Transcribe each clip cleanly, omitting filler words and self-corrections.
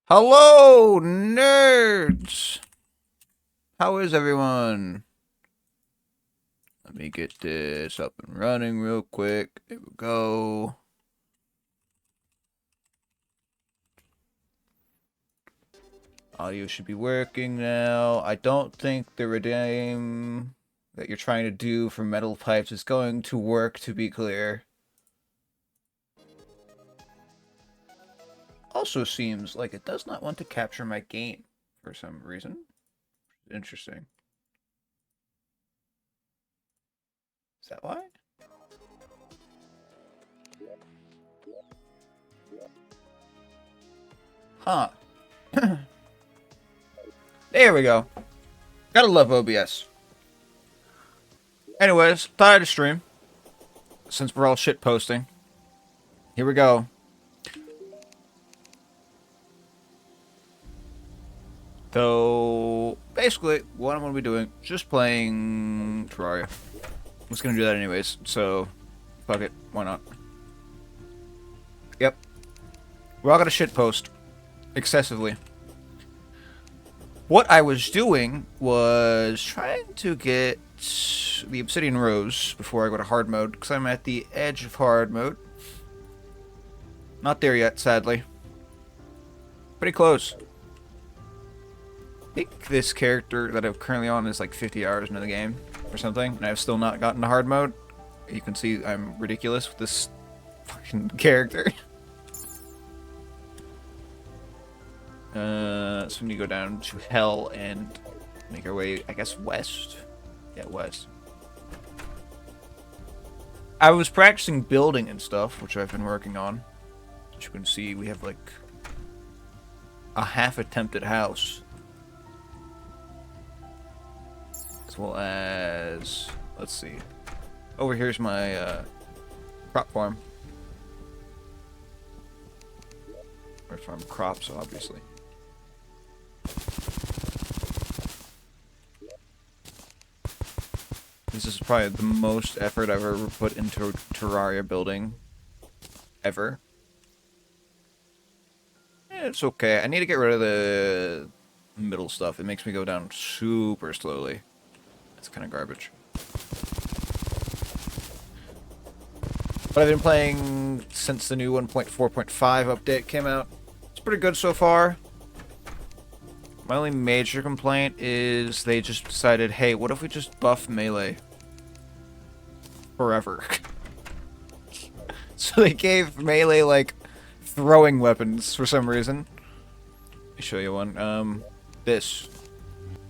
Hello, nerds! How is everyone? Let me get this up and running real quick. There we go. Audio should be working now. I don't think the redeem that you're trying to do for metal pipes is going to work, to be clear. Also seems like it does not want to capture my game for some reason. Interesting. Is that why? Huh. There we go. Gotta love OBS. Anyways, thought I'd stream. Since we're all shit posting. Here we go. So, basically, what I'm going to be doing, just playing Terraria. I was going to do that anyways, so, fuck it, why not? Yep. We're all going to shitpost. Excessively. What I was doing was trying to get the Obsidian Rose before I go to hard mode, because I'm at the edge of hard mode. Not there yet, sadly. Pretty close. I think this character that I'm currently on is like 50 hours into the game or something, and I've still not gotten to hard mode. You can see I'm ridiculous with this fucking character. So we need to go down to hell and make our way, I guess, west? Yeah, west. I was practicing building and stuff, which I've been working on. As you can see, we have like a half-attempted house. As well as, let's see. Over here's my crop farm. I farm crops, obviously. This is probably the most effort I've ever put into Terraria building. Ever. It's okay. I need to get rid of the middle stuff. It makes me go down super slowly. It's kind of garbage. But I've been playing since the new 1.4.5 update came out. It's pretty good so far. My only major complaint is they just decided, hey, what if we just buff melee? Forever. So they gave melee, like, throwing weapons for some reason. Let me show you one. This.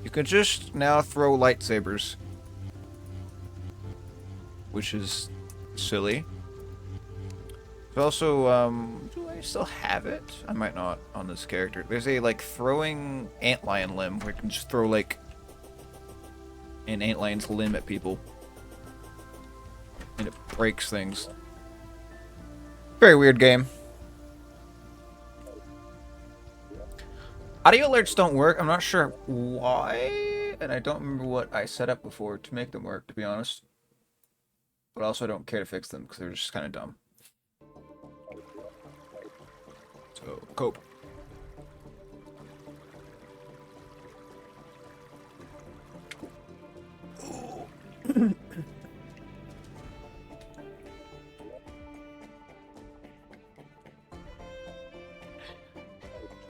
You can just now throw lightsabers. Which is silly. But also, do I still have it? I might not on this character. There's a, like, throwing antlion limb where you can just throw, like, an antlion's limb at people. And it breaks things. Very weird game. Audio alerts don't work. I'm not sure why. And I don't remember what I set up before to make them work, to be honest. But also I don't care to fix them because they're just kind of dumb. So, cope.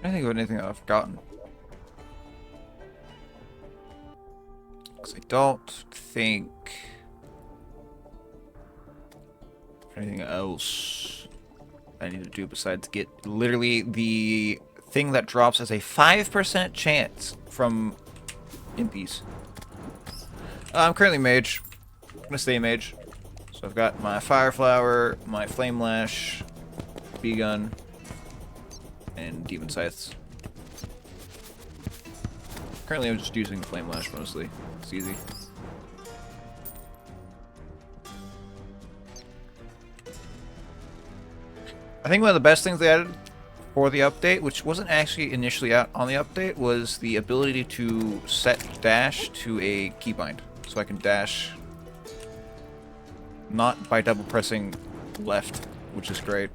I think of anything I've forgotten. Because I don't think anything else I need to do besides get literally the thing that drops as a 5% chance from impies. I'm currently mage. I'm gonna stay mage. So I've got my fire flower, my flame lash, bee gun, and demon scythes. Currently I'm just using flame lash mostly. It's easy. I think one of the best things they added for the update, which wasn't actually initially out on the update, was the ability to set dash to a keybind. So I can dash not by double pressing left, which is great.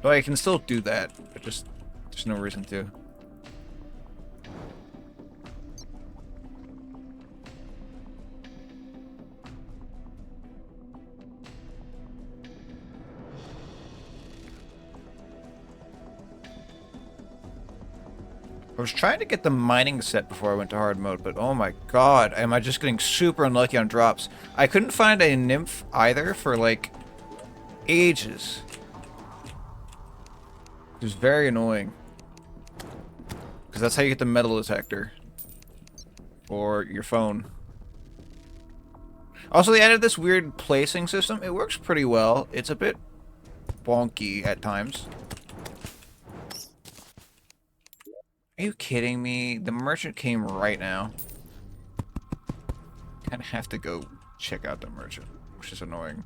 But I can still do that. It just There's no reason to. I was trying to get the mining set before I went to hard mode, but oh my god, am I just getting super unlucky on drops. I couldn't find a nymph either for like ages. It was very annoying. Because that's how you get the metal detector. Or your phone. Also, they added this weird placing system. It works pretty well. It's a bit wonky at times. Are you kidding me? The merchant came right now. Kind of have to go check out the merchant, which is annoying.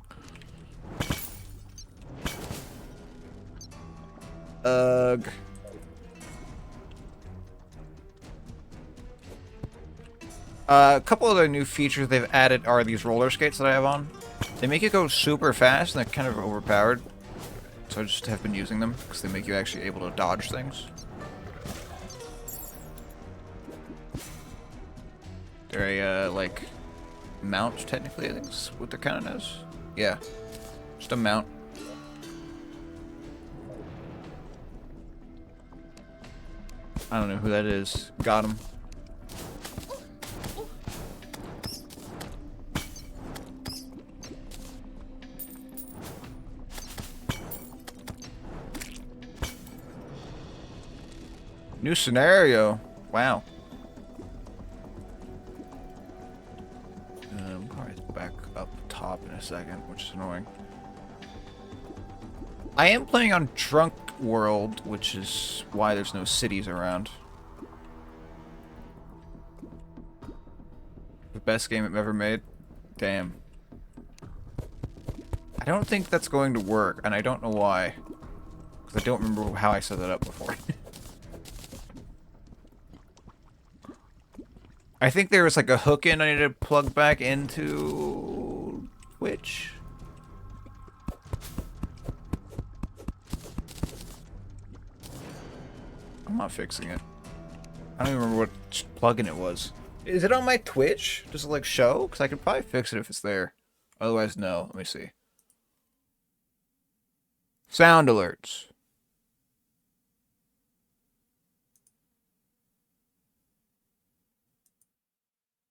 Ugh. A couple of the new features they've added are these roller skates that I have on. They make you go super fast, and they're kind of overpowered. So I just have been using them, because they make you actually able to dodge things. They're a, like, mount, technically, I think is what they're counted as. Yeah. Just a mount. I don't know who that is. Got him. New scenario. Wow. Probably back up top in a second, which is annoying. I am playing on Drunk World, which is why there's no cities around. The best game I've ever made? Damn. I don't think that's going to work, and I don't know why. Because I don't remember how I set that up before. I think there was like a hook in I need to plug back into Twitch. I'm not fixing it. I don't even remember what plugin it was. Is it on my Twitch? Does it like show? Because I could probably fix it if it's there. Otherwise, no. Let me see. Sound alerts.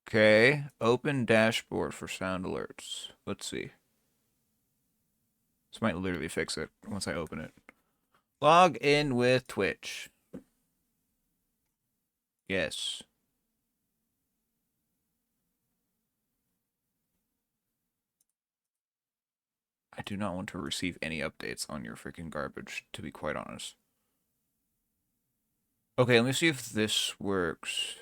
Okay, open dashboard for sound alerts. Let's see. This might literally fix it once I open it. Log in with Twitch. Yes. I do not want to receive any updates on your freaking garbage, to be quite honest. Okay, let me see if this works.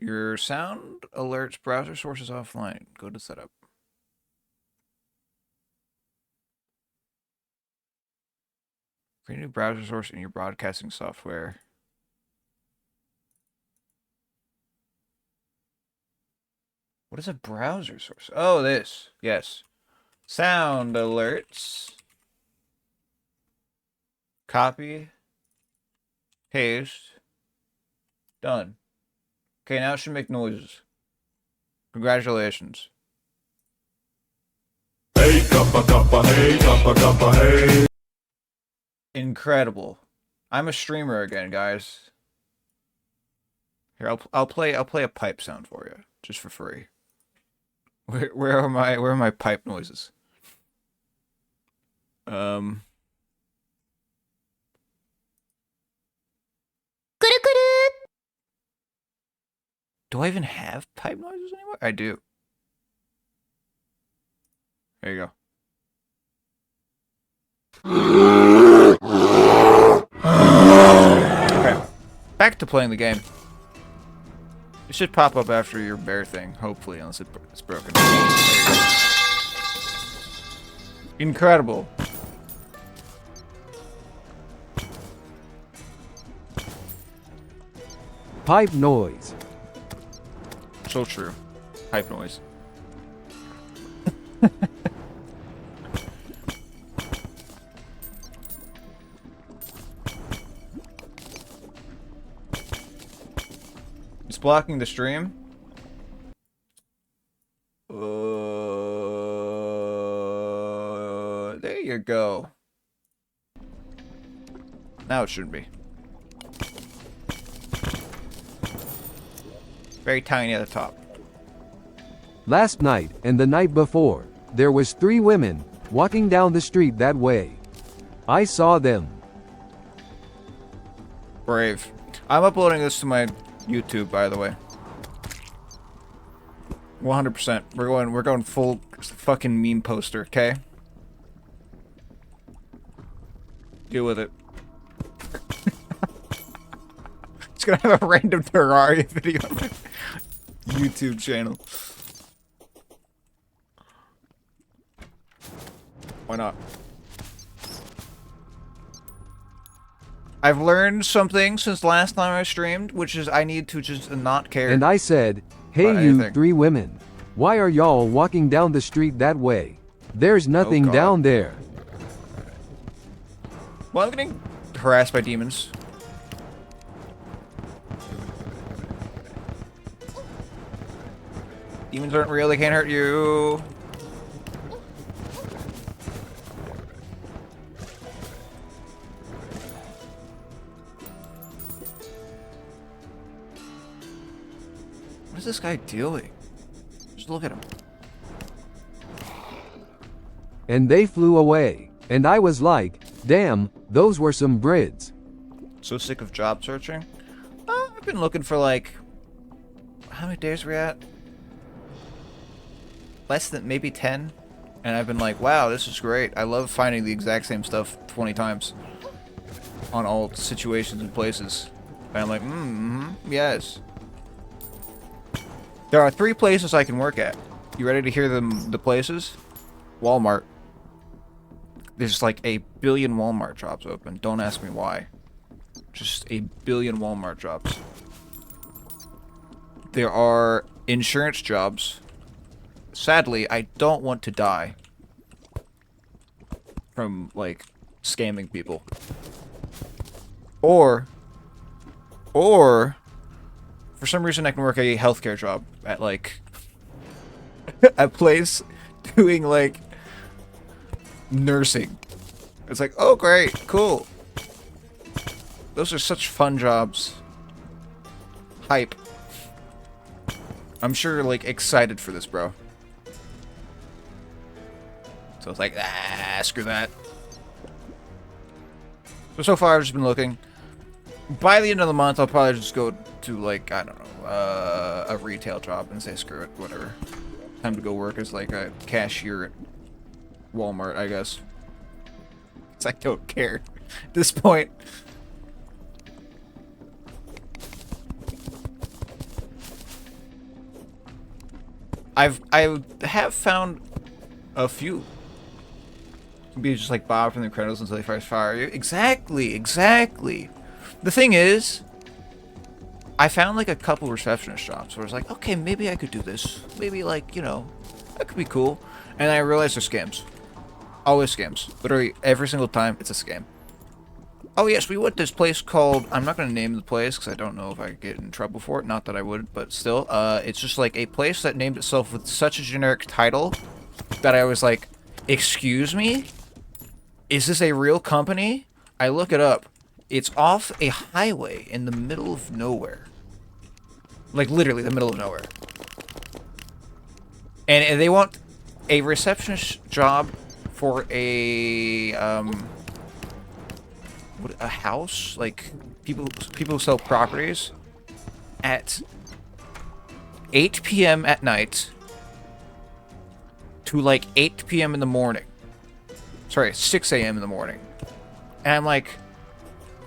Your sound alerts browser source is offline. Go to setup. Create a new browser source in your broadcasting software. What is a browser source? Oh, this. Yes. Sound alerts. Copy. Paste. Done. Okay, now it should make noises. Congratulations. Hey, cuppa, cuppa, hey, cuppa, cuppa, hey. Incredible. I'm a streamer again, guys. Here, I'll play a pipe sound for you, just for free. Where are my pipe noises? Do I even have pipe noises anymore? I do. There you go. Okay. Back to playing the game. It should pop up after your bear thing, hopefully, unless it's broken. Incredible. Pipe noise. So true. Pipe noise. blocking the stream? There you go. Now it shouldn't be. Very tiny at the top. Last night and the night before, there was 3 women walking down the street that way. I saw them. Brave. I'm uploading this to my YouTube, by the way. 100%. We're going full fucking meme poster, okay? Deal with it. It's gonna have a random Terraria video on my YouTube channel. Why not? I've learned something since last time I streamed, which is I need to just not care. And I said, hey about you anything. 3 women. Why are y'all walking down the street that way? There's nothing God. down there. Well, I'm getting harassed by demons. Demons aren't real, they can't hurt you. What is this guy doing? Just look at him. And they flew away. And I was like, damn, those were some Brids. So sick of job searching. I've been looking for like... How many days are we at? Less than maybe 10. And I've been like, wow, this is great. I love finding the exact same stuff 20 times. On all situations and places. And I'm like, yes. There are 3 places I can work at. You ready to hear the places? Walmart. There's like a billion Walmart jobs open. Don't ask me why. Just a billion Walmart jobs. There are insurance jobs. Sadly, I don't want to die from, like, scamming people. Or, for some reason I can work a healthcare job at, like, a place doing, like, nursing. It's like, oh great, cool. Those are such fun jobs. Hype. I'm sure you're, like, excited for this, bro. So it's like, screw that. So far I've just been looking. By the end of the month, I'll probably just go to, like, I don't know, a retail job and say, screw it, whatever. Time to go work as, like, a cashier at Walmart, I guess. Because I don't care at this point. I have found a few. Be just like Bob from the Incredibles until they first fire you. Exactly, exactly. The thing is, I found like a couple receptionist jobs where I was like, okay, maybe I could do this. Maybe like, you know, that could be cool. And I realized they're scams. Always scams. Literally every single time it's a scam. Oh yes, we went to this place called, I'm not going to name the place because I don't know if I could get in trouble for it. Not that I would, but still. It's just like a place that named itself with such a generic title that I was like, excuse me? Is this a real company? I look it up. It's off a highway in the middle of nowhere. Like literally the middle of nowhere. And they want a receptionist job for a house, like people who sell properties at 8 p.m. at night to like 8 p.m. in the morning. Sorry, 6 a.m. in the morning. And I'm like,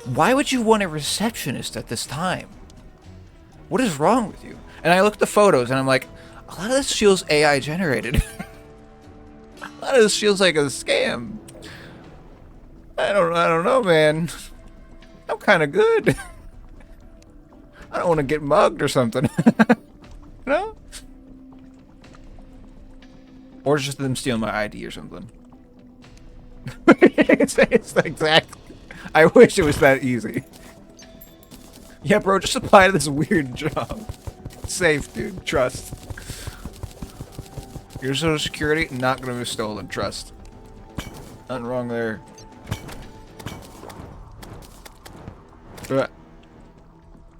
why would you want a receptionist at this time? What is wrong with you? And I look at the photos and I'm like, a lot of this feels AI generated. A lot of this feels like a scam. I don't know, man. I'm kind of good. I don't want to get mugged or something. No? Or just them stealing my ID or something. it's exactly. I wish it was that easy. Yeah, bro, just apply to this weird job. Safe, dude. Trust. Your social security, not gonna be stolen. Trust. Nothing wrong there.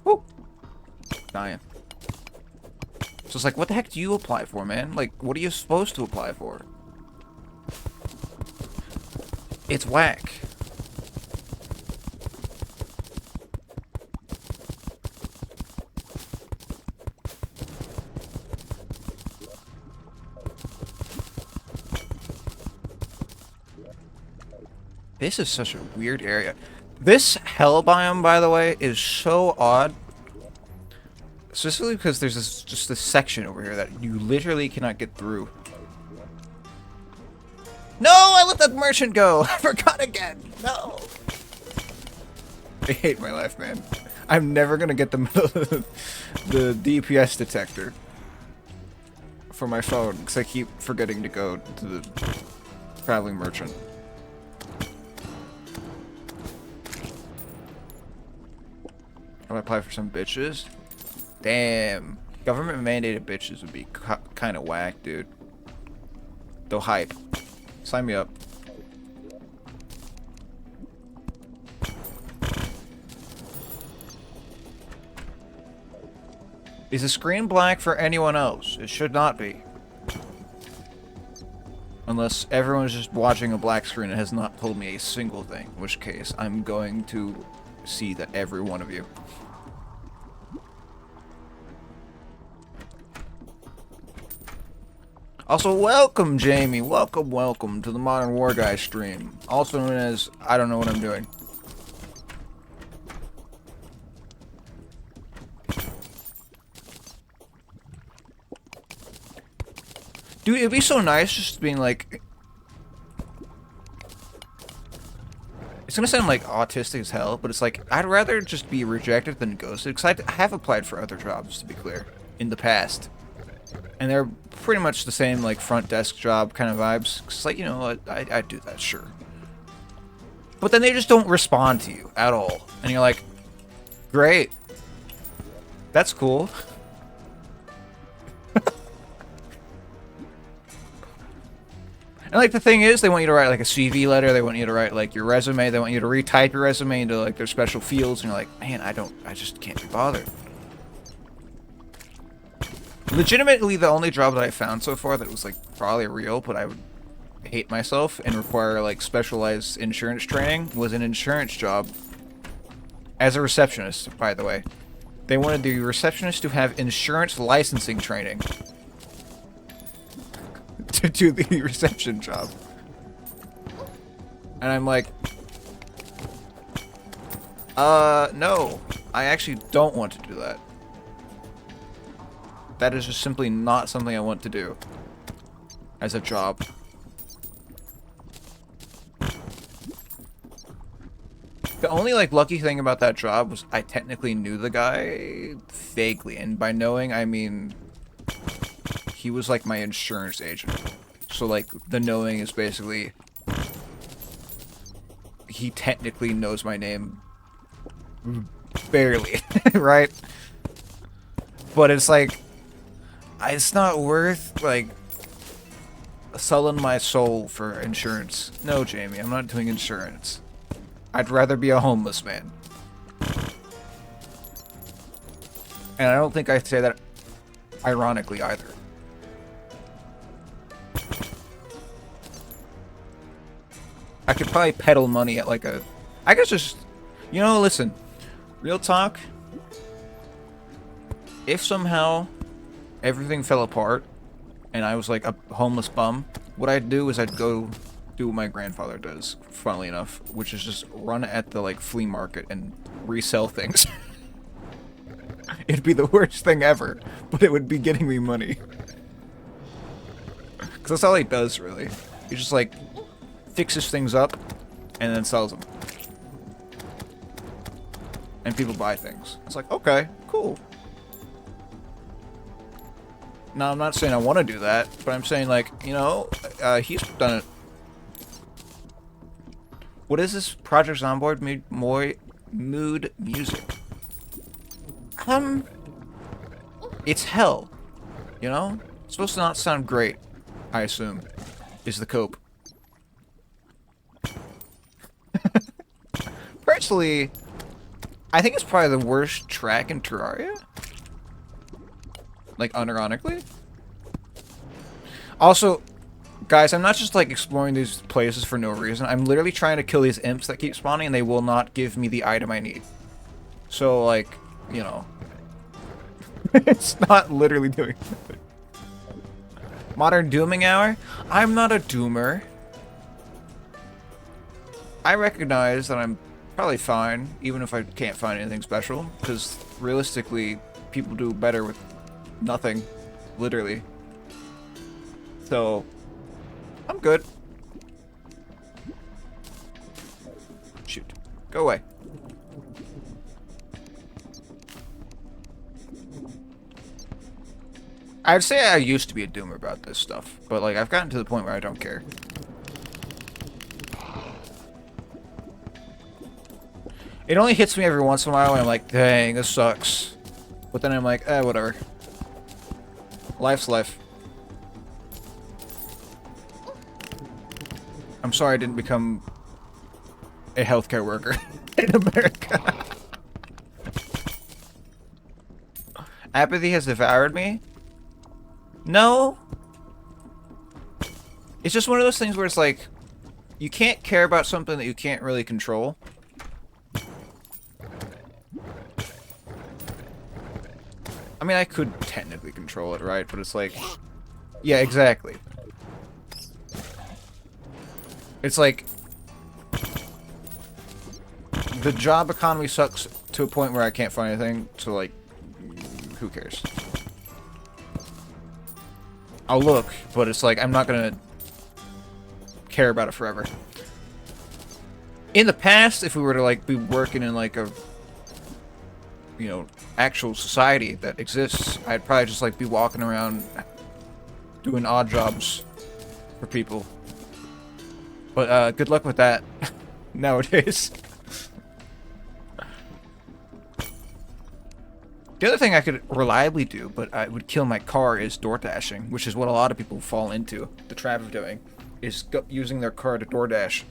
Woo! Dying. So it's like, what the heck do you apply for, man? Like, what are you supposed to apply for? It's whack. This is such a weird area. This hell biome, by the way, is so odd. Specifically because there's just this section over here that you literally cannot get through. No, I let that merchant go. I forgot again. No. I hate my life, man. I'm never gonna get the the DPS detector for my phone because I keep forgetting to go to the traveling merchant. I apply for some bitches. Damn. Government mandated bitches would be kind of whack, dude. Though hype. Sign me up. Is the screen black for anyone else? It should not be. Unless everyone's just watching a black screen and has not told me a single thing. In which case, I'm going to see that every one of you. Also, welcome, Jamie. Welcome to the Modern War Guy stream. Also known as, I don't know what I'm doing. Dude, it'd be so nice just being like... It's gonna sound like autistic as hell, but it's like, I'd rather just be rejected than ghosted. Because I have applied for other jobs, to be clear, in the past. And they're pretty much the same, like, front desk job kind of vibes. Cause it's like, you know, I'd do that, sure. But then they just don't respond to you at all. And you're like, great. That's cool. And, like, the thing is, they want you to write, like, a CV letter. They want you to write, like, your resume. They want you to retype your resume into, like, their special fields. And you're like, man, I just can't be bothered. Legitimately, the only job that I found so far that was, like, probably real, but I would hate myself and require, like, specialized insurance training was an insurance job as a receptionist, by the way. They wanted the receptionist to have insurance licensing training to do the reception job. And I'm like, no, I actually don't want to do that. That is just simply not something I want to do as a job. The only, like, lucky thing about that job was I technically knew the guy vaguely, and by knowing, I mean he was, like, my insurance agent. So, like, the knowing is basically he technically knows my name barely, right? But it's like, it's not worth, like, selling my soul for insurance. No, Jamie, I'm not doing insurance. I'd rather be a homeless man. And I don't think I say that ironically either. I could probably peddle money at, like, I guess just... You know, listen. Real talk. If somehow everything fell apart and I was like a homeless bum, what I'd do is I'd go do what my grandfather does, funnily enough, which is just run at the, like, flea market and resell things. It'd be the worst thing ever, but it would be getting me money. Because that's all he does, really. He just, like, fixes things up and then sells them. And people buy things. It's like, okay, cool. Now, I'm not saying I want to do that, but I'm saying, like, you know, he's done it. What is this? Projects Onboard mood music. It's hell. You know? It's supposed to not sound great, I assume, is the cope. Personally, I think it's probably the worst track in Terraria. Like, unironically. Also, guys, I'm not just, like, exploring these places for no reason. I'm literally trying to kill these imps that keep spawning, and they will not give me the item I need. So, like, you know. It's not literally doing nothing. Modern dooming hour? I'm not a doomer. I recognize that I'm probably fine, even if I can't find anything special, because realistically, people do better with nothing, literally. So, I'm good. Shoot. Go away. I'd say I used to be a doomer about this stuff, but like I've gotten to the point where I don't care. It only hits me every once in a while and I'm like, dang, this sucks. But then I'm like, whatever. Life's life. I'm sorry I didn't become a healthcare worker in America. Apathy has devoured me? No. It's just one of those things where it's like, you can't care about something that you can't really control. I mean, I could technically control it, right? But it's like, yeah, exactly. It's like, the job economy sucks to a point where I can't find anything, so like, who cares? I'll look, but it's like, I'm not gonna care about it forever. In the past, if we were to like be working in like a, you know, actual society that exists, I'd probably just like be walking around doing odd jobs for people. But good luck with that nowadays. The other thing I could reliably do, but I would kill my car, is door dashing, which is what a lot of people fall into the trap of doing, is using their car to DoorDash,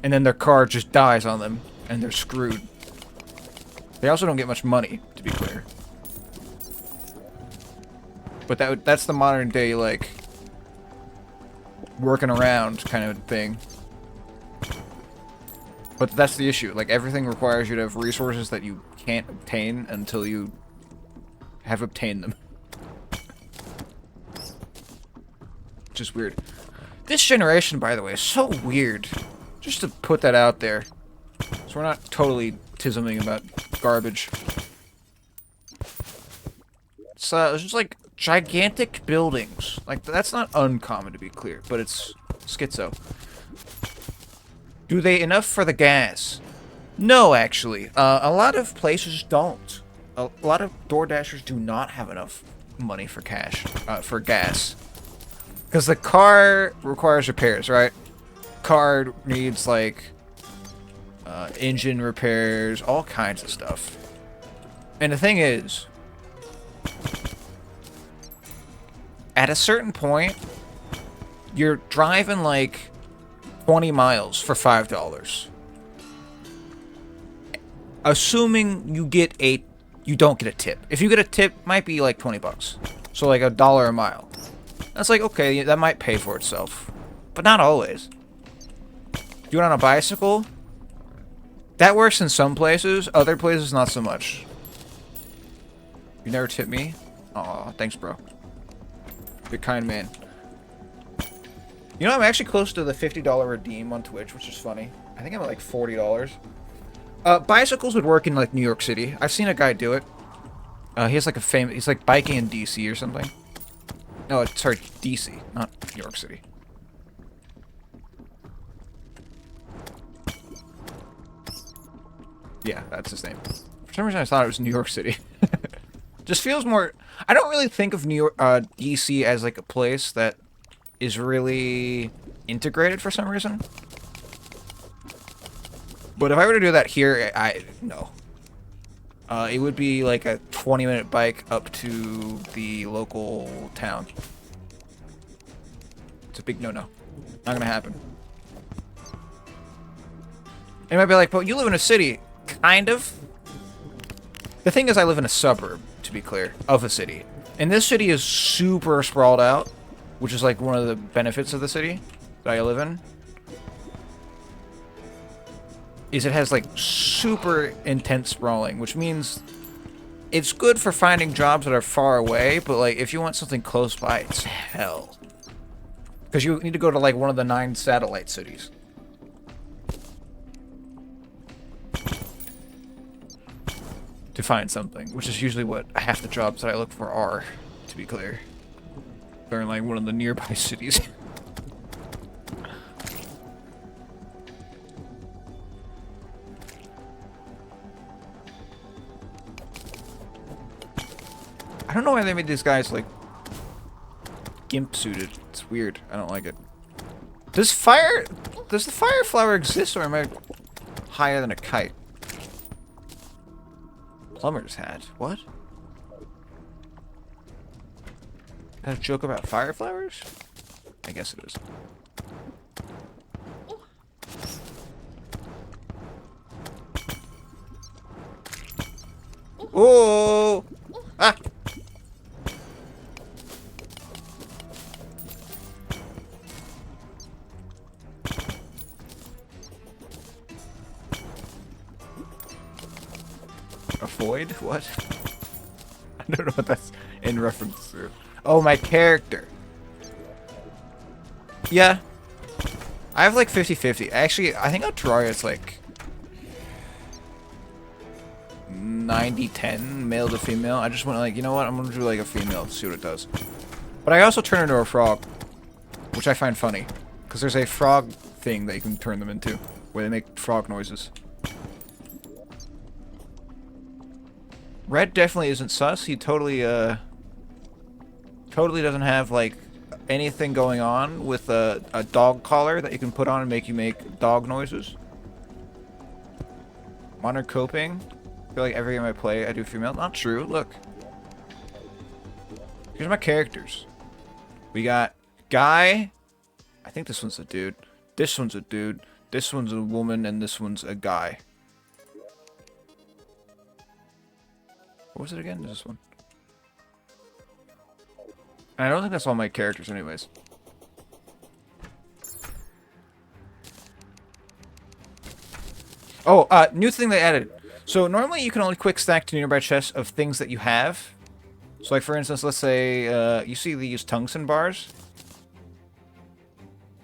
and then their car just dies on them, and they're screwed. They also don't get much money, to be clear. But that's the modern day, like, working around kind of thing. But that's the issue. Like, everything requires you to have resources that you can't obtain until you have obtained them. Just weird. This generation, by the way, is so weird. Just to put that out there. So we're not totally tisming about garbage. It's just like gigantic buildings. Like, that's not uncommon, to be clear, but it's schizo. Do they enough for the gas? No, actually. A lot of places don't. A lot of DoorDashers do not have enough money for for gas. Because the car requires repairs, right? Car needs, like, engine repairs, all kinds of stuff. And the thing is, at a certain point, you're driving, like, 20 miles for $5. Assuming you don't get a tip. If you get a tip, it might be like 20 bucks. So like $1 a mile. That's like, okay, that might pay for itself. But not always. Do it on a bicycle? That works in some places, other places not so much. You never tip me? Aw, thanks, bro. You're a kind man. You know, I'm actually close to the $50 redeem on Twitch, which is funny. I think I'm at like $40. Bicycles would work in like New York City. I've seen a guy do it. He has like he's like biking in DC or something. No, sorry, DC, not New York City. Yeah, that's his name. For some reason I thought it was New York City. Just feels more... I don't really think of DC as like a place that is really integrated for some reason. But if I were to do that here, no. It would be like a 20-minute bike up to the local town. It's a big no-no. Not gonna happen. And you might be like, but you live in a city. Kind of. The thing is, I live in a suburb, to be clear, of a city. And this city is super sprawled out, which is like one of the benefits of the city that I live in. Is it has like super intense sprawling, which means it's good for finding jobs that are far away, but like if you want something close by, it's hell. Because you need to go to like one of the 9 satellite cities. To find something, which is usually what half the jobs that I look for are, to be clear. They're in like one of the nearby cities. I don't know why they made these guys like gimp suited. It's weird. I don't like it. Does the fire flower exist, or am I higher than a kite? Plumber's hat. What? That a joke about fire flowers? I guess it is. Oh! Ah! A void? What? I don't know what that's in reference to. Oh, my character. Yeah. I have like 50-50. Actually, I think on Terraria it's like 90-10 male to female. I just want to like, you know what? I'm going to do like a female to see what it does. But I also turn into a frog, which I find funny. Because there's a frog thing that you can turn them into, where they make frog noises. Red definitely isn't sus. He totally doesn't have like anything going on with a dog collar that you can put on and make you make dog noises. Modern coping. I feel like every game I play I do female. Not true. Look. Here's my characters. We got guy. I think this one's a dude. This one's a dude. This one's a woman, and this one's a guy. What was it again? This one. And I don't think that's all my characters anyways. Oh, new thing they added. So normally you can only quick stack to nearby chests of things that you have. So like for instance, let's say you see these tungsten bars.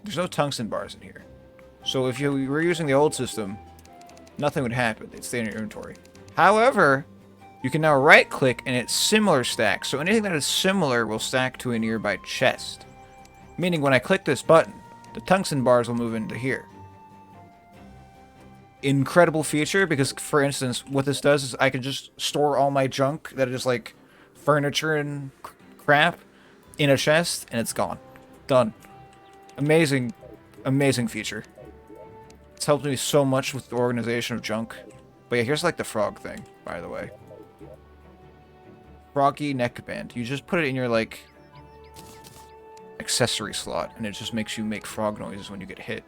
There's no tungsten bars in here. So if you were using the old system, nothing would happen. They'd stay in your inventory. However, you can now right-click and it's similar stack. So anything that is similar will stack to a nearby chest. Meaning when I click this button, the tungsten bars will move into here. Incredible feature because, for instance, what this does is I can just store all my junk that is like furniture and crap in a chest and it's gone. Done. Amazing, amazing feature. It's helped me so much with the organization of junk. But yeah, here's like the frog thing, by the way. Froggy neckband. You just put it in your, like, accessory slot, and it just makes you make frog noises when you get hit.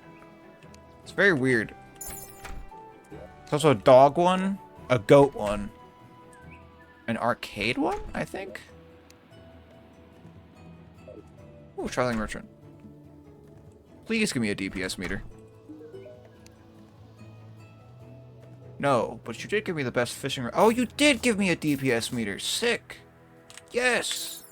It's very weird. There's also a dog one, a goat one, an arcade one, I think? Ooh, traveling merchant. Please give me a DPS meter. No, but you did give me the best fishing... Oh, you did give me a DPS meter. Sick. Yes.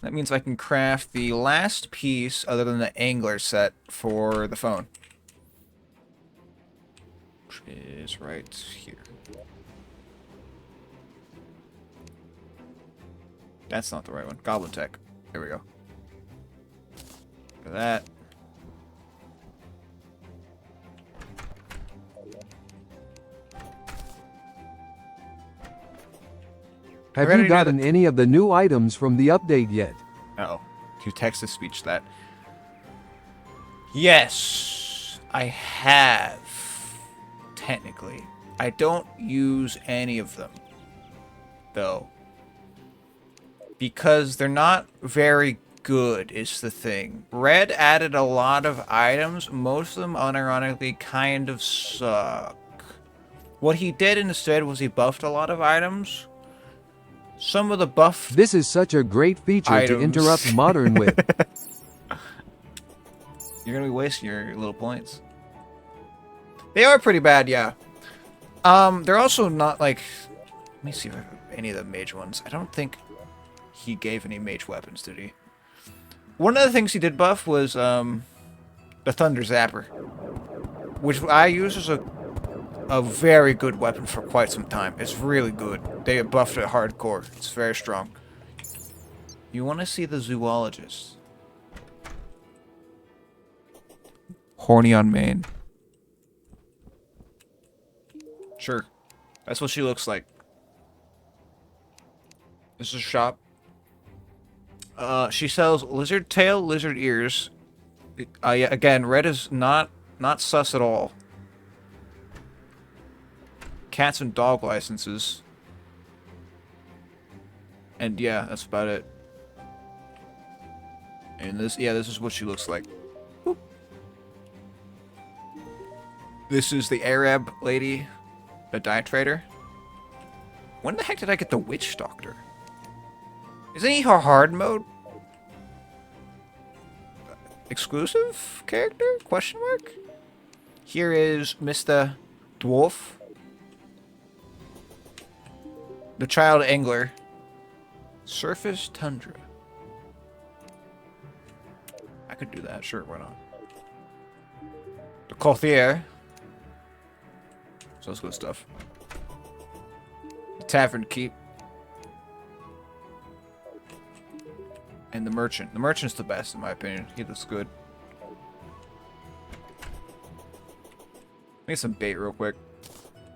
That means I can craft the last piece other than the angler set for the phone. Which is right here. That's not the right one. Goblin Tech. There we go. Look at that. Have you gotten any of the new items from the update yet? Uh-oh. You text-to-speech that. Yes, I have technically. I don't use any of them, though. Because they're not very good, is the thing. Red added a lot of items. Most of them, unironically, kind of suck. What he did instead was he buffed a lot of items. Some of the buff This is such a great feature items. to interrupt modern with. You're gonna be wasting your little points. They are pretty bad, yeah. They're also not like... Let me see if I have any of the mage ones. I don't think he gave any mage weapons, did he? One of the things he did buff was the Thunder Zapper, which I use as a very good weapon for quite some time. It's really good. They buffed it hardcore. It's very strong. You want to see the zoologist? Horny on main. Sure. That's what she looks like. This is a shop. She sells lizard tail, lizard ears. Yeah, again, red is not sus at all. Cats and dog licenses. And yeah, that's about it. And this is what she looks like. Boop. This is the Arab lady, the dye trader. When the heck did I get the witch doctor? Isn't he her hard mode? Exclusive character? Question mark? Here is Mr. Dwarf. The child angler. Surface tundra. I could do that, sure, why not? The Clothier. So that's good stuff. The Tavern Keep. And the Merchant. The Merchant's the best, in my opinion. He looks good. Get some bait real quick.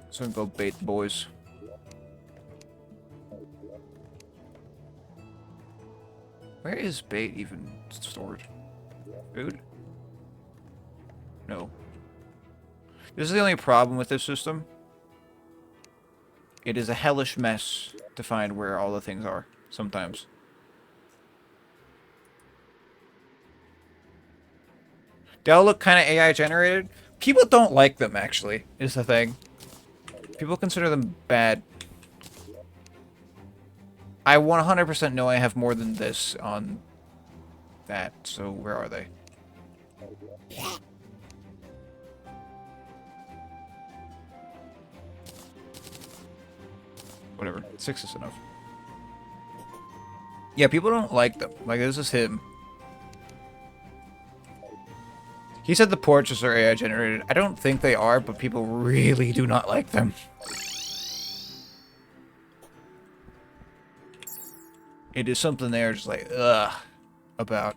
So we can go bait the boys. Where is bait even stored? Food? No. This is the only problem with this system. It is a hellish mess to find where all the things are, sometimes. They all look kind of AI generated. People don't like them, actually, is the thing. People consider them bad. I 100% know I have more than this on that, so where are they? Whatever, 6 is enough. Yeah, people don't like them. Like, this is him. He said the portraits are AI generated. I don't think they are, but people really do not like them. It is something they're just like, ugh, about.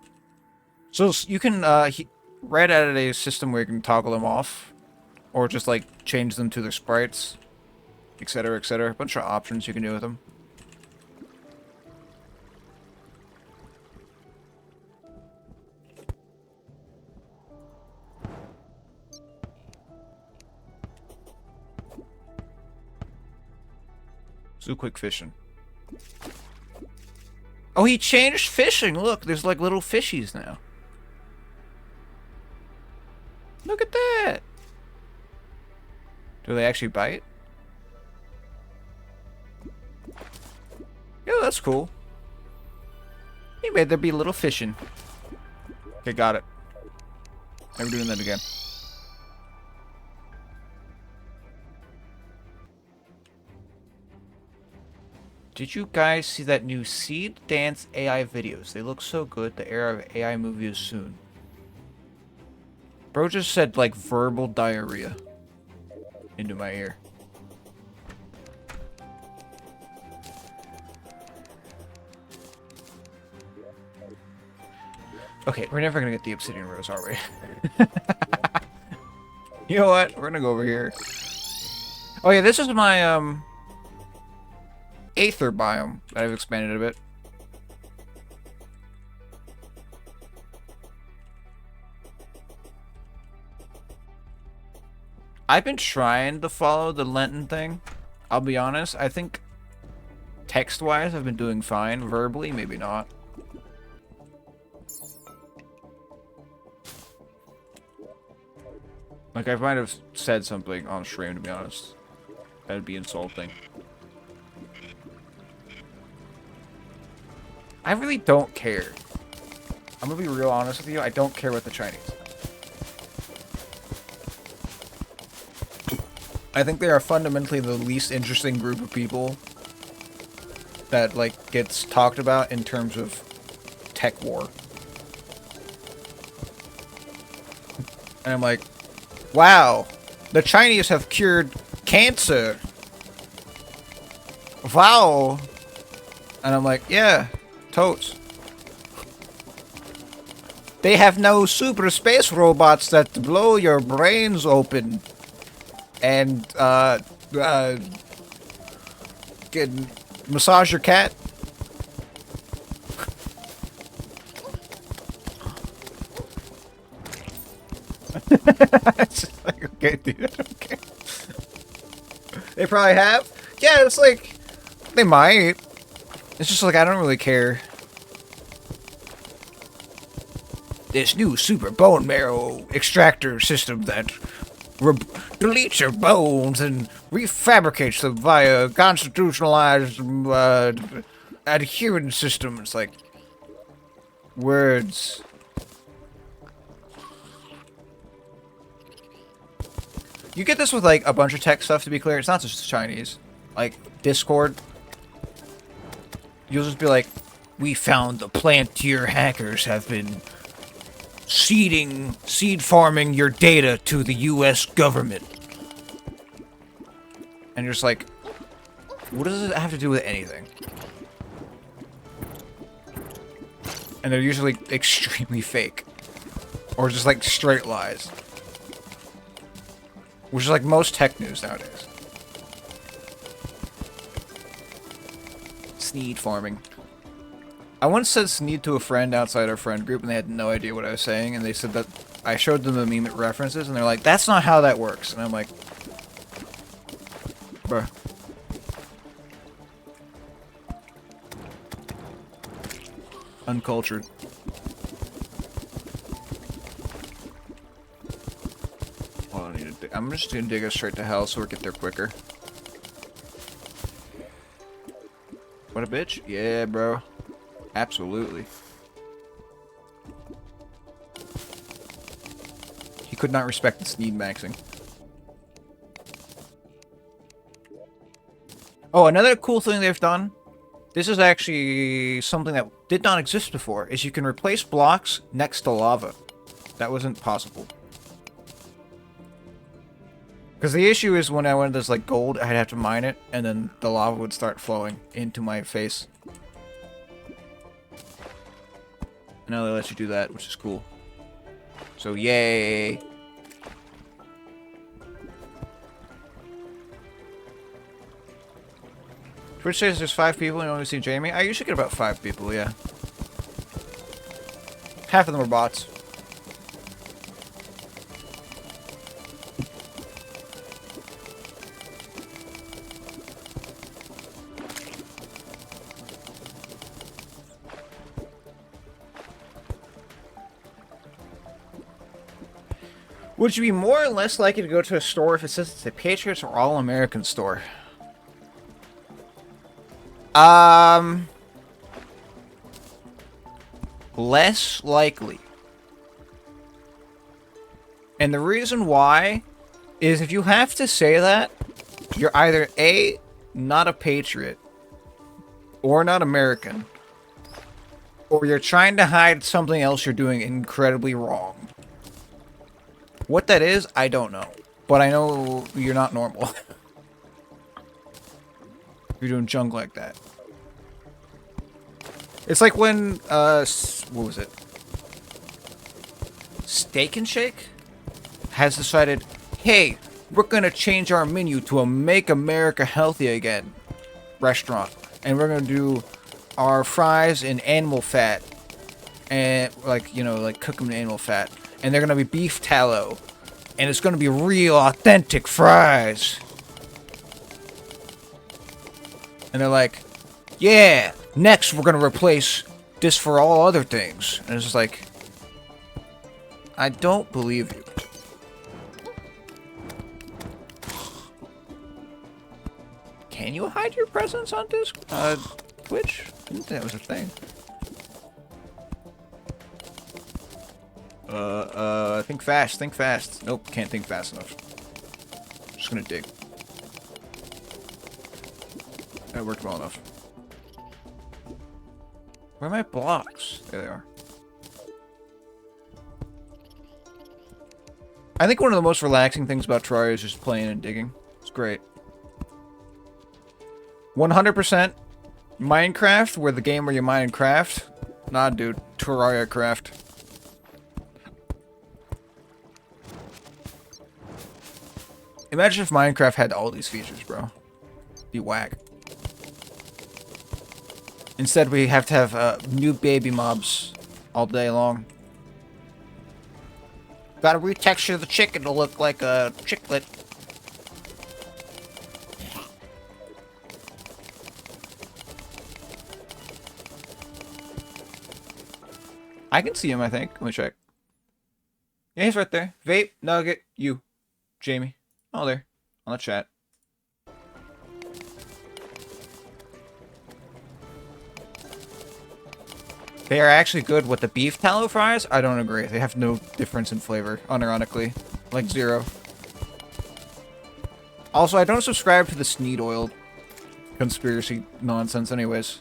So you can, Red added a system where you can toggle them off, or just like change them to their sprites, etc., etc. A bunch of options you can do with them. So quick fishing. Oh, he changed fishing. Look, there's like little fishies now. Look at that. Do they actually bite? Yeah, that's cool. He made there be a little fishing. Okay, got it. Never doing that again. Did you guys see that new Seed Dance AI videos? They look so good. The era of AI movie is soon. Bro just said, like, verbal diarrhea into my ear. Okay, we're never gonna get the Obsidian Rose, are we? You know what? We're gonna go over here. Oh yeah, this is my, Aether biome that I've expanded a bit. I've been trying to follow the Lenten thing. I'll be honest. I think text-wise, I've been doing fine. Verbally, maybe not. Like, I might have said something on stream, to be honest. That would be insulting. I really don't care. I'm gonna be real honest with you. I don't care about the Chinese. I think they are fundamentally the least interesting group of people that, like, gets talked about in terms of tech war. And I'm like, wow, the Chinese have cured cancer. Wow. And I'm like, yeah, totes. They have no super space robots that blow your brains open and can massage your cat. It's just like, okay, dude, okay. They probably have. Yeah, it's like, they might. It's just like, I don't really care. This new super bone marrow extractor system that deletes your bones and refabricates them via constitutionalized adherence system. It's like, words. You get this with, like, a bunch of tech stuff, to be clear. It's not just Chinese. Like, Discord. You'll just be like, we found the Plantier hackers have been seed farming your data to the US government. And you're just like, what does it have to do with anything? And they're usually extremely fake. Or just, like, straight lies. Which is like most tech news nowadays. Sneed farming. I once said sneed to a friend outside our friend group and they had no idea what I was saying, and they said that I showed them the meme references and they're like, that's not how that works. And I'm like, bruh. Uncultured. I'm just gonna dig us straight to hell so we get there quicker. What a bitch? Yeah, bro. Absolutely. He could not respect the sneed maxing. Oh, another cool thing they've done. This is actually something that did not exist before, is you can replace blocks next to lava. That wasn't possible. Because the issue is when I wanted this, like, gold, I'd have to mine it, and then the lava would start flowing into my face. And now they let you do that, which is cool. So, yay! Twitch says there's 5 people and you only see Jamie. I usually get about 5 people, yeah. Half of them are bots. Would you be more or less likely to go to a store if it says it's a Patriots or All-American store? Less likely. And the reason why is if you have to say that, you're either A, not a patriot, or not American, or you're trying to hide something else you're doing incredibly wrong. What that is, I don't know. But I know you're not normal. You're doing junk like that. It's like when, what was it? Steak and Shake has decided, hey, we're gonna change our menu to a Make America Healthy Again restaurant. And we're gonna do our fries in animal fat. And, like, you know, like cook them in animal fat. And they're gonna be beef tallow. And it's gonna be real authentic fries. And they're like, yeah, next we're gonna replace this for all other things. And it's just like, I don't believe you. Can you hide your presence on Twitch? I didn't think that was a thing. Think fast, think fast. Nope, can't think fast enough. Just gonna dig. That worked well enough. Where are my blocks? There they are. I think one of the most relaxing things about Terraria is just playing and digging. It's great. 100% Minecraft, where the game where you mine and craft. Nah, dude. Terraria craft. Imagine if Minecraft had all these features, bro. Be whack. Instead, we have to have new baby mobs all day long. Gotta retexture the chicken to look like a chicklet. I can see him, I think. Let me check. Yeah, he's right there. Vape, Nugget, you. Jamie. Oh, there. On the chat. They are actually good with the beef tallow fries. I don't agree. They have no difference in flavor, unironically. Like, zero. Also, I don't subscribe to the Sneed Oil conspiracy nonsense anyways.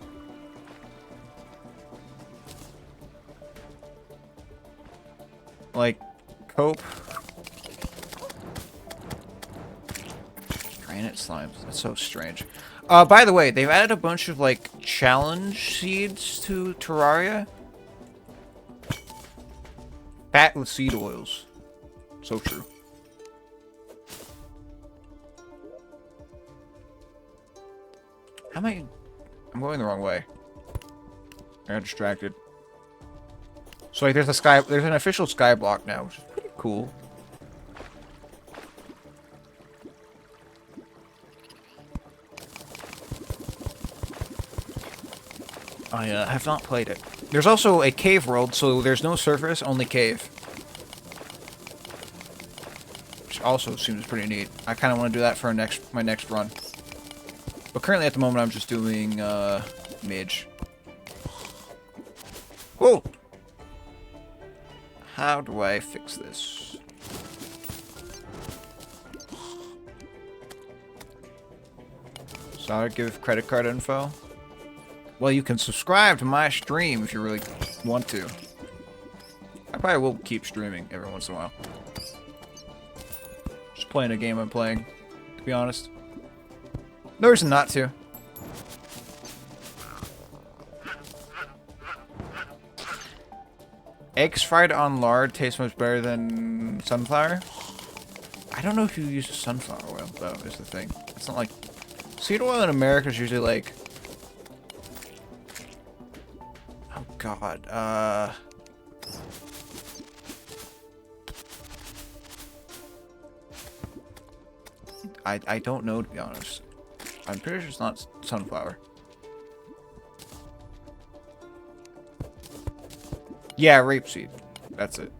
Like, cope. Granite slimes. That's so strange. By the way, they've added a bunch of, like, challenge seeds to Terraria. Fat with seed oils. So true. How am I... I'm going the wrong way. I got distracted. So, like, there's an official sky block now, which is pretty cool. I have not played it. There's also a cave world, so there's no surface, only cave. Which also seems pretty neat. I kind of want to do that for my next run. But currently at the moment I'm just doing Mage. Whoa! How do I fix this? Sorry, give credit card info. Well, you can subscribe to my stream if you really want to. I probably will keep streaming every once in a while. Just playing a game I'm playing, to be honest. No reason not to. Eggs fried on lard taste much better than sunflower. I don't know if you use sunflower oil, though, is the thing. It's not like... Seed oil in America is usually like... Oh, God. I don't know, to be honest. I'm pretty sure it's not sunflower. Yeah, rapeseed. That's it.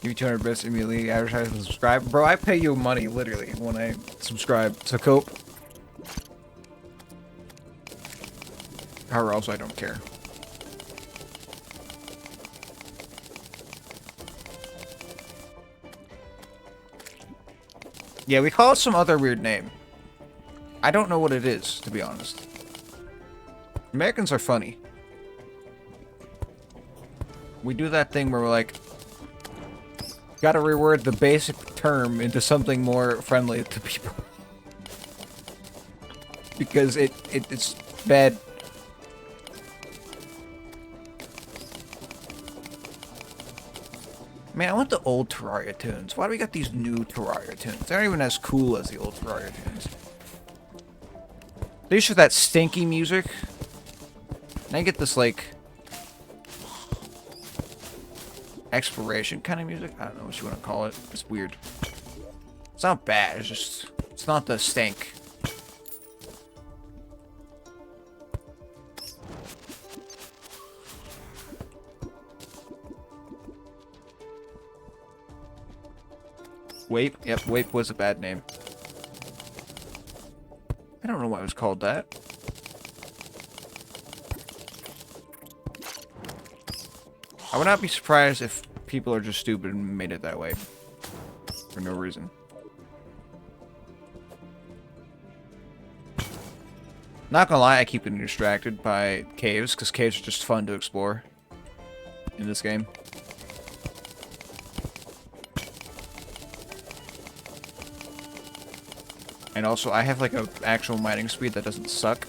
Give you 200 bits immediately, advertise and subscribe. Bro, I pay you money, literally, when I subscribe to Cope. Or else I don't care. Yeah, we call it some other weird name. I don't know what it is, to be honest. Americans are funny. We do that thing where we're like, gotta reword the basic term into something more friendly to people. Because it's bad. Man, I want the old Terraria tunes. Why do we got these new Terraria tunes? They're not even as cool as the old Terraria tunes. They used to that stinky music. And I get this, like, exploration kind of music. I don't know what you want to call it. It's weird. It's not bad. It's just, it's not the stank. Wape? Yep, Wape was a bad name. I don't know why it was called that. I would not be surprised if people are just stupid and made it that way. For no reason. Not gonna lie, I keep getting distracted by caves, because caves are just fun to explore in this game. And also, I have like an actual mining speed that doesn't suck.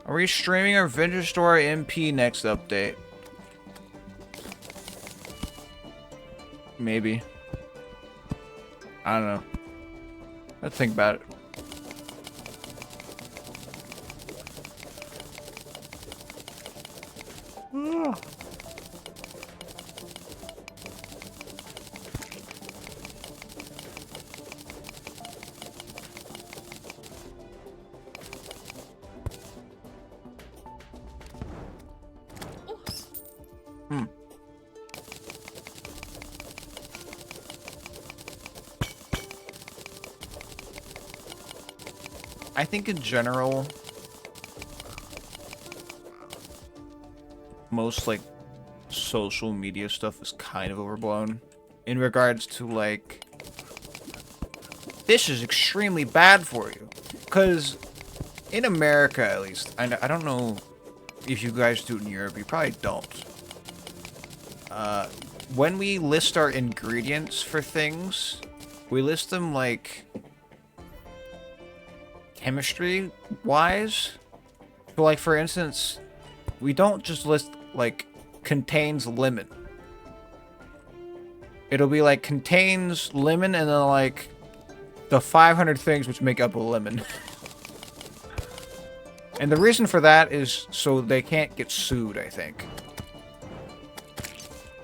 Are we streaming our Vintage Store MP next update? Maybe. I don't know. Let's think about it. I think in general, most like social media stuff is kind of overblown in regards to like, this is extremely bad for you. Because in America, at least, I don't know if you guys do it in Europe, you probably don't. When we list our ingredients for things, we list them like chemistry wise. So like for instance, we don't just list like contains lemon. It'll be like contains lemon and then like the 500 things which make up a lemon. And the reason for that is so they can't get sued, I think.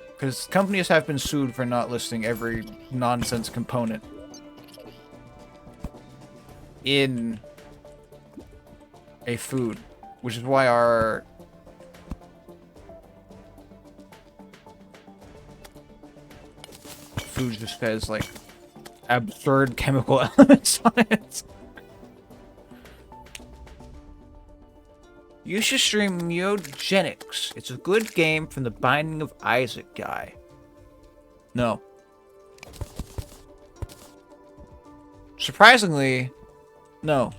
Because companies have been sued for not listing every nonsense component in a food, which is why our food just has like absurd chemical elements on it. You should stream Mugenics. It's a good game from the Binding of Isaac guy. No. Surprisingly, no.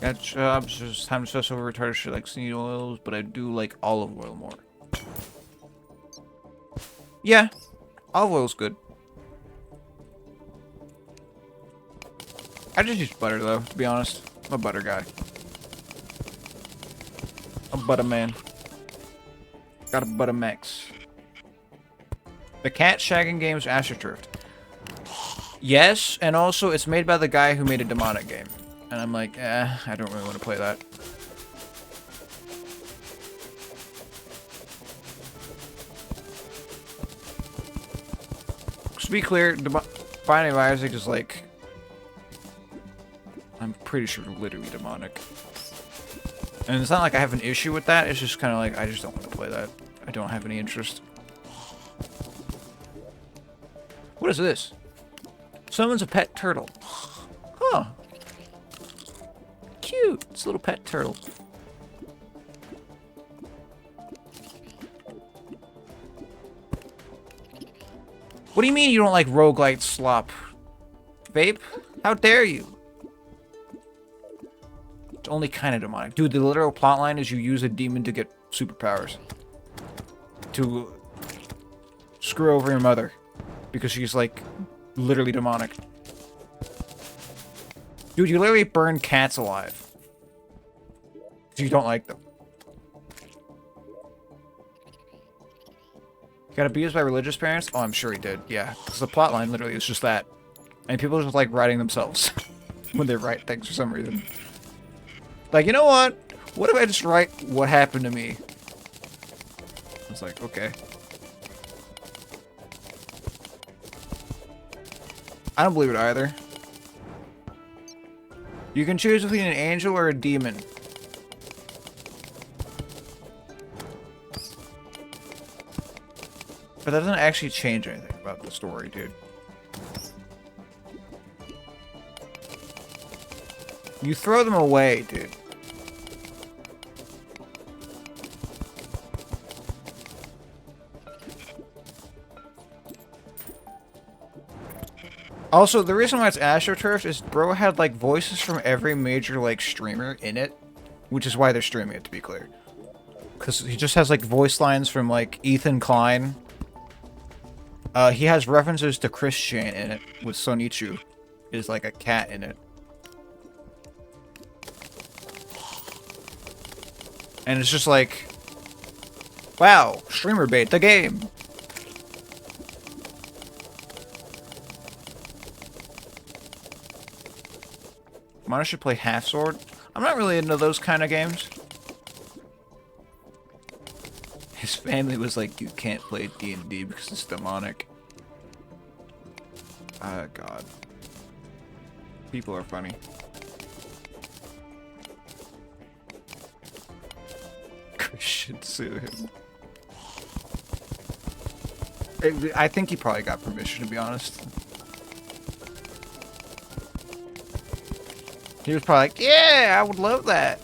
Got jobs, there's time to stress over retarded shit like seed oils, but I do like olive oil more. Yeah, olive oil's good. I just use butter though, to be honest. I'm a butter guy. I'm a butter man. Got a butter max. The cat shagging game's AstroTurfed. Yes, and also it's made by the guy who made a demonic game. And I'm like, I don't really want to play that. To be clear, Binding of Isaac is like, I'm pretty sure literally demonic. And it's not like I have an issue with that, it's just kind of like, I just don't want to play that. I don't have any interest. What is this? Someone's a pet turtle. Huh. Cute. It's a little pet turtle. What do you mean you don't like roguelite slop? Vape? How dare you? It's only kind of demonic. Dude, the literal plotline is you use a demon to get superpowers. To screw over your mother. Because she's like literally demonic. Dude, you literally burn cats alive. Because you don't like them. Got abused by religious parents? Oh, I'm sure he did. Yeah, because the plotline literally is just that. And people just like writing themselves when they write things for some reason. Like, you know what? What if I just write what happened to me? It's like, okay. I don't believe it either. You can choose between an angel or a demon. But that doesn't actually change anything about the story, dude. You throw them away, dude. Also, the reason why it's AstroTurf is bro had like voices from every major like streamer in it, which is why they're streaming it, to be clear. Because he just has like voice lines from like Ethan Klein. He has references to Christian in it with Sonichu. Is like a cat in it. And it's just like, wow, streamer bait the game. Mana should play Half Sword. I'm not really into those kind of games. His family was like, you can't play D&D because it's demonic. God. People are funny. Should sue him. I think he probably got permission, to be honest. He was probably like, yeah, I would love that.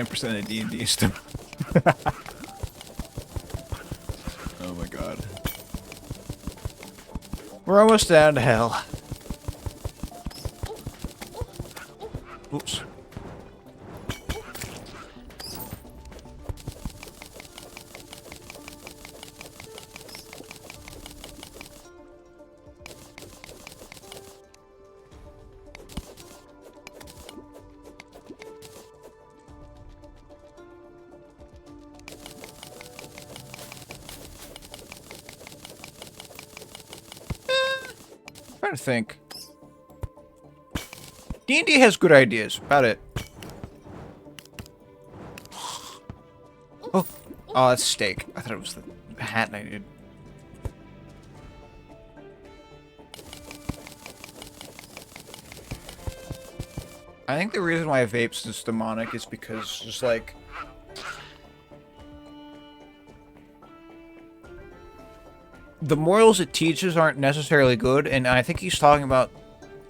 %of D&D stuff. Oh my god. We're almost down to hell. Oops. Trying to think. D&D has good ideas. About it. Oh, that's steak. I thought it was the hat I needed. I think the reason why vapes is demonic is because just like the morals it teaches aren't necessarily good, and I think he's talking about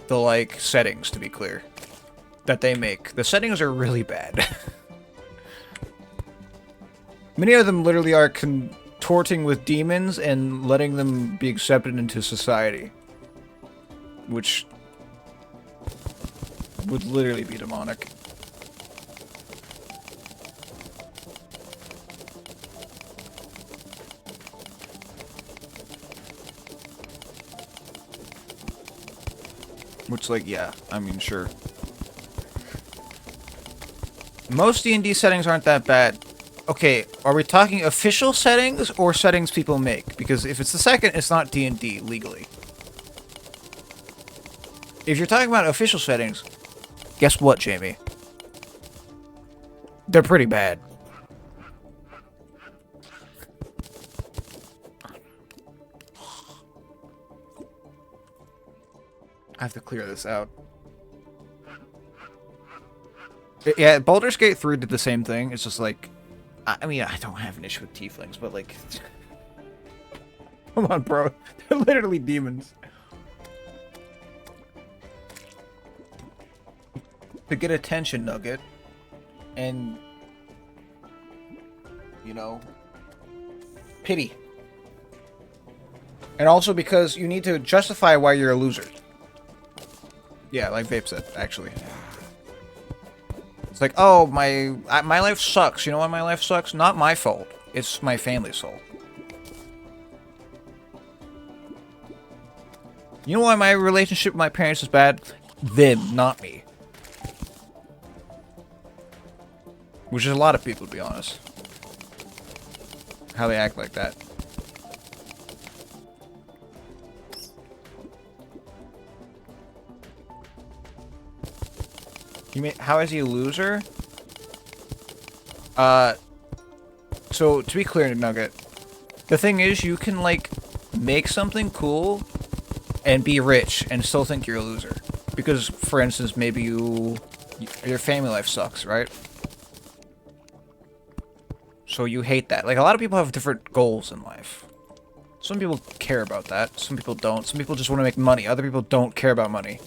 the, like, settings, to be clear, that they make. The settings are really bad. Many of them literally are contorting with demons and letting them be accepted into society. Which would literally be demonic. Which, like, yeah, I mean, sure. Most D&D settings aren't that bad. Okay, are we talking official settings or settings people make? Because if it's the second, it's not D&D legally. If you're talking about official settings, guess what, Jamie? They're pretty bad. I have to clear this out. Yeah, Baldur's Gate 3 did the same thing. It's just like, I mean, I don't have an issue with tieflings, but like, come on, bro. They're literally demons. To get attention, Nugget, and, you know, pity. And also because you need to justify why you're a loser. Yeah, like Vape said, actually. It's like, oh, my life sucks. You know why my life sucks? Not my fault. It's my family's fault. You know why my relationship with my parents is bad? Them, not me. Which is a lot of people, to be honest. How they act like that. You mean, how is he a loser? So, to be clear, Nugget, the thing is, you can, like, make something cool and be rich and still think you're a loser. Because, for instance, maybe your family life sucks, right? So you hate that. Like, a lot of people have different goals in life. Some people care about that. Some people don't. Some people just want to make money. Other people don't care about money.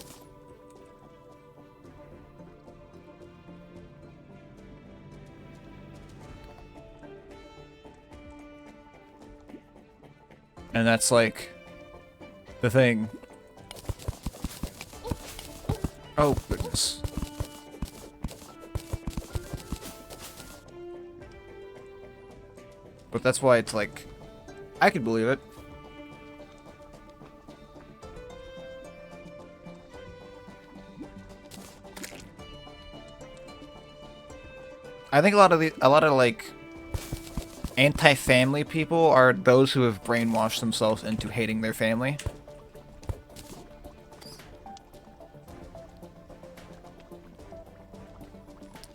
And that's, like, the thing. Oh, goodness. But that's why it's like, I could believe it. I think a lot of like anti-family people are those who have brainwashed themselves into hating their family.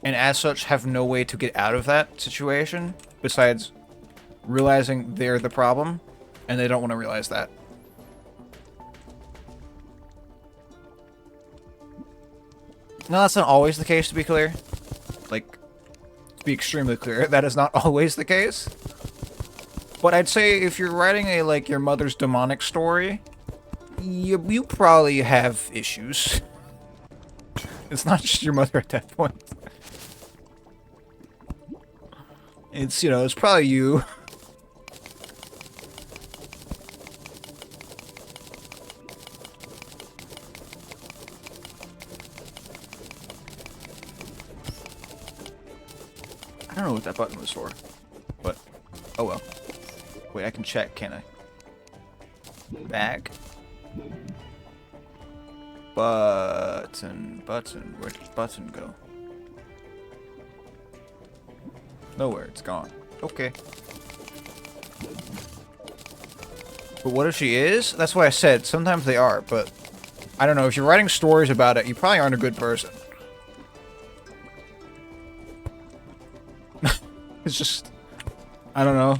And as such have no way to get out of that situation besides realizing they're the problem, and they don't want to realize that. No, that's not always the case, to be clear. Like, to be extremely clear, that is not always the case. But I'd say if you're writing a, like, your mother's demonic story, you probably have issues. It's not just your mother at that point. It's, you know, it's probably you. I don't know what that button was for, but oh well. Wait, I can check, can I? Back. Button. Where did button go? Nowhere, it's gone. Okay. But what if she is? That's why I said sometimes they are, but I don't know. If you're writing stories about it, you probably aren't a good person. It's just, I don't know.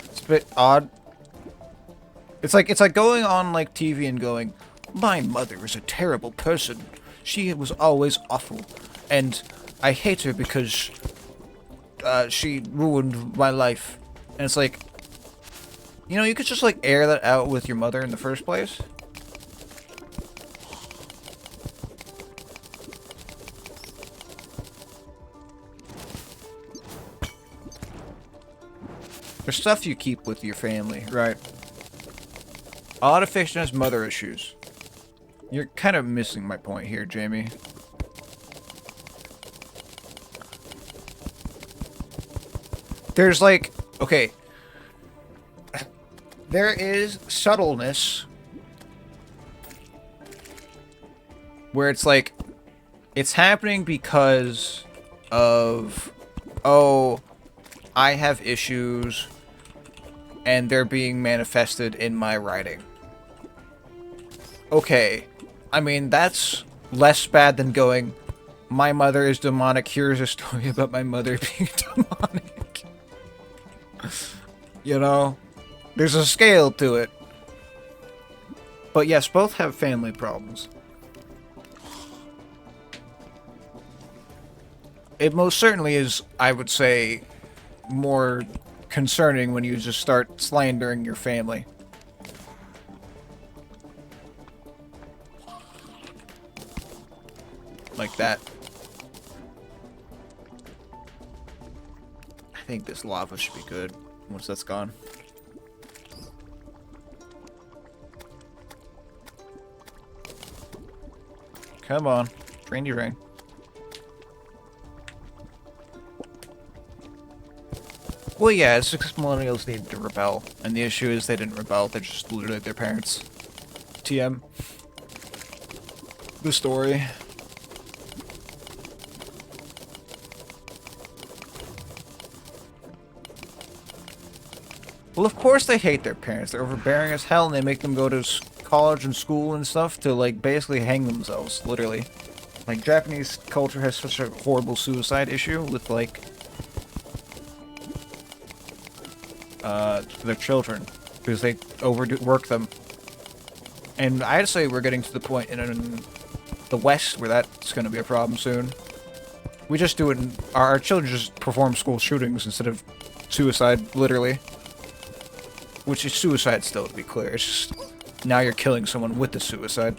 It's a bit odd. It's like going on like TV and going, my mother is a terrible person. She was always awful, and I hate her because she ruined my life. And it's like, you know, you could just like air that out with your mother in the first place. There's stuff you keep with your family, right? A lot of fiction has mother issues. You're kind of missing my point here, Jamie. There's like, okay, there is subtleness where it's like, it's happening because of, oh, I have issues and they're being manifested in my writing. Okay, I mean, that's less bad than going, my mother is demonic, here's a story about my mother being demonic. You know? There's a scale to it. But yes, both have family problems. It most certainly is, I would say, more concerning when you just start slandering your family. Like that. I think this lava should be good once that's gone. Come on. Drain your rain. Well, yeah, it's because millennials need to rebel, and the issue is they didn't rebel, they just literally their parents. TM. The story. Well, of course they hate their parents. They're overbearing as hell, and they make them go to college and school and stuff to, like, basically hang themselves, literally. Like, Japanese culture has such a horrible suicide issue with, like, their children, because they overwork them. And I'd say we're getting to the point in the West where that's going to be a problem soon. We just do it in, our children just perform school shootings instead of suicide, literally. Which is suicide still, to be clear. It's just, now you're killing someone with the suicide.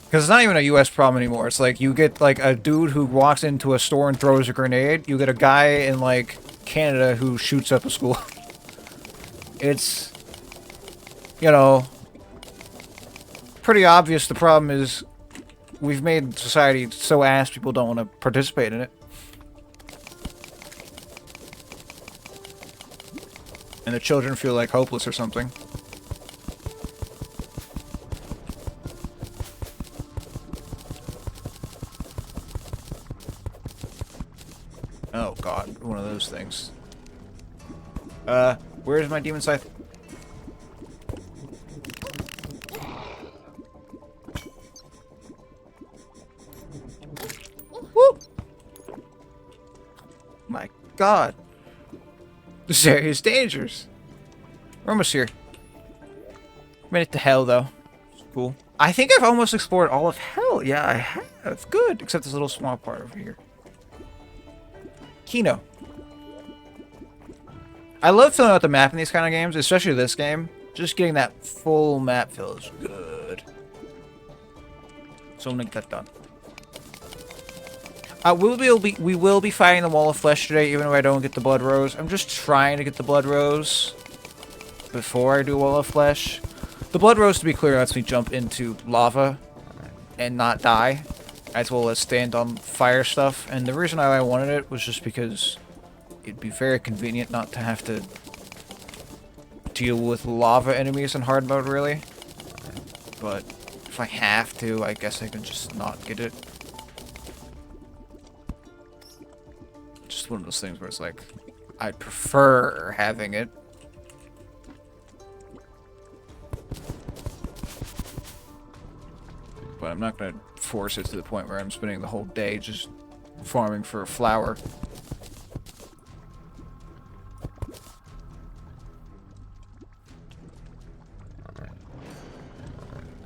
Because it's not even a US problem anymore. It's like, you get, like, a dude who walks into a store and throws a grenade. You get a guy in, like, Canada who shoots up a school. It's, you know, pretty obvious the problem is we've made society so ass people don't want to participate in it. And the children feel like hopeless or something. Oh god, one of those things. Where's my demon scythe? Woo! My god. This area is dangerous. We're almost here. Made it to hell, though. It's cool. I think I've almost explored all of hell. Yeah, I have. Good. Except this little small part over here. Kino. I love filling out the map in these kind of games, especially this game. Just getting that full map fill is good. So I'm gonna get that done. We will be fighting the Wall of Flesh today, even if I don't get the Blood Rose. I'm just trying to get the Blood Rose before I do Wall of Flesh. The Blood Rose, to be clear, lets me jump into lava and not die, as well as stand on fire stuff. And the reason I wanted it was just because it'd be very convenient not to have to deal with lava enemies in hard mode, really. But if I have to, I guess I can just not get it. Just one of those things where it's like, I'd prefer having it. But I'm not going to force it to the point where I'm spending the whole day just farming for a flower.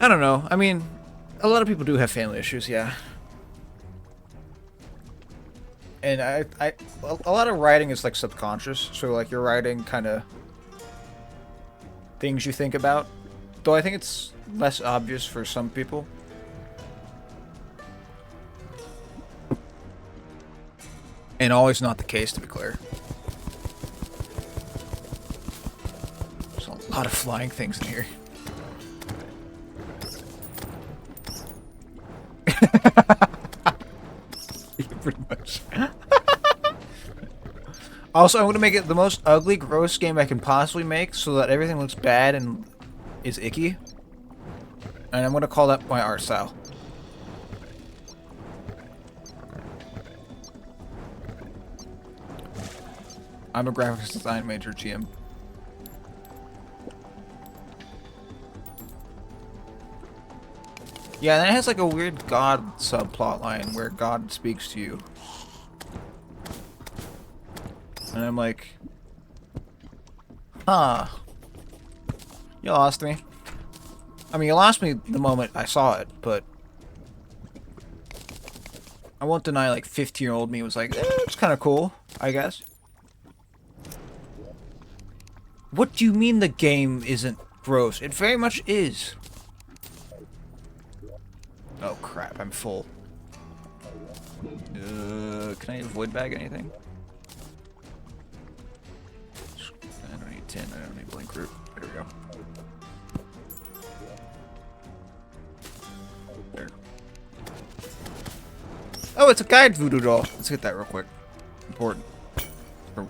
I don't know. I mean, a lot of people do have family issues, yeah. And a lot of writing is like subconscious, so like you're writing kind of things you think about. Though I think it's less obvious for some people. And always not the case, to be clear. There's a lot of flying things in here. Pretty much. Also, I'm going to make it the most ugly, gross game I can possibly make so that everything looks bad and is icky. And I'm going to call that my art style. I'm a graphics design major, GM. Yeah, and it has like a weird God subplot line where God speaks to you. And I'm like, huh. You lost me. I mean, you lost me the moment I saw it, but I won't deny like 15-year-old me was like, it's kind of cool, I guess. What do you mean the game isn't gross? It very much is. Oh crap, I'm full. Can I avoid bag anything? I don't need 10, I don't need blink root. There we go. There. Oh, it's a guide voodoo doll. Let's get that real quick. Important. Or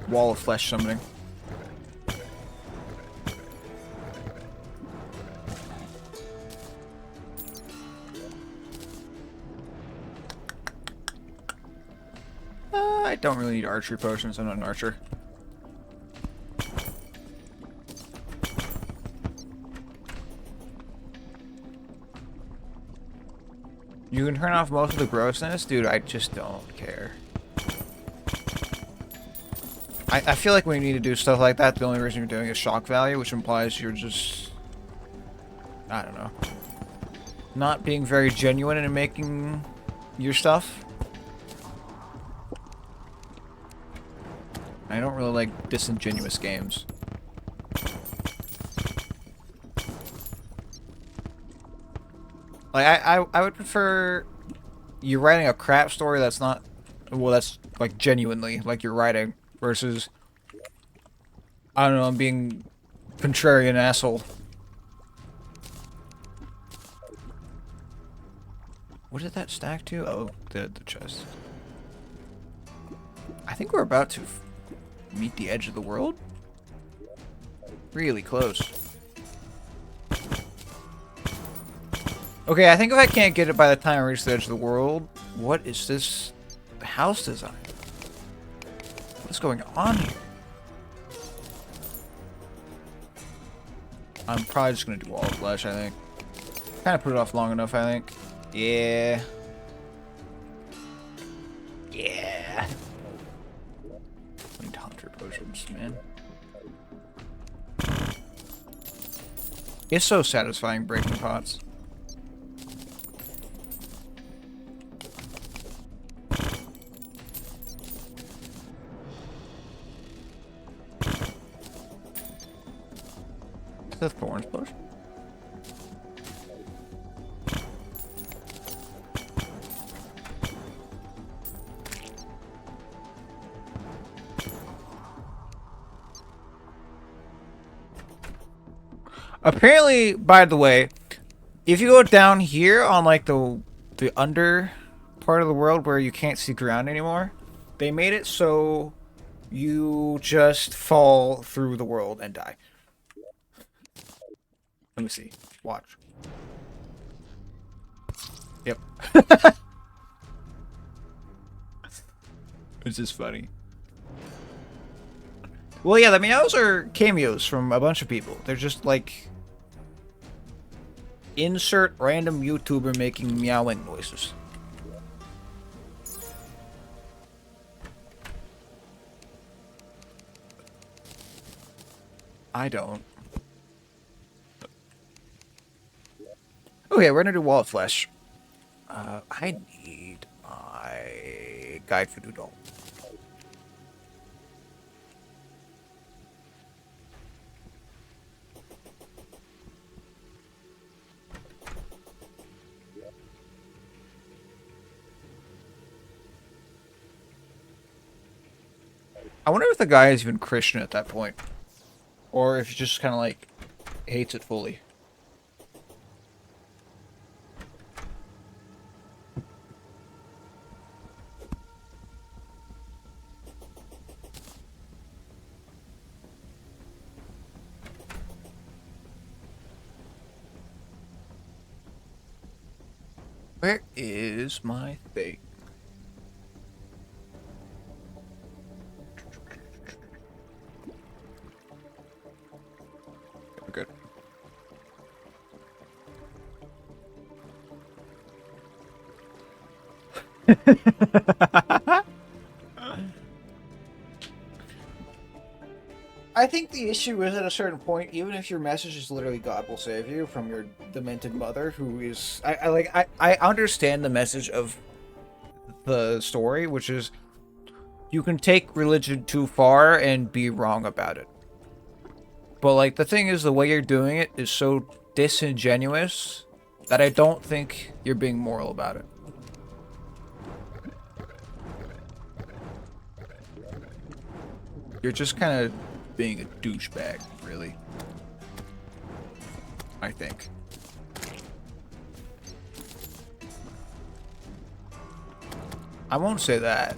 wall of flesh summoning. I don't really need archery potions. I'm not an archer. You can turn off most of the grossness? Dude, I just don't care. I feel like when you need to do stuff like that, the only reason you're doing is shock value, which implies you're just... I don't know. Not being very genuine in making your stuff. I don't really like disingenuous games. Like, I would prefer you writing a crap story that's not... Well, that's, like, genuinely, like, you're writing, versus... I don't know, I'm being contrarian asshole. What did that stack to? Oh, the chest. I think we're about to meet the edge of the world. Really close. Okay, I think if I can't get it by the time I reach the edge of the world, what is this house design? What's going on here? I'm probably just gonna do all of flesh, I think. Kind of put it off long enough, I think. Yeah. Yeah. I need hunter potions, man. It's so satisfying breaking pots. Is that thorns potion? Apparently, by the way, if you go down here on like the under part of the world where you can't see ground anymore, they made it so you just fall through the world and die. Let me see. Watch. Yep. It's just funny. Well, yeah, the meows are cameos from a bunch of people. They're just like... Insert random YouTuber making meowing noises. I don't. Okay, we're gonna do wall of flesh. I need my guide for doodle. I wonder if the guy is even Christian at that point. Or if he just kind of like hates it fully. Where is my thing? We're good. I think the issue is at a certain point, even if your message is literally God will save you from your demented mother, who is... I understand the message of the story, which is you can take religion too far and be wrong about it. But, like, the thing is, the way you're doing it is so disingenuous that I don't think you're being moral about it. You're just kind of being a douchebag, really. I think. I won't say that.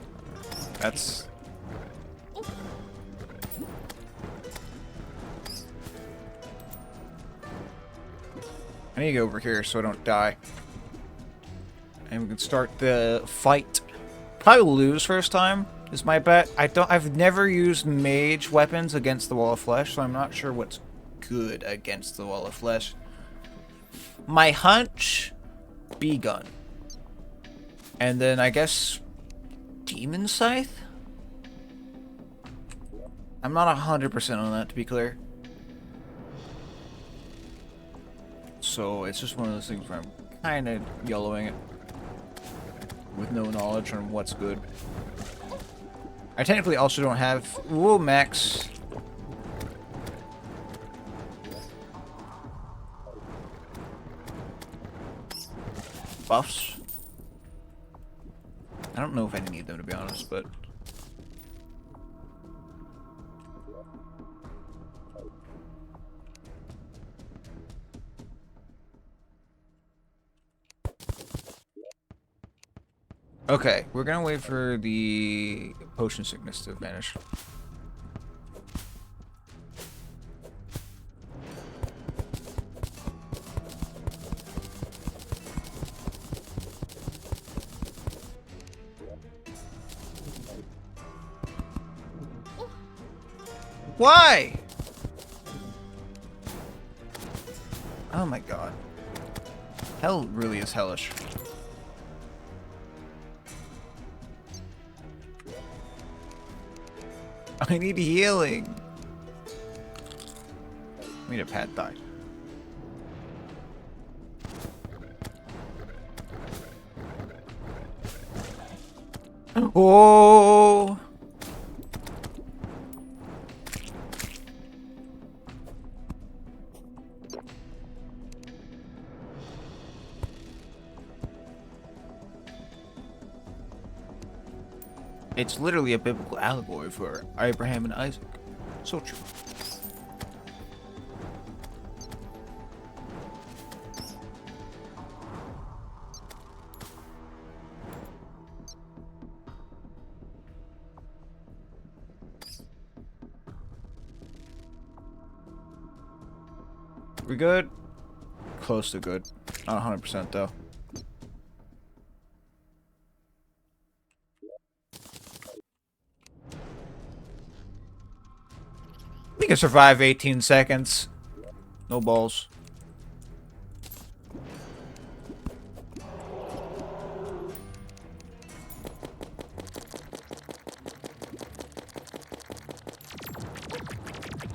That's... I need to go over here so I don't die. And we can start the fight. Probably lose first time is my bet. I've never used mage weapons against the wall of flesh, so I'm not sure what's good against the wall of flesh. My hunch, B-gun. And then I guess demon scythe? I'm not 100% on that, to be clear. So it's just one of those things where I'm kind of yellowing it with no knowledge on what's good. I technically also don't have... Whoa, max. Buffs. I don't know if I need them, to be honest, but... Okay, we're gonna wait for the potion sickness to vanish. Why? Oh my god. Hell really is hellish. I need healing. I need a pad thigh. Oh! It's literally a biblical allegory for Abraham and Isaac. So true. We good? Close to good. Not 100% though. We can survive 18 seconds. No balls.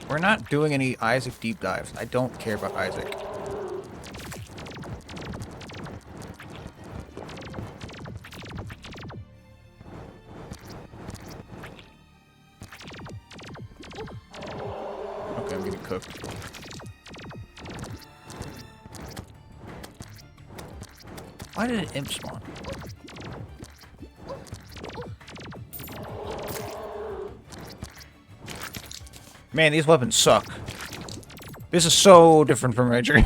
We're not doing any Isaac deep dives. I don't care about Isaac. Okay, I'm getting cooked. Why did an imp spawn? Man, these weapons suck. This is so different from Rager.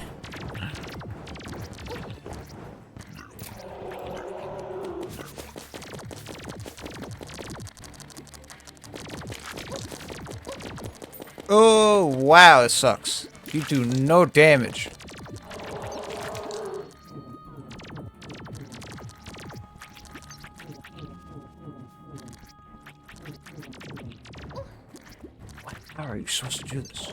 Oh, wow, it sucks. You do no damage. How are you supposed to do this?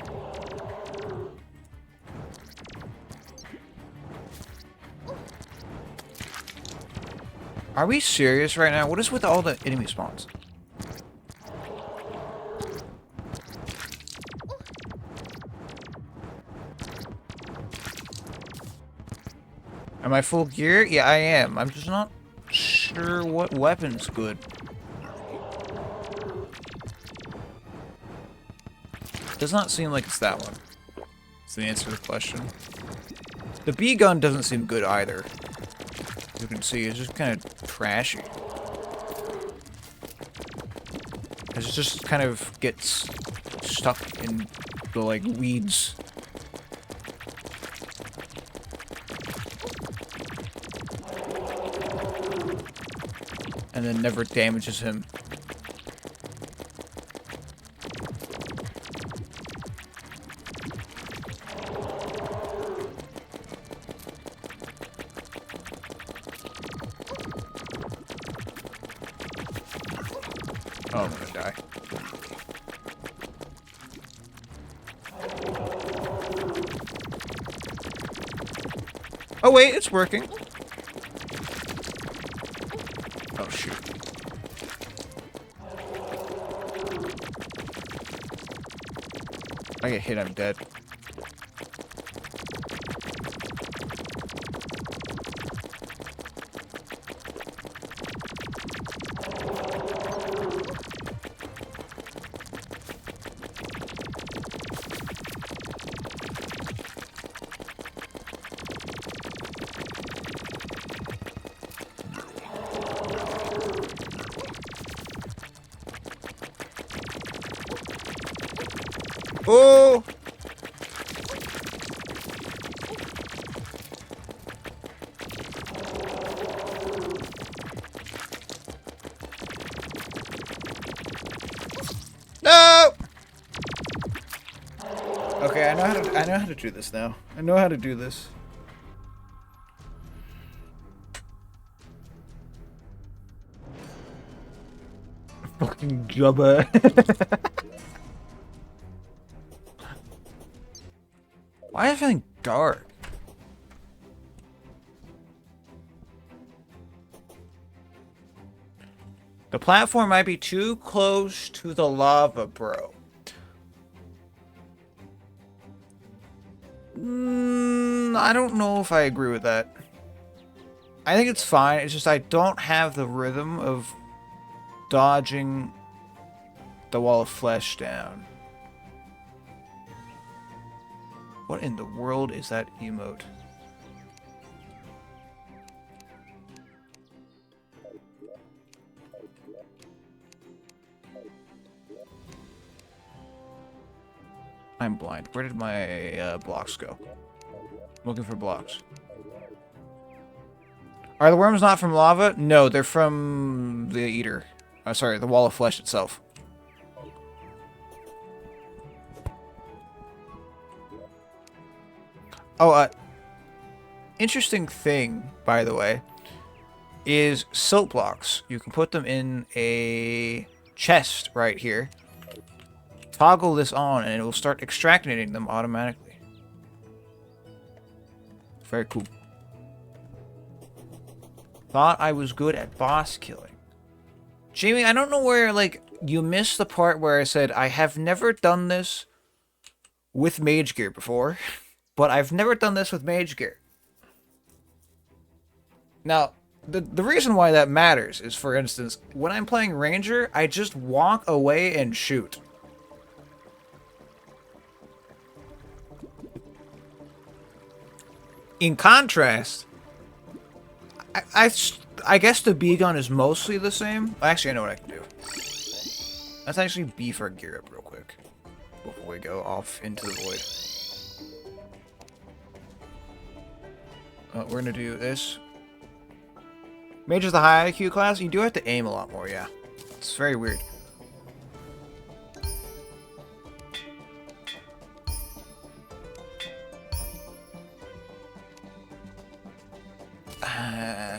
Are we serious right now? What is with all the enemy spawns? Am I full gear? Yeah, I am. I'm just not sure what weapon's good. Does not seem like it's that one. That's the answer to the question. The B gun doesn't seem good either. You can see it's just kind of trashy. It just kind of gets stuck in the like weeds. and then never damages him. Oh, I'm gonna die. Oh wait, it's working. Oh shoot. I get hit, I'm dead. Oh! No! Okay, I know how to do this now. I know how to do this. Fucking Jubba. Why is it feeling dark? The platform might be too close to the lava, bro. I don't know if I agree with that. I think it's fine. It's just I don't have the rhythm of dodging the wall of flesh down. What in the world is that emote? I'm blind. Where did my blocks go? I'm looking for blocks. Are the worms not from lava? No, they're from the eater. Sorry, the wall of flesh itself. Oh, interesting thing, by the way, is silt blocks. You can put them in a chest right here. Toggle this on, and it will start extracting them automatically. Very cool. Thought I was good at boss killing. Jamie, I don't know where, like, you missed the part where I said I have never done this with Mage Gear before, but I've never done this with Mage Gear. Now, the reason why that matters is, for instance, when I'm playing Ranger, I just walk away and shoot. In contrast, I guess the B gun is mostly the same. Actually, I know what I can do. Let's actually beef our gear up real quick before we go off into the void. We're gonna do this. Mage is the high IQ class. You do have to aim a lot more, yeah. It's very weird.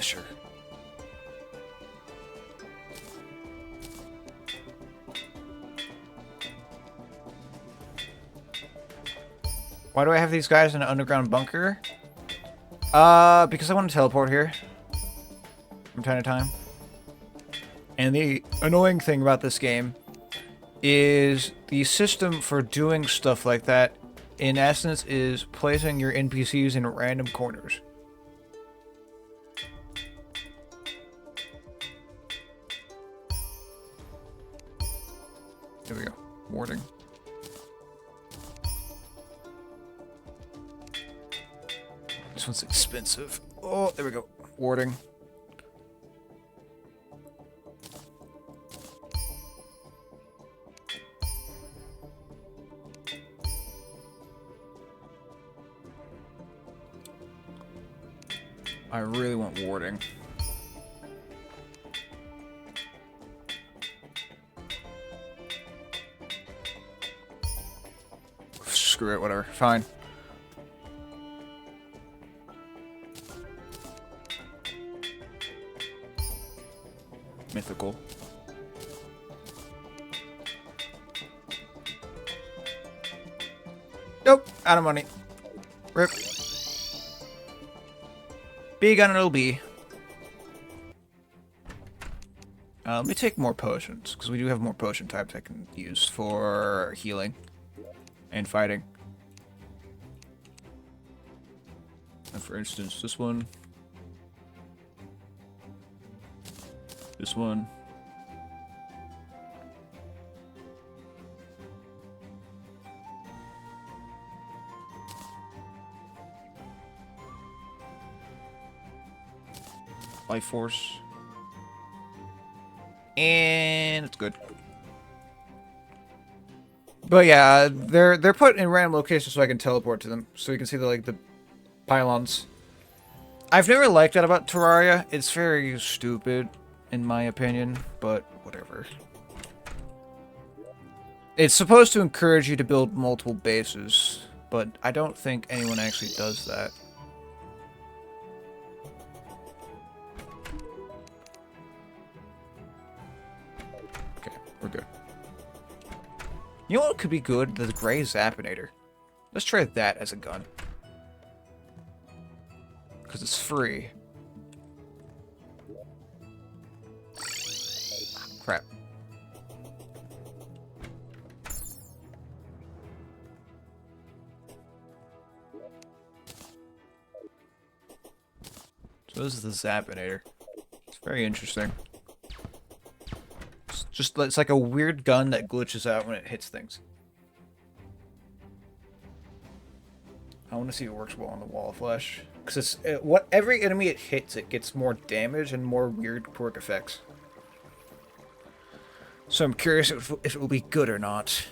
Sure. Why do I have these guys in an underground bunker? Because I want to teleport here from time to time. And the annoying thing about this game is the system for doing stuff like that, in essence, is placing your NPCs in random corners. There we go. Warding. This one's expensive. Oh, there we go. Warding. I really want warding. screw it, whatever. Fine. Mythical. Nope, out of money. Rip. B gun it'll be. Let me take more potions, because we do have more potion types I can use for healing and fighting. And for instance, this one. This one. Life Force. And it's good. But yeah, they're put in random locations so I can teleport to them. So you can see the pylons. I've never liked that about Terraria. It's very stupid, in my opinion, but whatever. It's supposed to encourage you to build multiple bases, but I don't think anyone actually does that. Okay, we're good. You know what could be good? The Gray Zappinator. Let's try that as a gun. Because it's free. Crap. So this is the Zappinator. It's very interesting. It's like a weird gun that glitches out when it hits things. I want to see if it works well on the wall of flesh. Because every enemy it hits, it gets more damage and more weird quirk effects. So I'm curious if it will be good or not.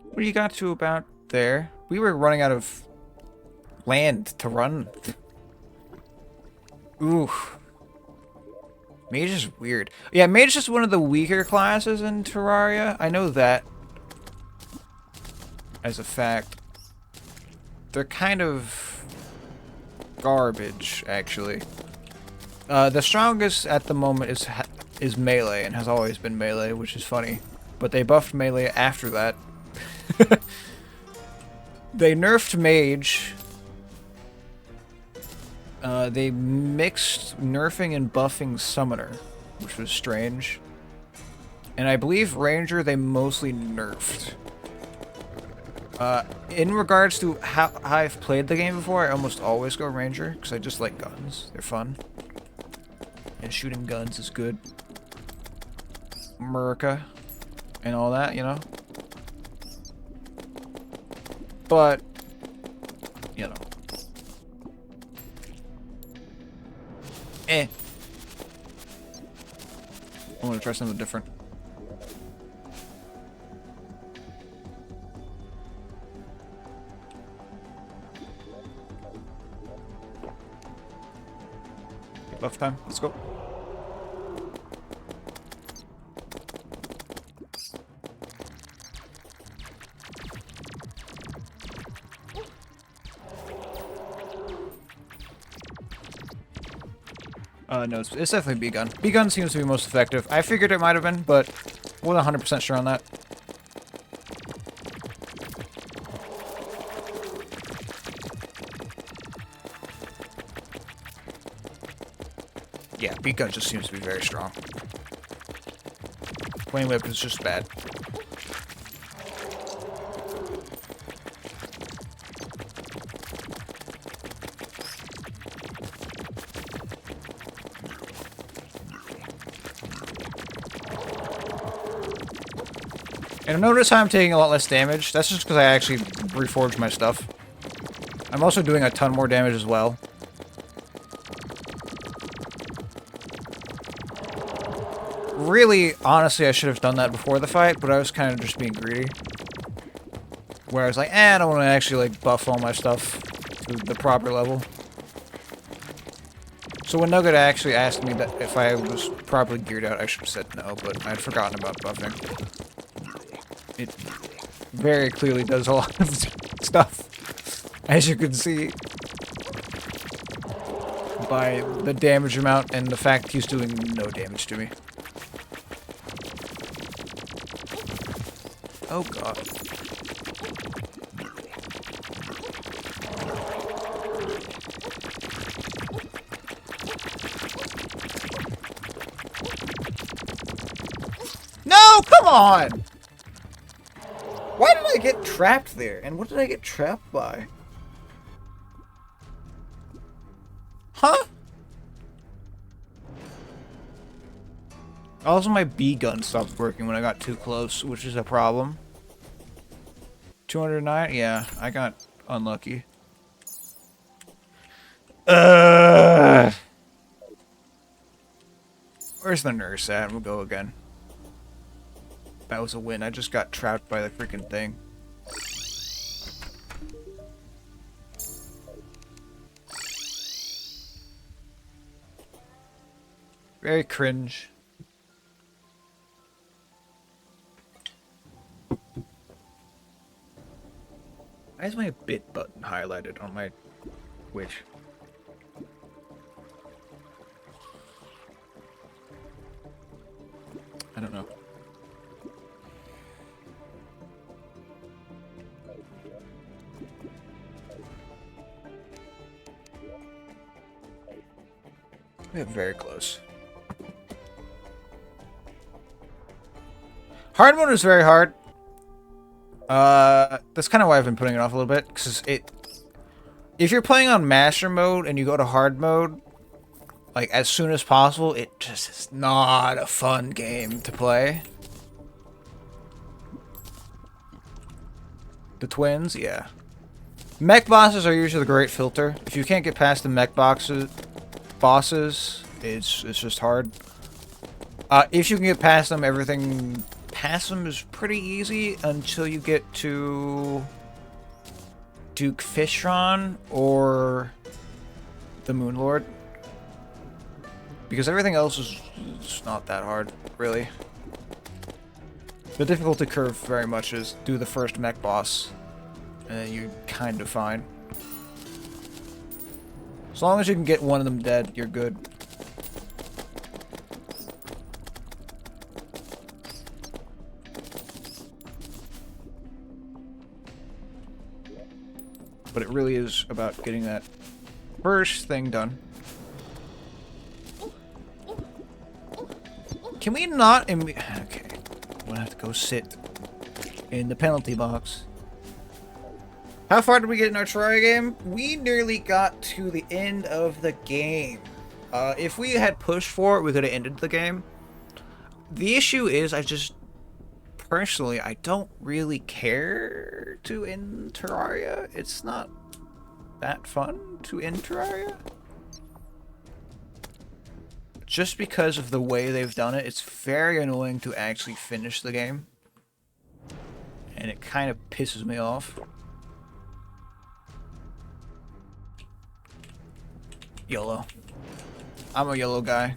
What do you got to about there? We were running out of land to run. Ooh. Mage is weird. Yeah, Mage is just one of the weaker classes in Terraria. I know that as a fact. They're kind of garbage, actually. The strongest at the moment is melee and has always been melee, which is funny. But they buffed melee after that. They nerfed Mage. They mixed nerfing and buffing Summoner, which was strange. And I believe Ranger they mostly nerfed. In regards to how I've played the game before, I almost always go Ranger, because I just like guns. They're fun. And shooting guns is good. America. And all that, you know? But, you know. I want to try something different. Buff time. Let's go. No, it's definitely B-gun. B-gun seems to be most effective. I figured it might have been, but wasn't 100% sure on that. Yeah, B-gun just seems to be very strong. Flame whip is just bad. And notice how I'm taking a lot less damage. That's just because I actually reforged my stuff. I'm also doing a ton more damage as well. Really, honestly, I should have done that before the fight, but I was kind of just being greedy. where I was like, I don't want to actually like buff all my stuff to the proper level. So when Nugget actually asked me that if I was properly geared out, I should have said no, but I'd forgotten about buffing. It very clearly does a lot of stuff, as you can see by the damage amount and the fact he's doing no damage to me. Oh god. No, come on! Why did I get trapped there? And what did I get trapped by? Huh? Also, my B gun stopped working when I got too close, which is a problem. 209? Yeah, I got unlucky. Where's the nurse at? We'll go again. That was a win. I just got trapped by the freaking thing. Very cringe. Why is my bit button highlighted on my Twitch? I don't know. We're very close. Hard mode is very hard. That's kind of why I've been putting it off a little bit, because if you're playing on master mode and you go to hard mode, like as soon as possible, it just is not a fun game to play. The twins, yeah. Mech bosses are usually the great filter. If you can't get past the mech bosses, it's just hard. If you can get past them, everything past them is pretty easy until you get to Duke Fishron or the Moon Lord. Because everything else is not that hard, really. The difficulty curve very much is do the first mech boss, and then you're kind of fine. As long as you can get one of them dead, you're good. But it really is about getting that first thing done. Can we not... Okay. I'm gonna have to go sit in the penalty box. How far did we get in our Terraria game? We nearly got to the end of the game. If we had pushed for it, we could have ended the game. The issue is, personally, I don't really care to end Terraria. It's not that fun to end Terraria. Just because of the way they've done it, it's very annoying to actually finish the game. And it kind of pisses me off. YOLO. I'm a YOLO guy.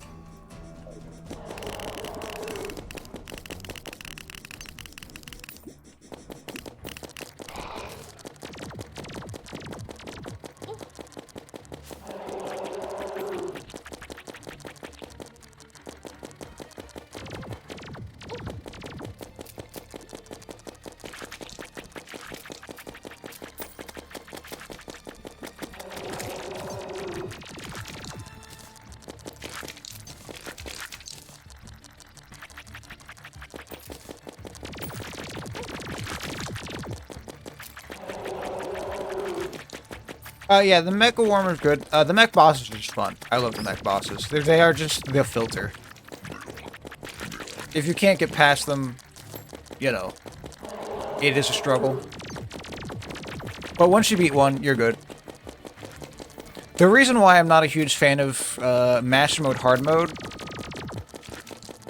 Yeah, the Mecha Warmer's good. The mech bosses are just fun. I love the mech bosses. They are just the filter. If you can't get past them, you know, it is a struggle. But once you beat one, you're good. The reason why I'm not a huge fan of Master Mode Hard Mode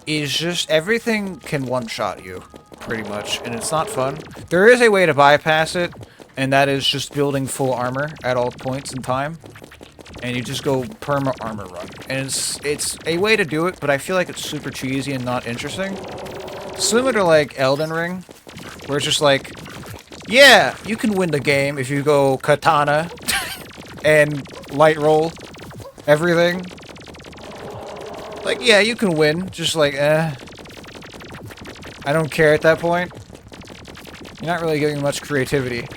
is just everything can one-shot you, pretty much, and it's not fun. There is a way to bypass it, and that is just building full armor at all points in time. And you just go perma armor run. And it's a way to do it, but I feel like it's super cheesy and not interesting. Similar to like Elden Ring, where it's just like, yeah, you can win the game if you go katana and light roll everything. Like, yeah, you can win. Just like, I don't care at that point. You're not really giving much creativity.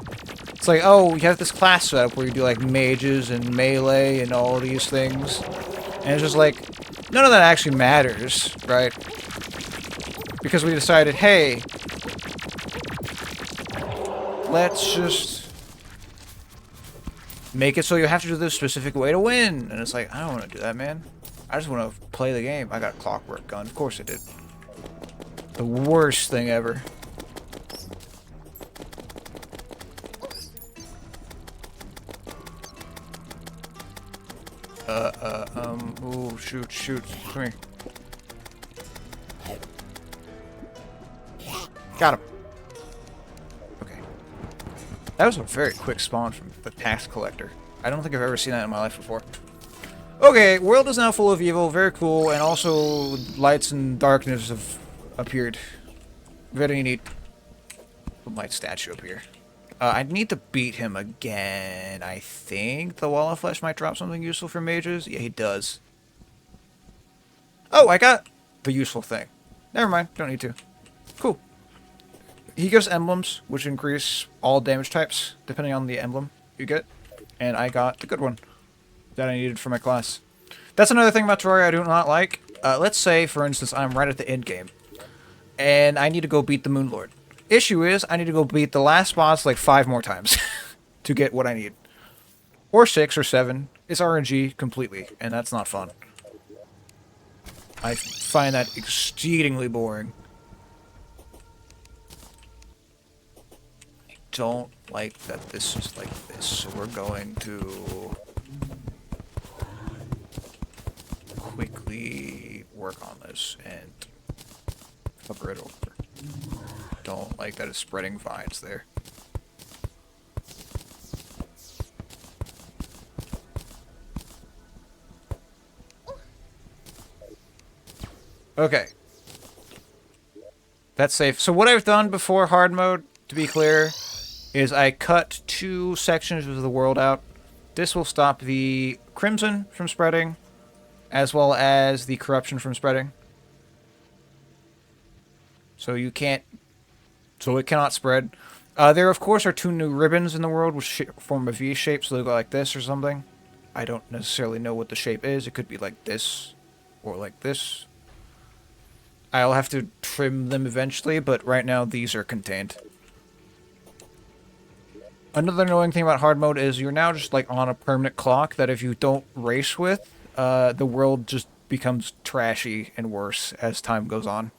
It's like, oh, you have this class setup where you do like mages and melee and all these things. And it's just like, none of that actually matters, right? Because we decided, hey, let's just make it so you have to do this specific way to win. And it's like, I don't want to do that, man. I just want to play the game. I got a clockwork gun. Of course I did. The worst thing ever. Ooh, shoot. Come here. Got him. Okay. That was a very quick spawn from the tax collector. I don't think I've ever seen that in my life before. Okay, world is now full of evil, very cool, and also lights and darkness have appeared. Very neat. Put my statue up here. I need to beat him again. I think the Wall of Flesh might drop something useful for mages. Yeah, he does. Oh, I got the useful thing. Never mind, don't need to. Cool. He gives emblems, which increase all damage types, depending on the emblem you get. And I got the good one that I needed for my class. That's another thing about Terraria I do not like. Let's say, for instance, I'm right at the end game, and I need to go beat the Moon Lord. Issue is, I need to go beat the last boss like 5 more times to get what I need. Or 6 or 7. It's RNG completely, and that's not fun. I find that exceedingly boring. I don't like that this is like this, so we're going to quickly work on this and cover it over. Don't like that it's spreading vines there. Okay. That's safe. So what I've done before hard mode, to be clear, is I cut 2 sections of the world out. This will stop the crimson from spreading, as well as the corruption from spreading. So you can't... So it cannot spread. There, of course, are 2 new ribbons in the world which form a V shape, so they go like this or something. I don't necessarily know what the shape is. It could be like this, or like this. I'll have to trim them eventually, but right now these are contained. Another annoying thing about hard mode is you're now just like on a permanent clock that if you don't race with, the world just becomes trashy and worse as time goes on.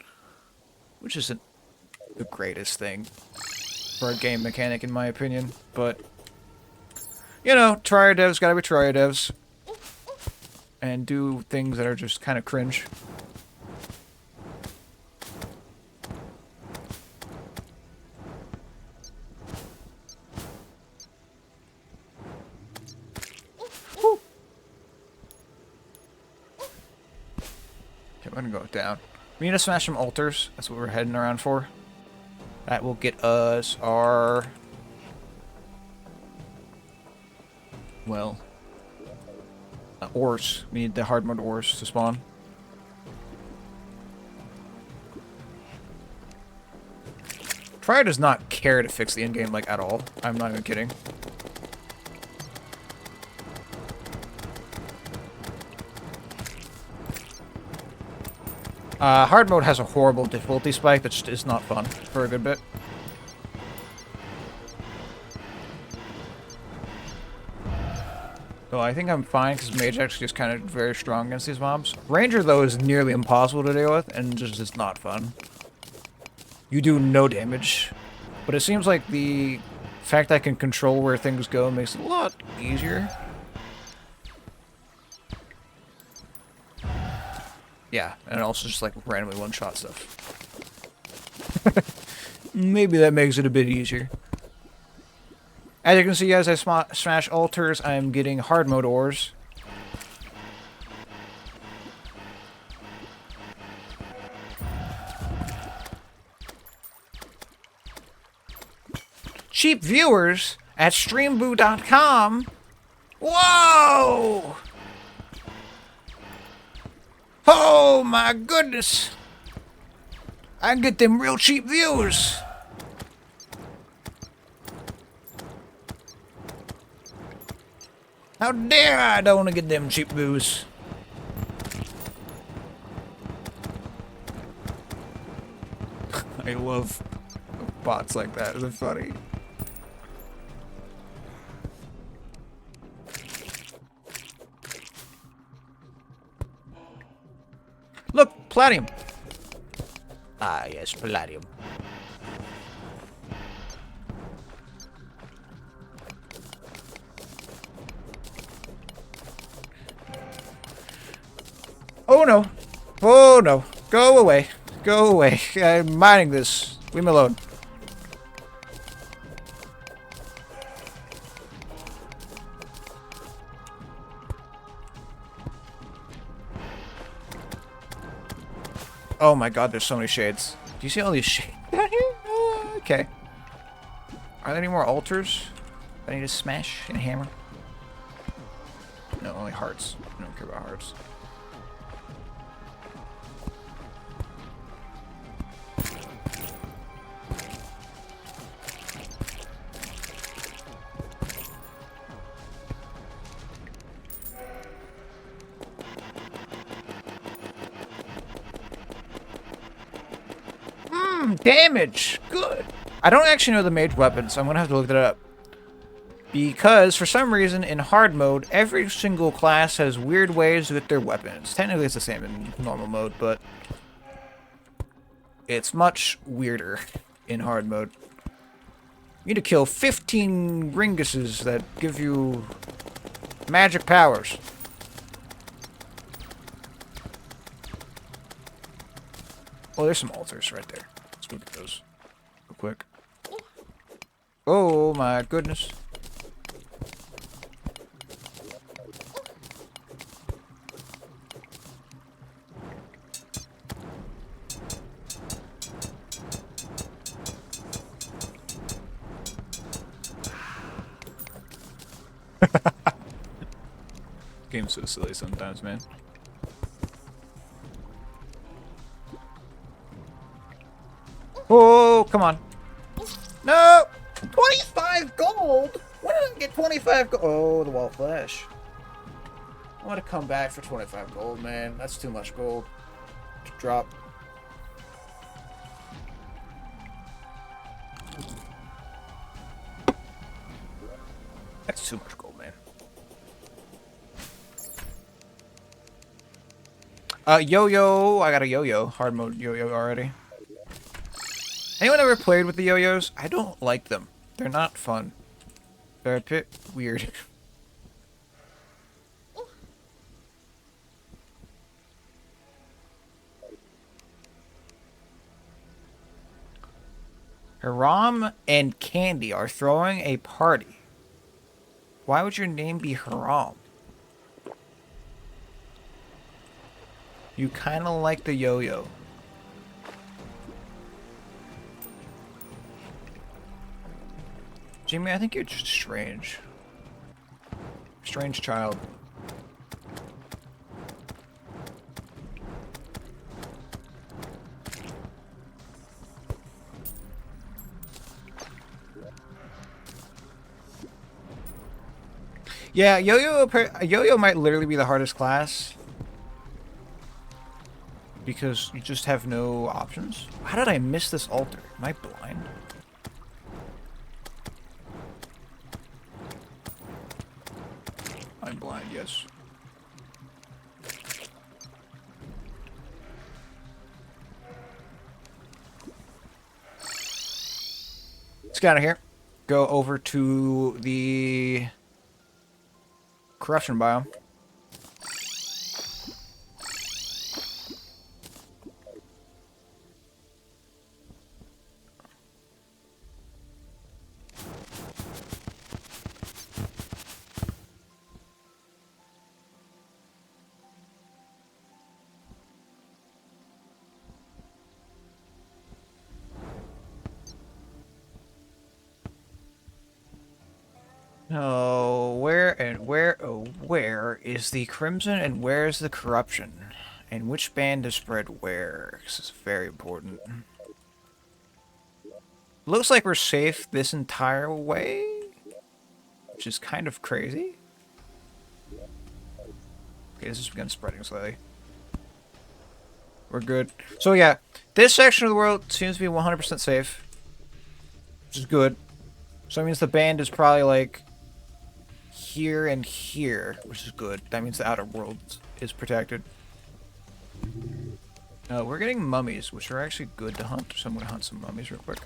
Which isn't the greatest thing for a game mechanic, in my opinion, but you know, Terraria devs gotta be Terraria devs and do things that are just kind of cringe. Woo. Okay, I'm gonna go down. We need to smash some altars. That's what we're heading around for. That will get us our... well... ores. We need the hard mode ores to spawn. Terraria does not care to fix the endgame, like, at all. I'm not even kidding. Hard mode has a horrible difficulty spike that just is not fun for a good bit. So I think I'm fine because Mage actually is kind of very strong against these mobs. Ranger, though, is nearly impossible to deal with and just is not fun. You do no damage. But it seems like the fact I can control where things go makes it a lot easier. Yeah, and also just like randomly one-shot stuff. Maybe that makes it a bit easier. As you can see, as I smash altars, I'm getting hard mode ores. Cheap viewers at streamboo.com. Whoa! Oh my goodness! I can get them real cheap views. How dare I don't want to get them cheap views. I love bots like that. They're funny. Look, palladium. Ah, yes, palladium. Oh no. Oh no. Go away. Go away. I'm mining this. Leave me alone. Oh my god, there's so many shades. Do you see all these shades down here? Okay. Are there any more altars I need to smash and hammer? No, only hearts. I don't care about hearts. Damage! Good! I don't actually know the mage weapon, so I'm gonna have to look that up. Because, for some reason, in hard mode, every single class has weird ways to get their weapons. Technically, it's the same in normal mode, but it's much weirder in hard mode. You need to kill 15 Ringuses that give you magic powers. Oh, there's some altars right there. Let's look at those real quick. Oh my goodness. Game's so silly sometimes, man. Oh, come on. No! 25 gold? When did I get 25 gold? Oh, the wall flash. I want to come back for 25 gold, man. That's too much gold to drop. That's too much gold, man. Yo-yo. I got a yo-yo. Hard mode yo-yo already. Anyone ever played with the yo-yos? I don't like them. They're not fun. They're a bit weird. Haram and Candy are throwing a party. Why would your name be Haram? You kind of like the yo-yo. Jimmy, I think you're just strange. Strange child. Yeah, yo-yo might literally be the hardest class. Because you just have no options. How did I miss this altar? Am I blind? I'm blind, yes. Let's get out of here. Go over to the corruption biome. Oh, where is the crimson and where is the corruption? And which band is spread where? This is very important. Looks like we're safe this entire way, which is kind of crazy. Okay, this has begun spreading slightly. We're good. So yeah, this section of the world seems to be 100% safe, which is good. So that means the band is probably like here and here, which is good. That means the outer world is protected. We're getting mummies, which are actually good to hunt. So I'm going to hunt some mummies real quick.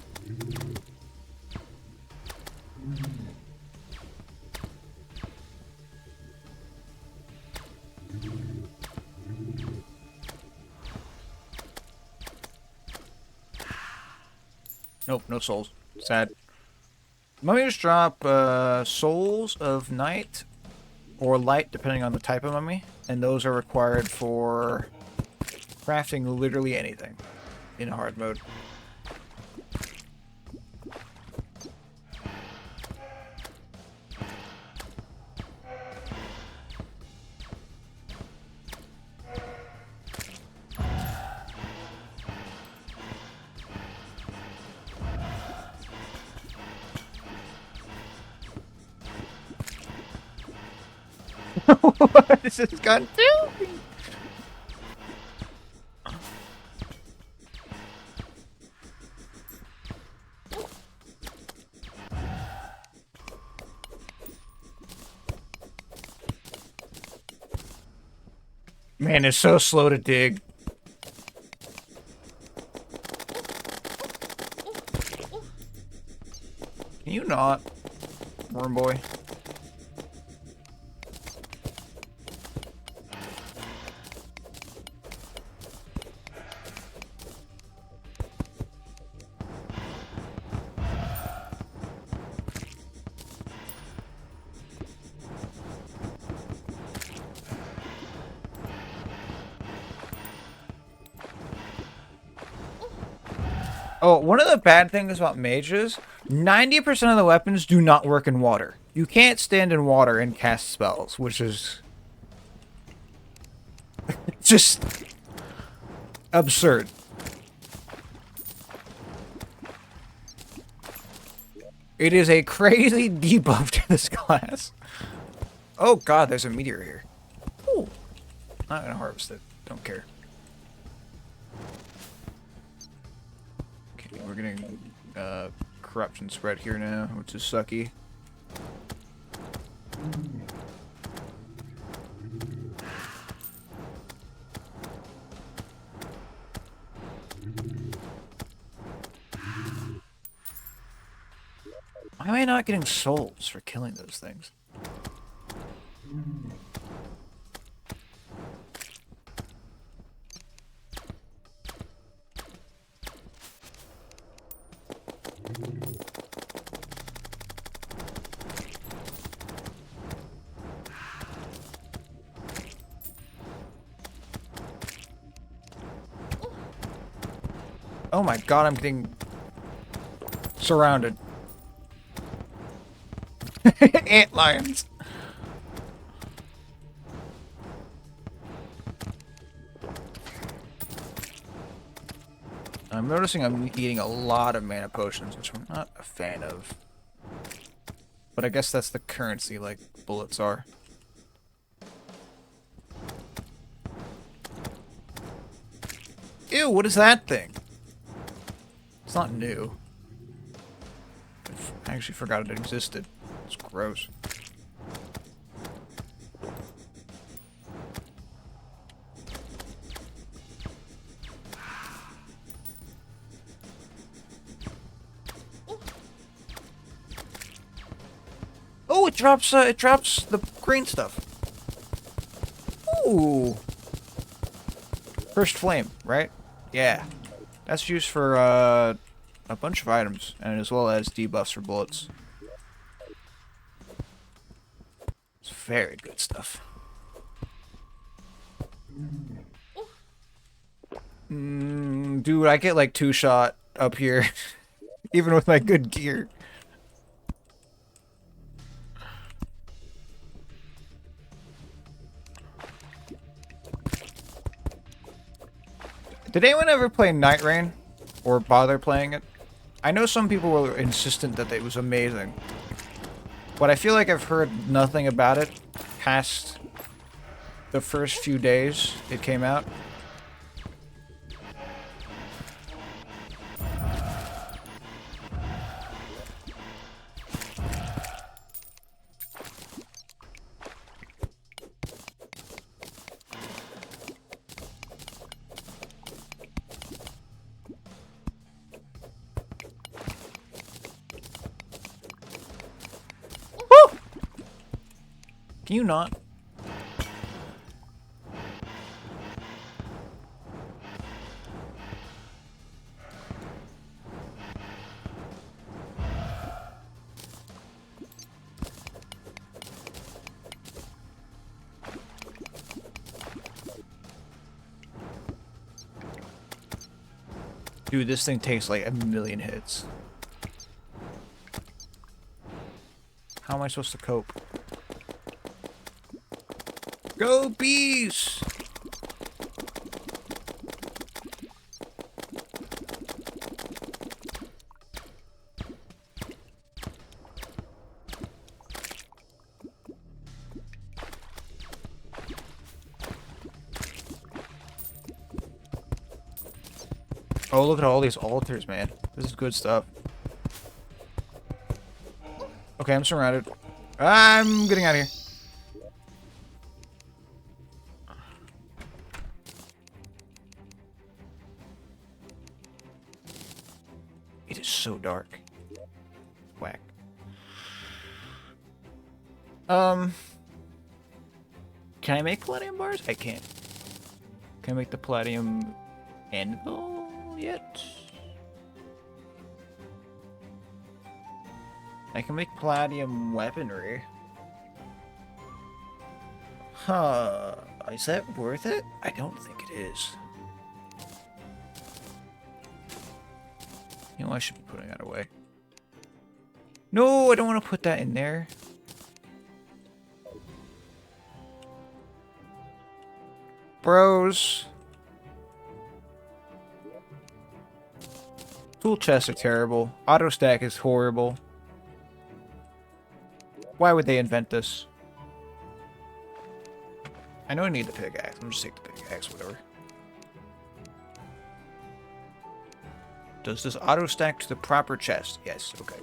Nope, no souls. Sad. Mummies drop souls of night or light, depending on the type of mummy, and those are required for crafting literally anything in hard mode. What is this gun doing? Man, it's so slow to dig. Can you not, worm boy? Oh, one of the bad things about mages, 90% of the weapons do not work in water. You can't stand in water and cast spells, which is just absurd. It is a crazy debuff to this class. Oh god, there's a meteor here. Ooh. Not gonna harvest it. Don't care. Okay, we're getting corruption spread here now, which is sucky. Why am I not getting souls for killing those things? Oh my god, I'm getting surrounded. Ant lions. I'm noticing I'm eating a lot of mana potions, which I'm not a fan of. But I guess that's the currency, like bullets are. Ew, what is that thing? It's not new. I actually forgot it existed. It's gross. Oh, it drops the green stuff. Ooh. First flame, right? Yeah. That's used for a bunch of items, and as well as debuffs for bullets. It's very good stuff. Dude, I get like 2-shot up here, even with my good gear. Did anyone ever play Night Rain? Or bother playing it? I know some people were insistent that it was amazing. But I feel like I've heard nothing about it past the first few days it came out. Woo! Can you not? Dude, this thing takes like a million hits. How am I supposed to cope? Go bees! Oh, look at all these altars, man. This is good stuff. Okay, I'm surrounded. I'm getting out of here. It is so dark. Whack. Can I make palladium bars? I can't. Can I make the palladium anvil yet? I can make palladium weaponry. Huh. Is that worth it? I don't think it is. You know, I should be putting that away. No, I don't want to put that in there. Bros. Tool chests are terrible. Auto stack is horrible. Why would they invent this? I know I need the pickaxe. I'm just take the pickaxe, whatever. Does this auto stack to the proper chest? Yes, okay.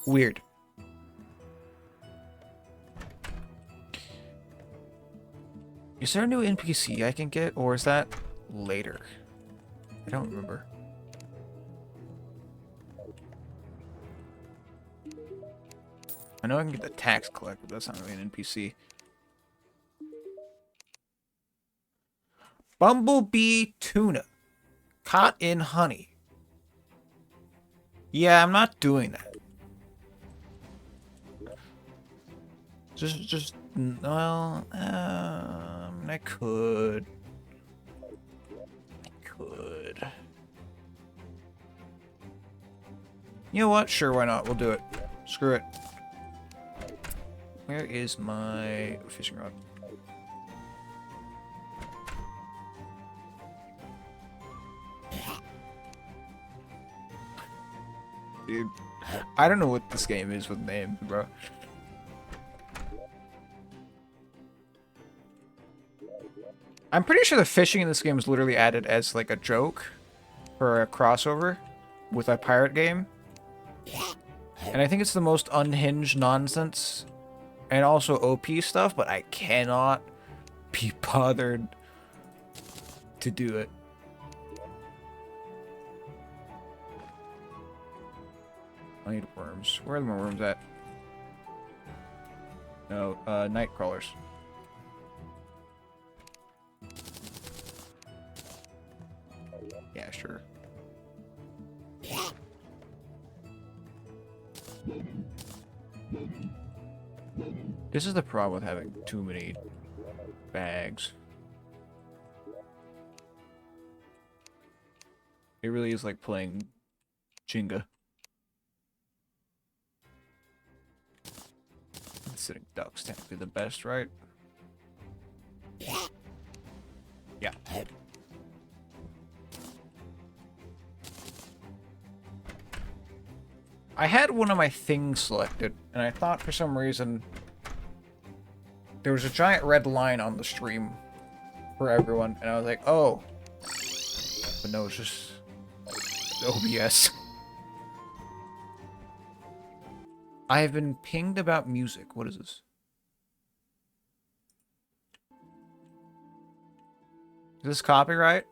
Weird. Is there a new NPC I can get, or is that later? I don't remember. I know I can get the tax collector, but that's not really an NPC. Bumblebee tuna. Caught in honey. Yeah, I'm not doing that. Well, I could. You know what? Sure, why not? We'll do it. Screw it. Where is my fishing rod? Dude, I don't know what this game is with names, bro. I'm pretty sure the fishing in this game is literally added as like a joke for a crossover with a pirate game. And I think it's the most unhinged nonsense and also OP stuff, but I cannot be bothered to do it. I need worms. Where are my worms at? No, night crawlers. Yeah, sure. This is the problem with having too many bags. It really is like playing Jenga. Sitting ducks technically the best, right? Yeah. I had one of my things selected, and I thought for some reason there was a giant red line on the stream for everyone, and I was like, oh. But no, it's just OBS. I have been pinged about music. What is this? Is this copyright?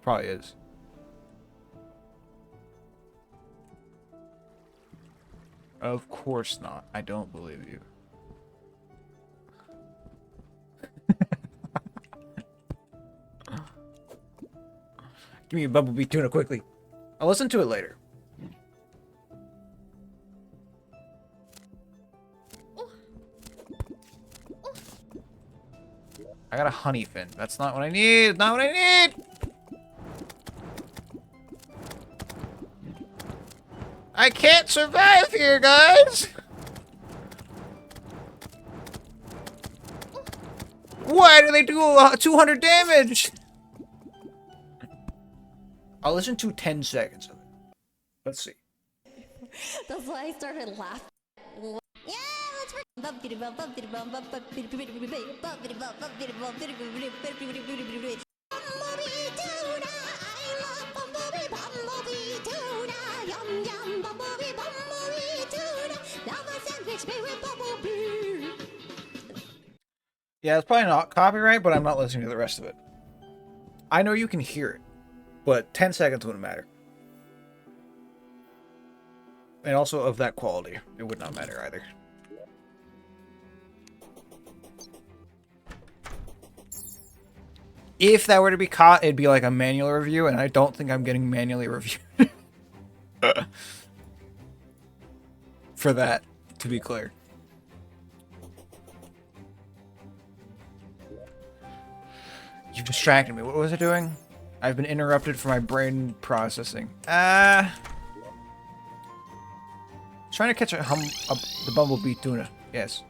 Probably is. Of course not. I don't believe you. Give me a bumblebee tuna quickly. I'll listen to it later. I got a honey fin. That's not what I need. Not what I need. I can't survive here, guys. Why do they do 200 damage? I'll listen to 10 seconds of it. Let's see. That's why I started laughing. Yeah, let's Yeah, it's probably not copyright, but I'm not listening to the rest of it. I know you can hear it, but 10 seconds wouldn't matter. And also of that quality, it would not matter either. If that were to be caught, it'd be like a manual review, and I don't think I'm getting manually reviewed. For that, to be clear. You distracted me. What was I doing? I've been interrupted for my brain processing. Trying to catch the bumblebee tuna. Yes.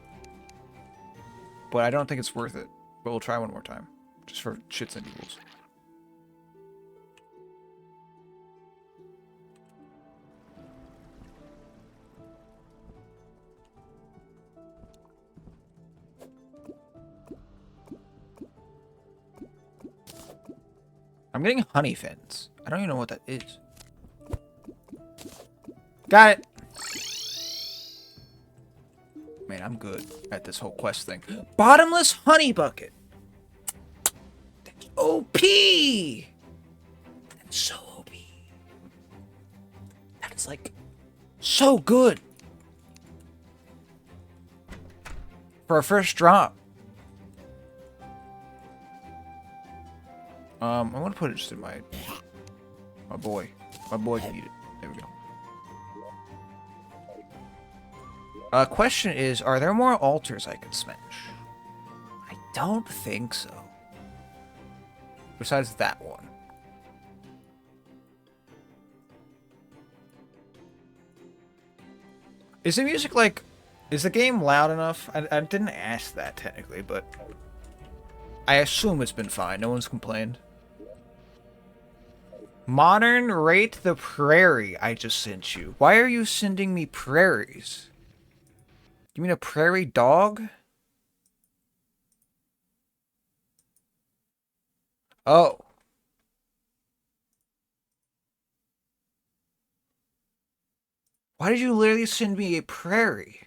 But I don't think it's worth it. But we'll try one more time. Just for shits and giggles. I'm getting honey fins. I don't even know what that is. Got it! Man, I'm good at this whole quest thing. Bottomless honey bucket! That's OP! That's so OP. That's like so good. For a first drop. I want to put it just in my boy. My boy can eat it. There we go. Question is, are there more altars I can smash? I don't think so. Besides that one. Is the music like... Is the game loud enough? I didn't ask that technically, but... I assume it's been fine. No one's complained. Modern rate the prairie I just sent you. Why are you sending me prairies? You mean a prairie dog? Oh. Why did you literally send me a prairie?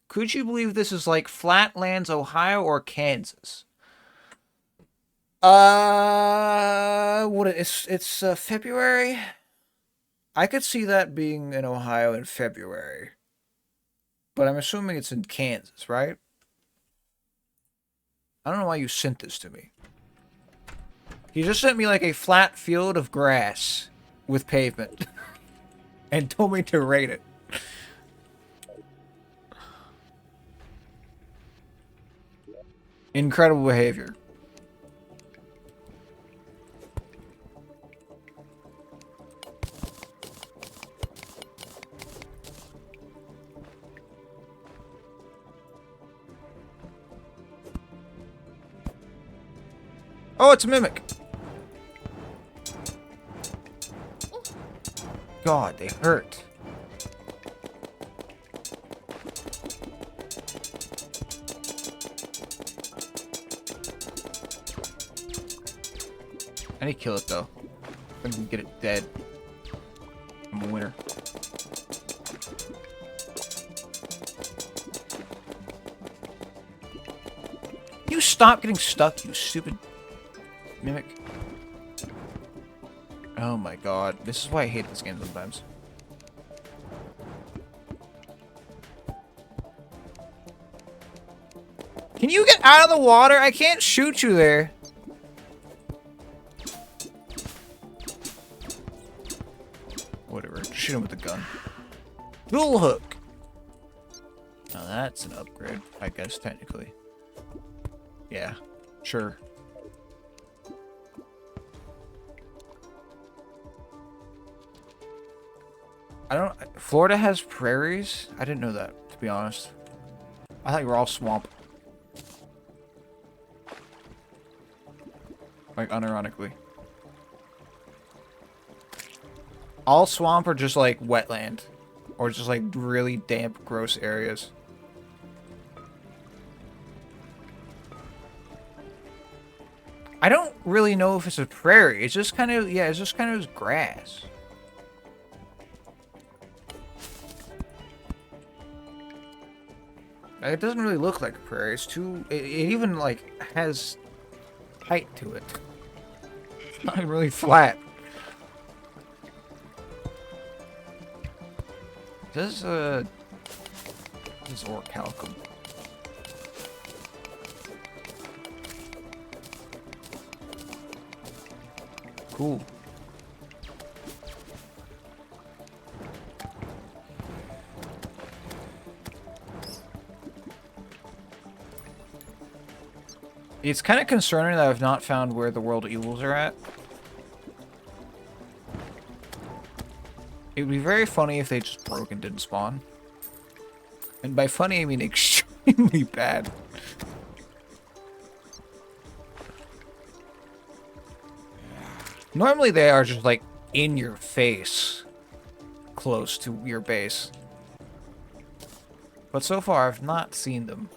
Could you believe this is like Flatlands, Ohio, or Kansas? It's February? I could see that being in Ohio in February. But I'm assuming it's in Kansas, right? I don't know why you sent this to me. You just sent me like a flat field of grass with pavement. And told me to rate it. Incredible behavior. Oh, it's a mimic. God, they hurt. I need to kill it though. I can get it dead. I'm a winner. You stop getting stuck, you stupid mimic. Oh my god. This is why I hate this game sometimes. Can you get out of the water? I can't shoot you there. Whatever. Shoot him with a gun. Dual hook. Now that's an upgrade, I guess, technically. Yeah, sure. Florida has prairies? I didn't know that, to be honest. I thought you were all swamp. Like, unironically. All swamp or just, like, wetland? Or just, like, really damp, gross areas? I don't really know if it's a prairie. It's just kind of, yeah, it's just kind of grass. It doesn't really look like a prairie. It's too... It even, like, has height to it. It's not really flat. This is orichalcum. Cool. It's kind of concerning that I've not found where the world eagles are at. It would be very funny if they just broke and didn't spawn. And by funny, I mean extremely bad. Normally they are just like in your face, close to your base. But so far I've not seen them.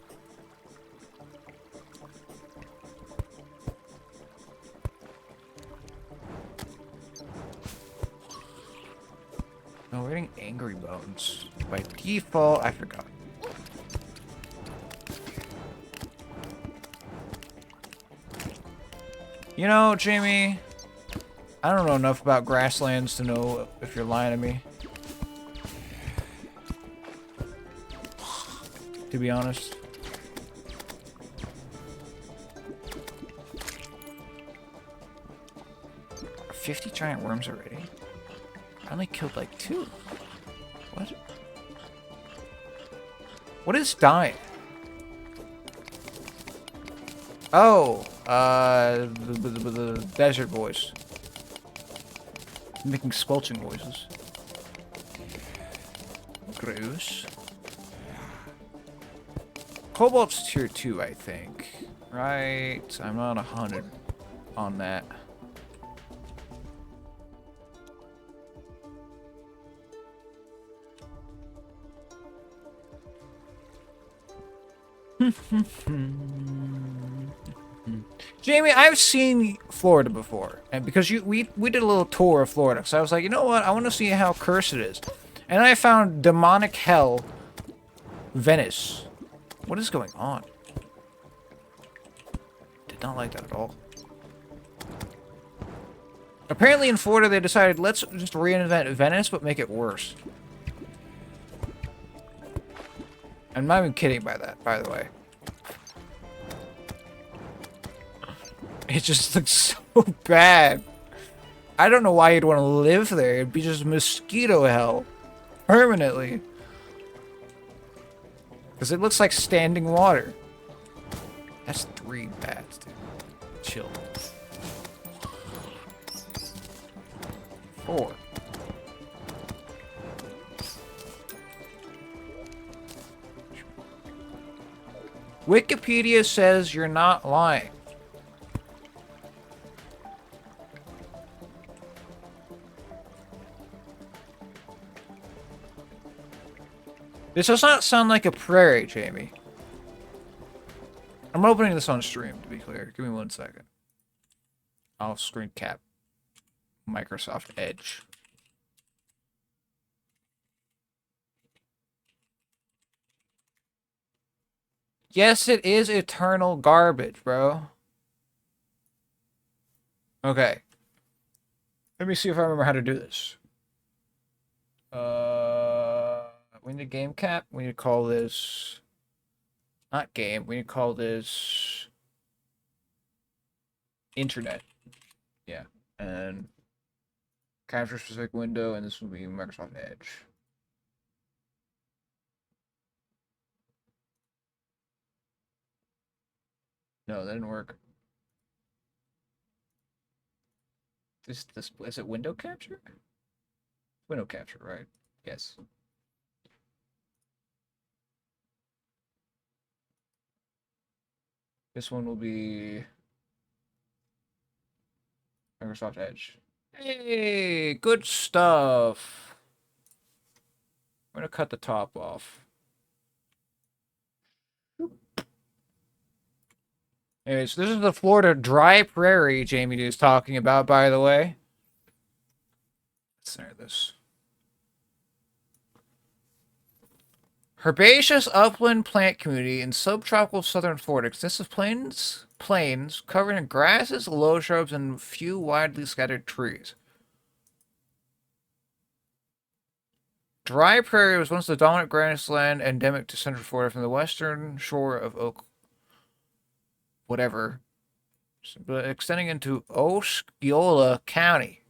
No, we're getting angry bones. By default, I forgot. You know, Jamie, I don't know enough about grasslands to know if you're lying to me. To be honest. Are 50 giant worms already? I only killed like 2. What? What is dying? Oh, the desert voice. Making squelching noises. Gross. Cobalt's tier 2, I think. Right? I'm not 100 on that. Jamie, I've seen Florida before, and because we did a little tour of Florida, so I was like, you know what? I want to see how cursed it is, and I found demonic hell, Venice. What is going on? Did not like that at all. Apparently in Florida they decided let's just reinvent Venice, but make it worse. I'm not even kidding by that, by the way. It just looks so bad. I don't know why you'd want to live there. It'd be just mosquito hell. Permanently. Because it looks like standing water. That's 3 bats, dude. Chill. 4. Wikipedia says you're not lying. This does not sound like a prairie, Jamie. I'm opening this on stream, to be clear. Give me 1 second. I'll screen cap Microsoft Edge. Yes, it is eternal garbage, bro. Okay. Let me see if I remember how to do this. We need a game cap. We need to call this... Not game. We need to call this... Internet. Yeah. And... Capture specific window, and this will be Microsoft Edge. No, that didn't work. This is it window capture? Window capture, right? Yes. This one will be Microsoft Edge. Hey, good stuff. I'm gonna cut the top off. Anyways, this is the Florida dry prairie Jamie is talking about, by the way. Let's center this. Herbaceous upland plant community in subtropical southern Florida. Extensive plains covered in grasses, low shrubs, and few widely scattered trees. Dry prairie was once the dominant grassland endemic to central Florida from the western shore of but extending into Osceola County.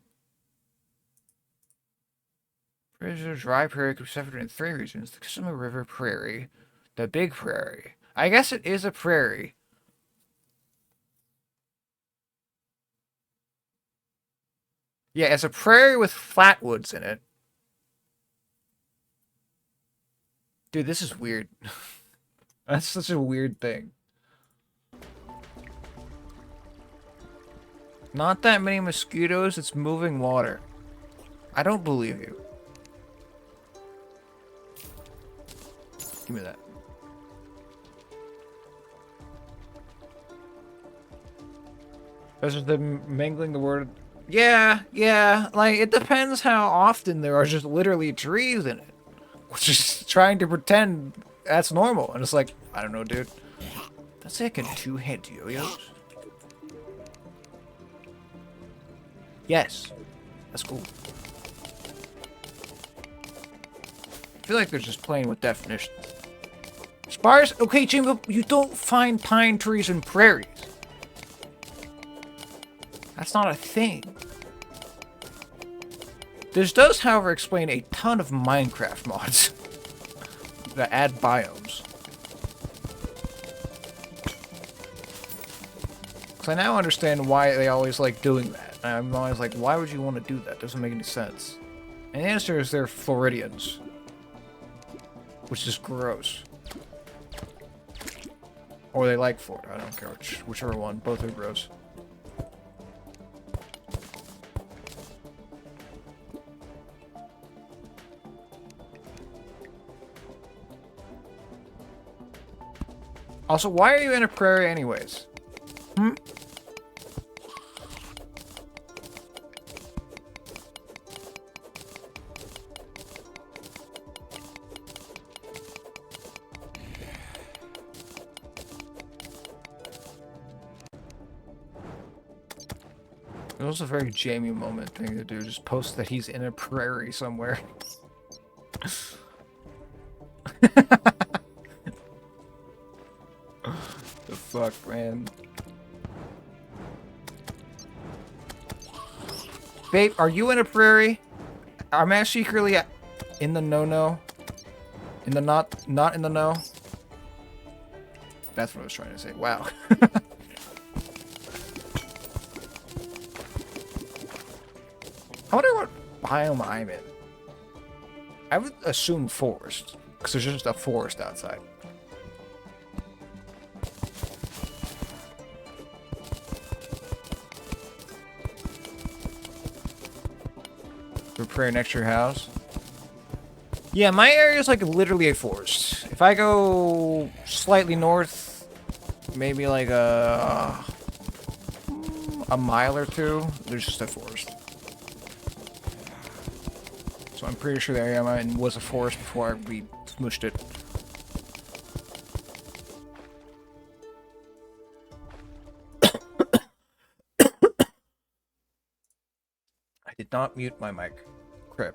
Dry prairie could be separated in 3 regions: the Kissimmee River Prairie, the Big Prairie. I guess it is a prairie. Yeah, it's a prairie with flatwoods in it. Dude, this is weird. That's such a weird thing. Not that many mosquitoes, it's moving water. I don't believe you. Give me that. This is them mangling the word. Yeah. Like, it depends how often there are just literally trees in it. Which is trying to pretend that's normal. And it's like, I don't know, dude. That's like a 2-hit yo-yos. Yes. That's cool. I feel like they're just playing with definitions. Spires? Okay, Jimbo, you don't find pine trees in prairies. That's not a thing. This does, however, explain a ton of Minecraft mods that add biomes. Because I now understand why they always like doing that. I'm always like, why would you want to do that? Doesn't make any sense. And the answer is they're Floridians. Which is gross. Or they like Florida. I don't care whichever one. Both are gross. Also, why are you in a prairie anyways? Hmm? It was a very Jamie moment thing to do. Just post that he's in a prairie somewhere. The fuck, man. Babe, are you in a prairie? I'm actually secretly in the no-no. In the not in the no. That's what I was trying to say. Wow. I wonder what biome I'm in. I would assume forest, because there's just a forest outside. The prairie next to your house. Yeah, my area is like literally a forest. If I go slightly north, maybe like a mile or two, there's just a forest. So I'm pretty sure the area I'm in was a forest before we smushed it. I did not mute my mic. Crap.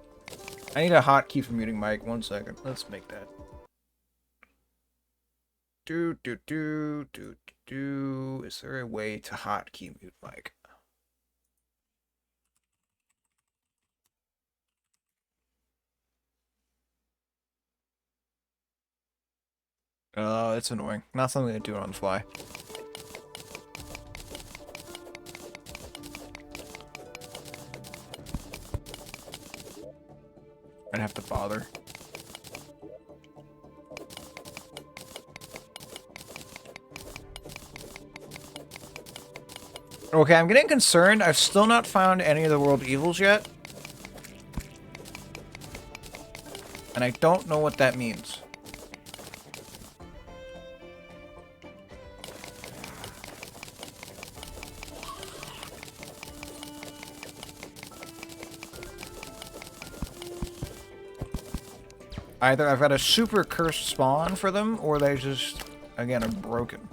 I need a hotkey for muting mic. 1 second. Let's make that. Do. Is there a way to hotkey mute mic? It's annoying. Not something to do on the fly. I'd have to bother. Okay, I'm getting concerned. I've still not found any of the world evils yet. And I don't know what that means. Either I've got a super cursed spawn for them, or they just, again, are broken.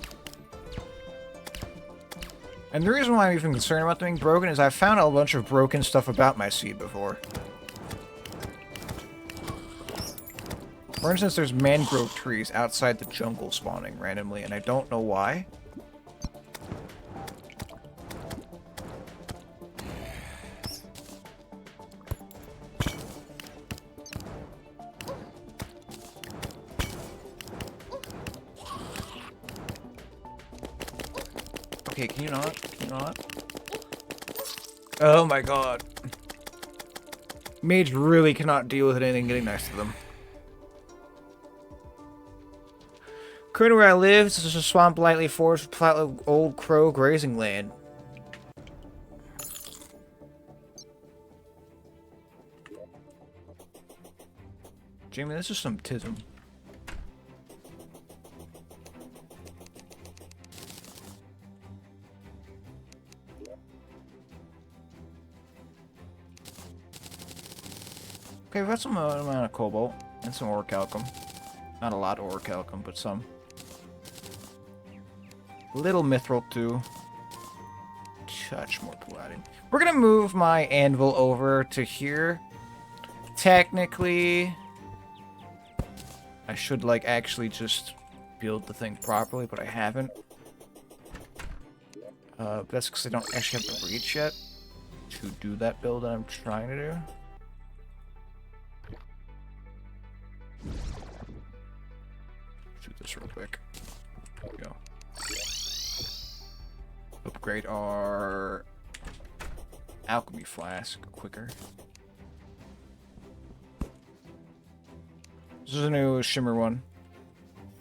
And the reason why I'm even concerned about them being broken is I've found a bunch of broken stuff about my seed before. For instance, there's mangrove trees outside the jungle spawning randomly, and I don't know why. Okay, can you not? Can you not? Oh my god. Mage really cannot deal with anything getting next to them. Currently where I live, this is a swamp lightly forest with flat old crow grazing land. Jamie, this is some tism. Okay, we've got some amount of cobalt and some orichalcum. Not a lot of orichalcum, but some. Little mithril too. Touch more paladin. We're gonna move my anvil over to here. Technically, I should like actually just build the thing properly, but I haven't. That's because I don't actually have the reach yet to do that build that I'm trying to do. Do this real quick. There we go. Upgrade our alchemy flask quicker. This is a new shimmer one.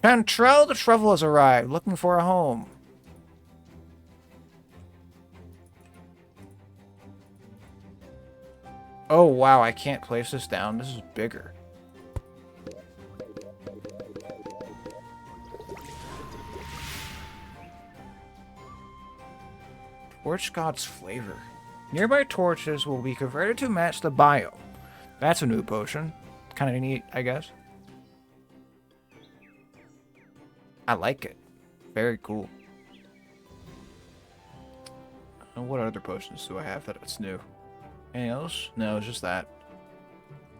Chantrell the Trouble has arrived, looking for a home. Oh wow, I can't place this down. This is bigger. Torch God's Flavor. Nearby torches will be converted to match the biome. That's a new potion. Kind of neat, I guess. I like it. Very cool. And what other potions do I have that it's new? Anything else? No, it's just that.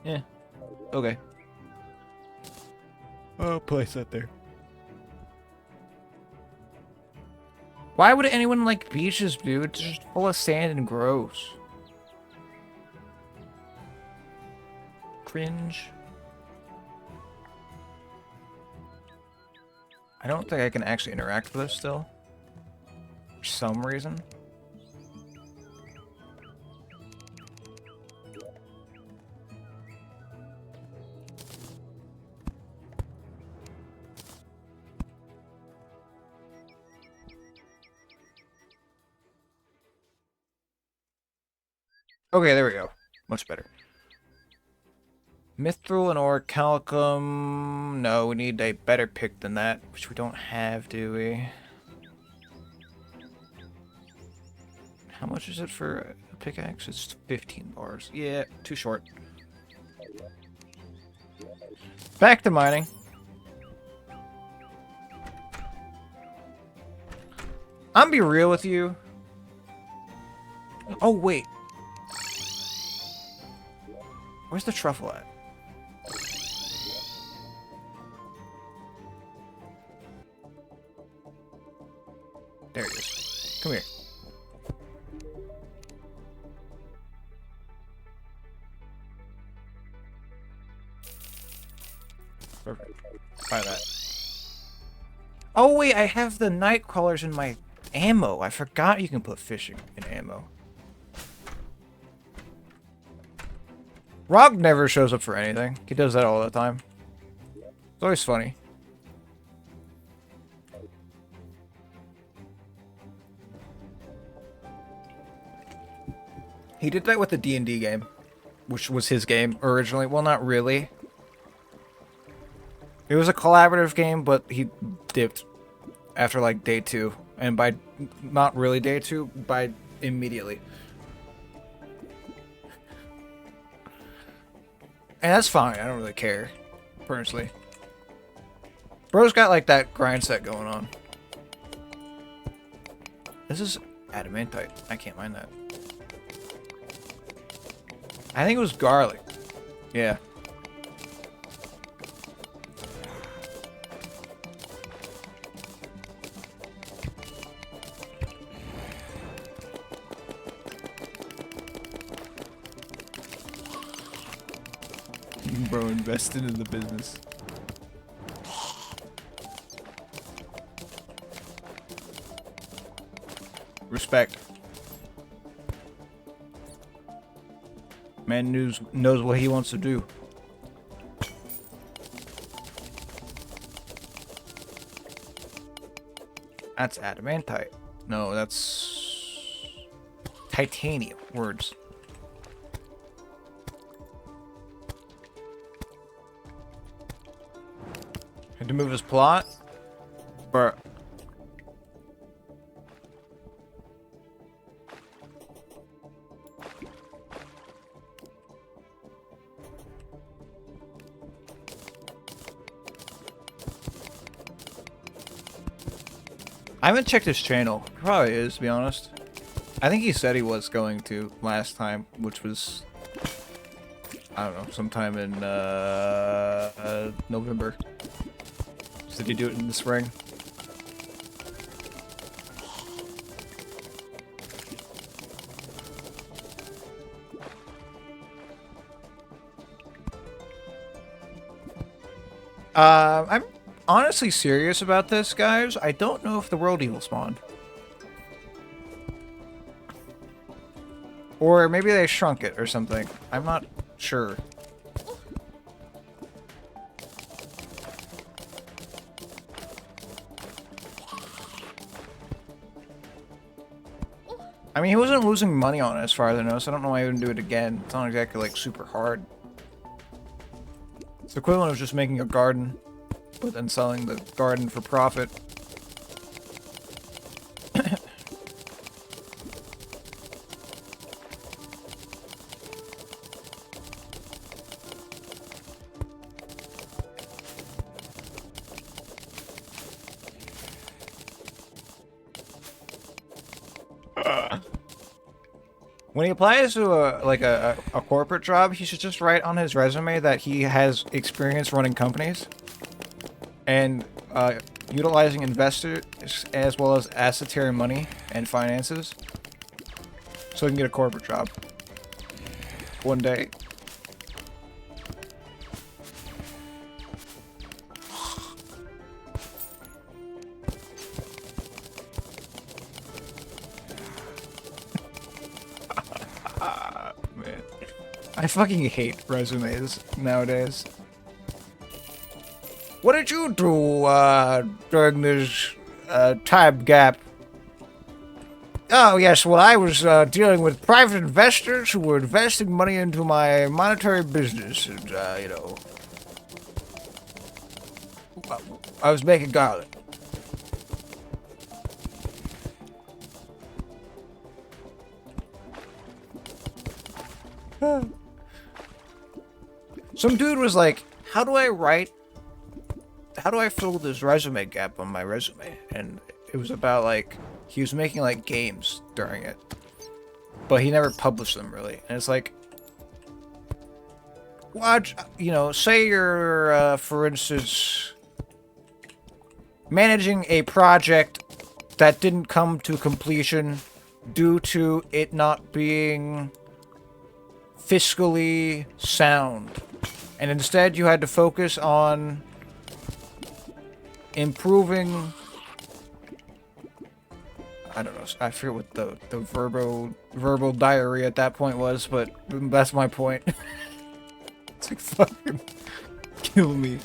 Yeah. Okay. I'll place that there. Why would anyone like beaches, dude? It's just full of sand and gross. Cringe. I don't think I can actually interact with this still. For some reason. Okay, there we go. Much better. Mithril and orichalcum. No, we need a better pick than that, which we don't have, do we? How much is it for a pickaxe? It's 15 bars. Yeah, too short. Back to mining. I'm be real with you. Oh, wait. Where's the truffle at? There it is. Come here. Perfect. Try that. Oh wait, I have the night crawlers in my ammo. I forgot you can put fishing in ammo. Rob never shows up for anything. He does that all the time. It's always funny. He did that with the D&D game, which was his game originally. Well, not really. It was a collaborative game, but he dipped after like day 2. And by not really day 2, by immediately. And that's fine. I don't really care, personally. Bro's got like that grind set going on. This is adamantite. I can't mind that. I think it was garlic. Yeah. Bro invested in the business. Respect. Man knows what he wants to do. That's adamantite. No, that's titanium. Words. Had to move his plot? Bruh. I haven't checked his channel. He probably is, to be honest. I think he said he was going to last time, which was, I don't know, sometime in November. Did he do it in the spring? I'm honestly serious about this, guys. I don't know if the world evil spawned. Or maybe they shrunk it or something. I'm not sure. I mean, he wasn't losing money on it as far as I know, so I don't know why he wouldn't do it again. It's not exactly, like, super hard. It's the equivalent of just making a garden, but then selling the garden for profit. When he applies to a corporate job, he should just write on his resume that he has experience running companies and utilizing investors as well as asset money and finances, so he can get a corporate job one day. Man, I fucking hate resumes nowadays. What did you do during this time gap? Oh, yes, well, I was dealing with private investors who were investing money into my monetary business, and, you know, I was making garlic. Some dude was like, how do I fill this resume gap on my resume? And it was about, like, he was making, like, games during it. But he never published them, really. And it's like, watch, you know, say you're, for instance, managing a project that didn't come to completion due to it not being fiscally sound. And instead you had to focus on improving, I don't know, I forget what the verbal diarrhea at that point was, but that's my point. It's like, fucking kill me.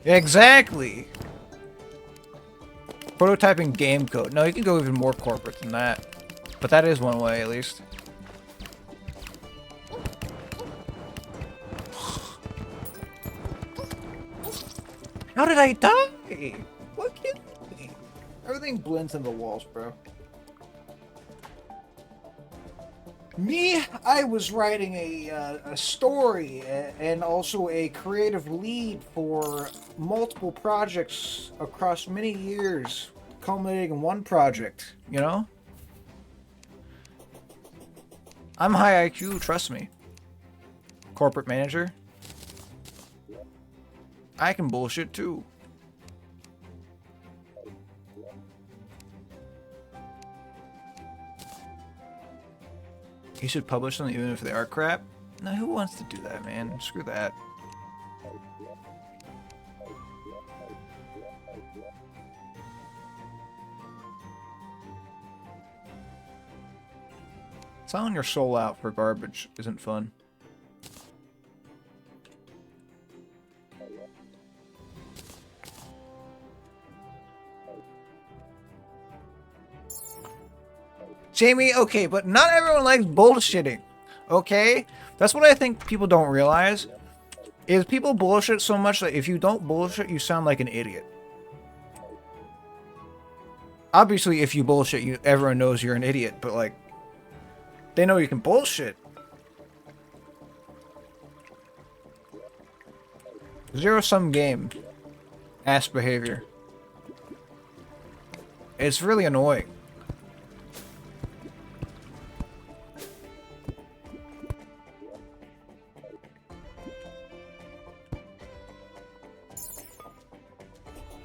Exactly. Prototyping game code. No, you can go even more corporate than that. But that is one way, at least. How did I die? What killed me? Everything blends in the walls, bro. Me, I was writing a story and also a creative lead for multiple projects across many years, culminating in one project, you know? I'm high IQ, trust me. Corporate manager. I can bullshit too. You should publish them even if they are crap. Now, who wants to do that, man? Screw that. Selling your soul out for garbage isn't fun. Jamie, okay, but not everyone likes bullshitting, okay? That's what I think people don't realize, is people bullshit so much that if you don't bullshit, you sound like an idiot. Obviously, if you bullshit, everyone knows you're an idiot, but, like, they know you can bullshit. Zero-sum game. Ass behavior. It's really annoying.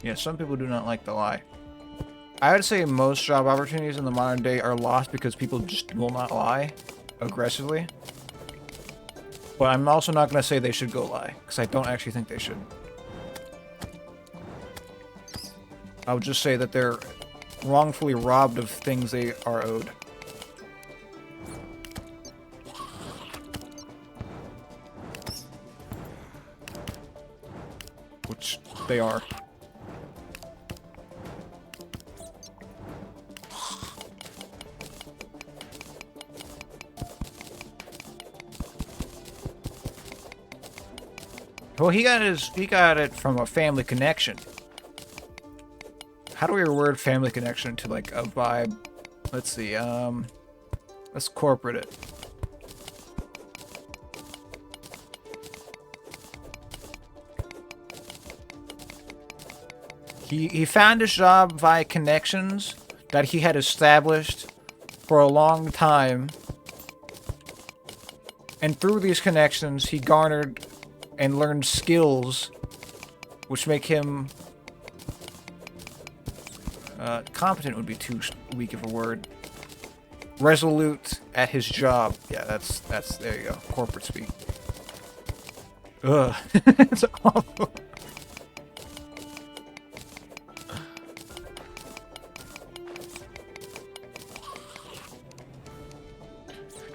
Yeah, some people do not like to lie. I would say most job opportunities in the modern day are lost because people just will not lie aggressively. But I'm also not going to say they should go lie, because I don't actually think they should. I would just say that they're wrongfully robbed of things they are owed. Which they are. Well, he got it from a family connection. How do we reword family connection to like a vibe? Let's see, let's corporate it. He found his job via connections that he had established for a long time. And through these connections, he garnered and learned skills which make him competent would be too weak of a word. Resolute at his job. Yeah, that's there you go. Corporate speak. Ugh. It's awful.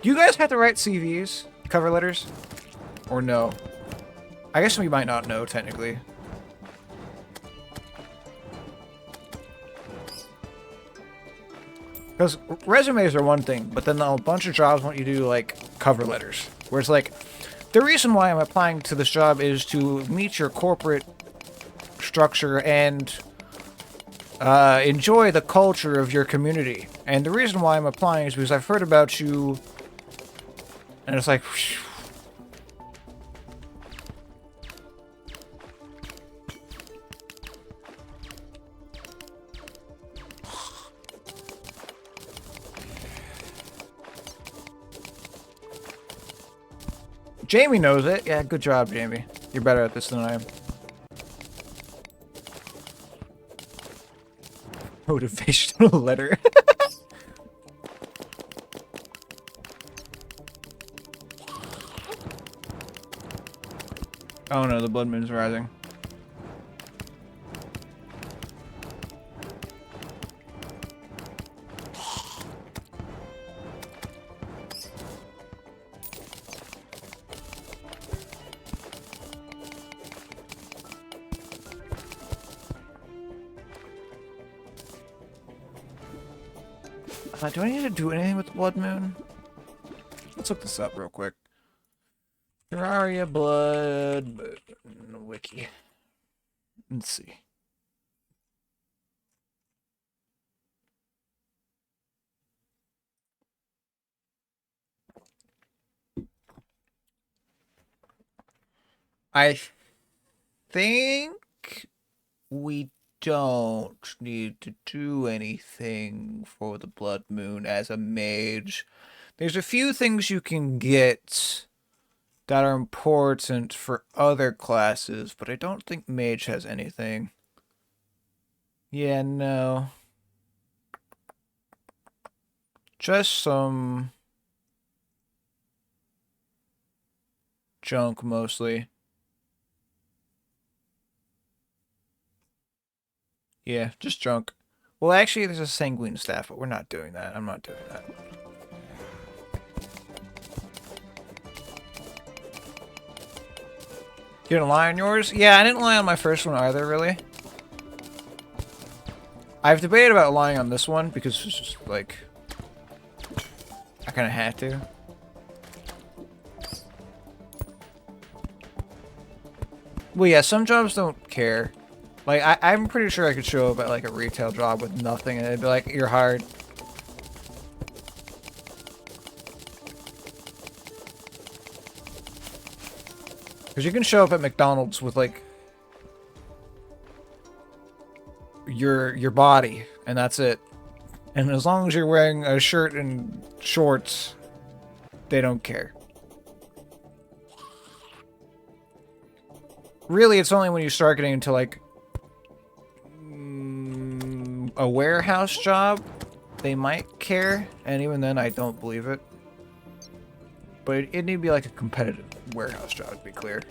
Do you guys have to write CVs? Cover letters? Or no? I guess we might not know, technically. Because resumes are one thing, but then a bunch of jobs want you to do, like, cover letters. Where it's like, the reason why I'm applying to this job is to meet your corporate structure and enjoy the culture of your community. And the reason why I'm applying is because I've heard about you. And it's like... Whew. Jamie knows it. Yeah, good job, Jamie. You're better at this than I am. Motivational letter. Oh no, the blood moon's rising. Do I need to do anything with the blood moon? Let's look this up real quick. Terraria blood moon wiki. Let's see. I think we don't need to do anything for the blood moon as a mage. There's a few things you can get that are important for other classes, but I don't think mage has anything. Yeah, no. Just some junk mostly. Yeah, just junk. Well, actually, there's a sanguine staff, but we're not doing that. I'm not doing that. You didn't lie on yours? Yeah, I didn't lie on my first one either, really. I've debated about lying on this one because it's just, like... I kind of had to. Well, yeah, some jobs don't care. Like, I'm pretty sure I could show up at, like, a retail job with nothing, and it'd be like, you're hired. Because you can show up at McDonald's with, like, your body, and that's it. And as long as you're wearing a shirt and shorts, they don't care. Really, it's only when you start getting into, like, a warehouse job, they might care, and even then, I don't believe it. But it need to be like a competitive warehouse job, to be clear.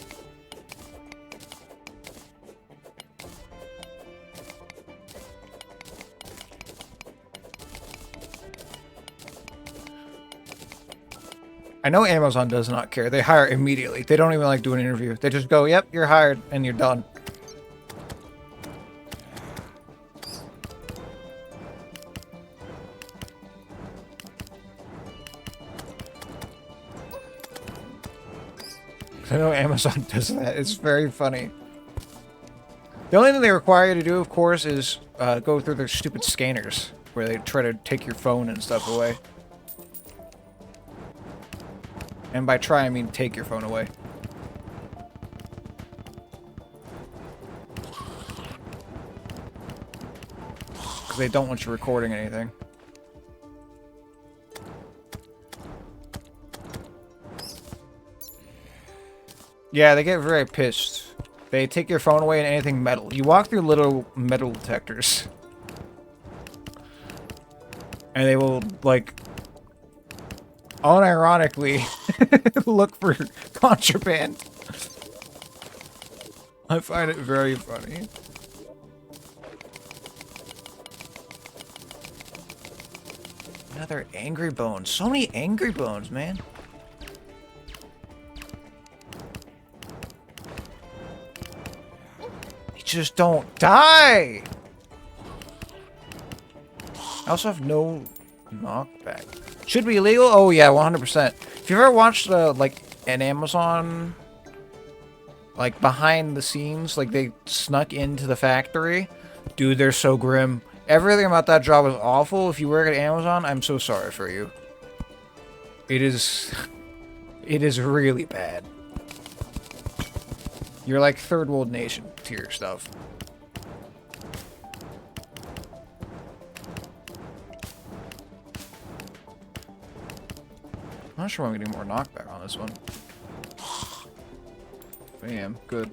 I know Amazon does not care. They hire immediately. They don't even like do an interview. They just go, yep, you're hired, and you're done. I know Amazon does that. It's very funny. The only thing they require you to do, of course, is go through their stupid scanners, where they try to take your phone and stuff away. And by try, I mean take your phone away. Because they don't want you recording anything. Yeah, they get very pissed. They take your phone away and anything metal. You walk through little metal detectors. And they will, like, unironically look for contraband. I find it very funny. Another angry bones. So many angry bones, man. Just don't die! I also have no Knockback. Should be illegal? Oh yeah, 100%. If you've ever watched like an Amazon, like behind the scenes, like they snuck into the factory, dude, they're so grim. Everything about that job is awful. If you work at Amazon, I'm so sorry for you. It is really bad. You're like third world nation tier stuff. I'm not sure I'm getting more knockback on this one. Bam, good.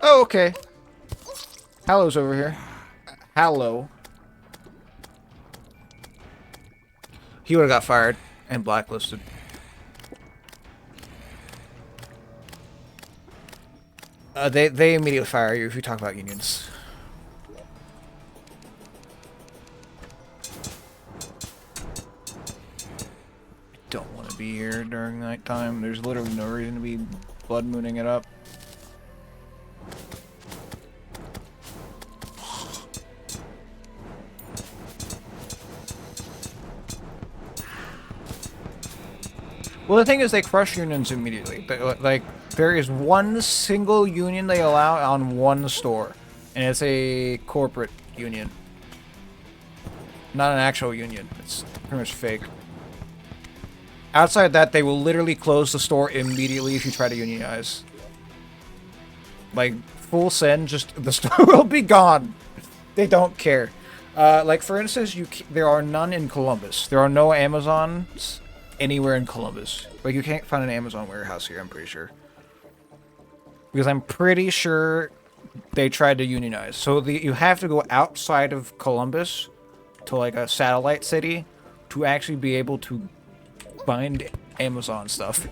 Oh, okay. Hallow's over here. Hallow. He would have got fired and blacklisted. They immediately fire you if you talk about unions. Don't want to be here during nighttime. There's literally no reason to be blood mooning it up. Well, the thing is, they crush unions immediately. Like, there is one single union they allow on one store, and it's a corporate union, not an actual union. It's pretty much fake. Outside that, they will literally close the store immediately if you try to unionize. Like, full send, just the store will be gone. They don't care. Like, for instance, there are none in Columbus. There are no Amazons anywhere in Columbus. Like, you can't find an Amazon warehouse here, I'm pretty sure. Because I'm pretty sure they tried to unionize. So you have to go outside of Columbus to, like, a satellite city to actually be able to find Amazon stuff.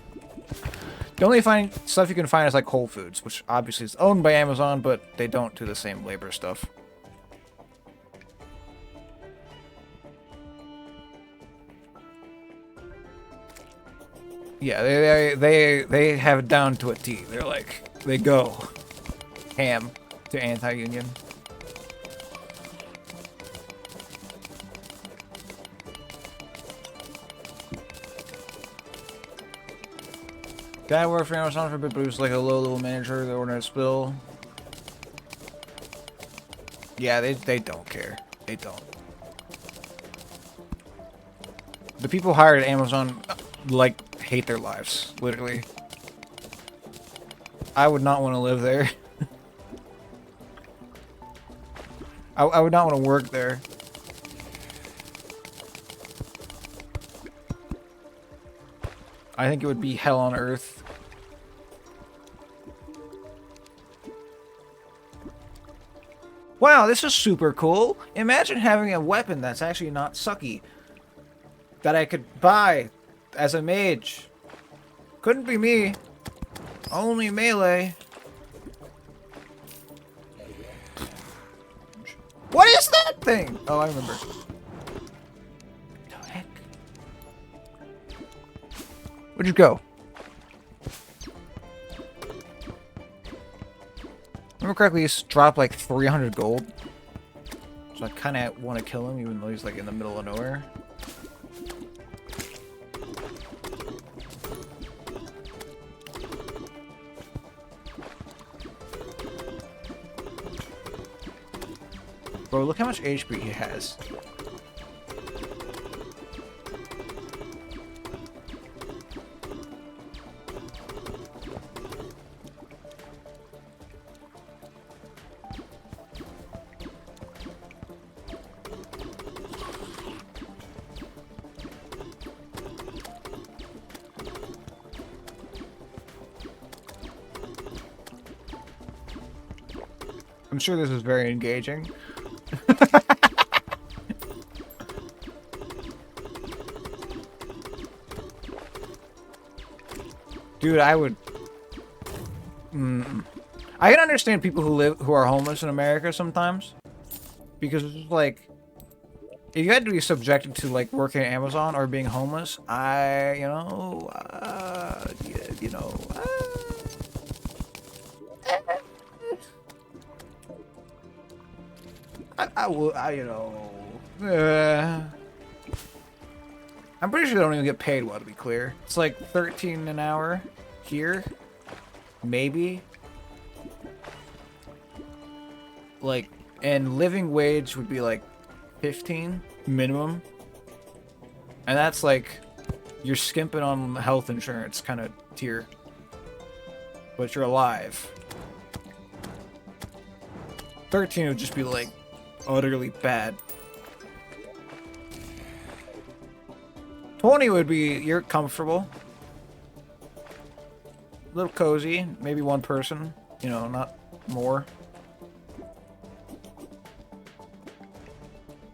The only stuff you can find is, like, Whole Foods, which obviously is owned by Amazon, but they don't do the same labor stuff. Yeah, they have it down to a T. They're like, they go ham to anti-union. Dad worked for Amazon for a bit, but he was like a low-level manager. They ordered a spill. Yeah, they don't care. They don't. The people hired at Amazon, like, hate their lives, literally. I would not want to live there. I would not want to work there. I think it would be hell on earth. Wow, this is super cool. Imagine having a weapon that's actually not sucky. That I could buy as a mage. Couldn't be me. Only melee. What is that thing? Oh, I remember. The heck? Where'd you go? Remember correctly, he's dropped like 300 gold. So I kind of want to kill him, even though he's like in the middle of nowhere. Bro, look how much HP he has. I'm sure this is very engaging. Dude, I would... I can understand people who are homeless in America sometimes. Because it's just like... If you had to be subjected to, like, working at Amazon or being homeless, you know, I'm pretty sure they don't even get paid well, to be clear. It's like 13 an hour here, maybe. Like, and living wage would be like 15 minimum. And that's like, you're skimping on health insurance kind of tier. But you're alive. 13 would just be like, utterly bad. 20 would be, you're comfortable. A little cozy, maybe one person, you know, not more.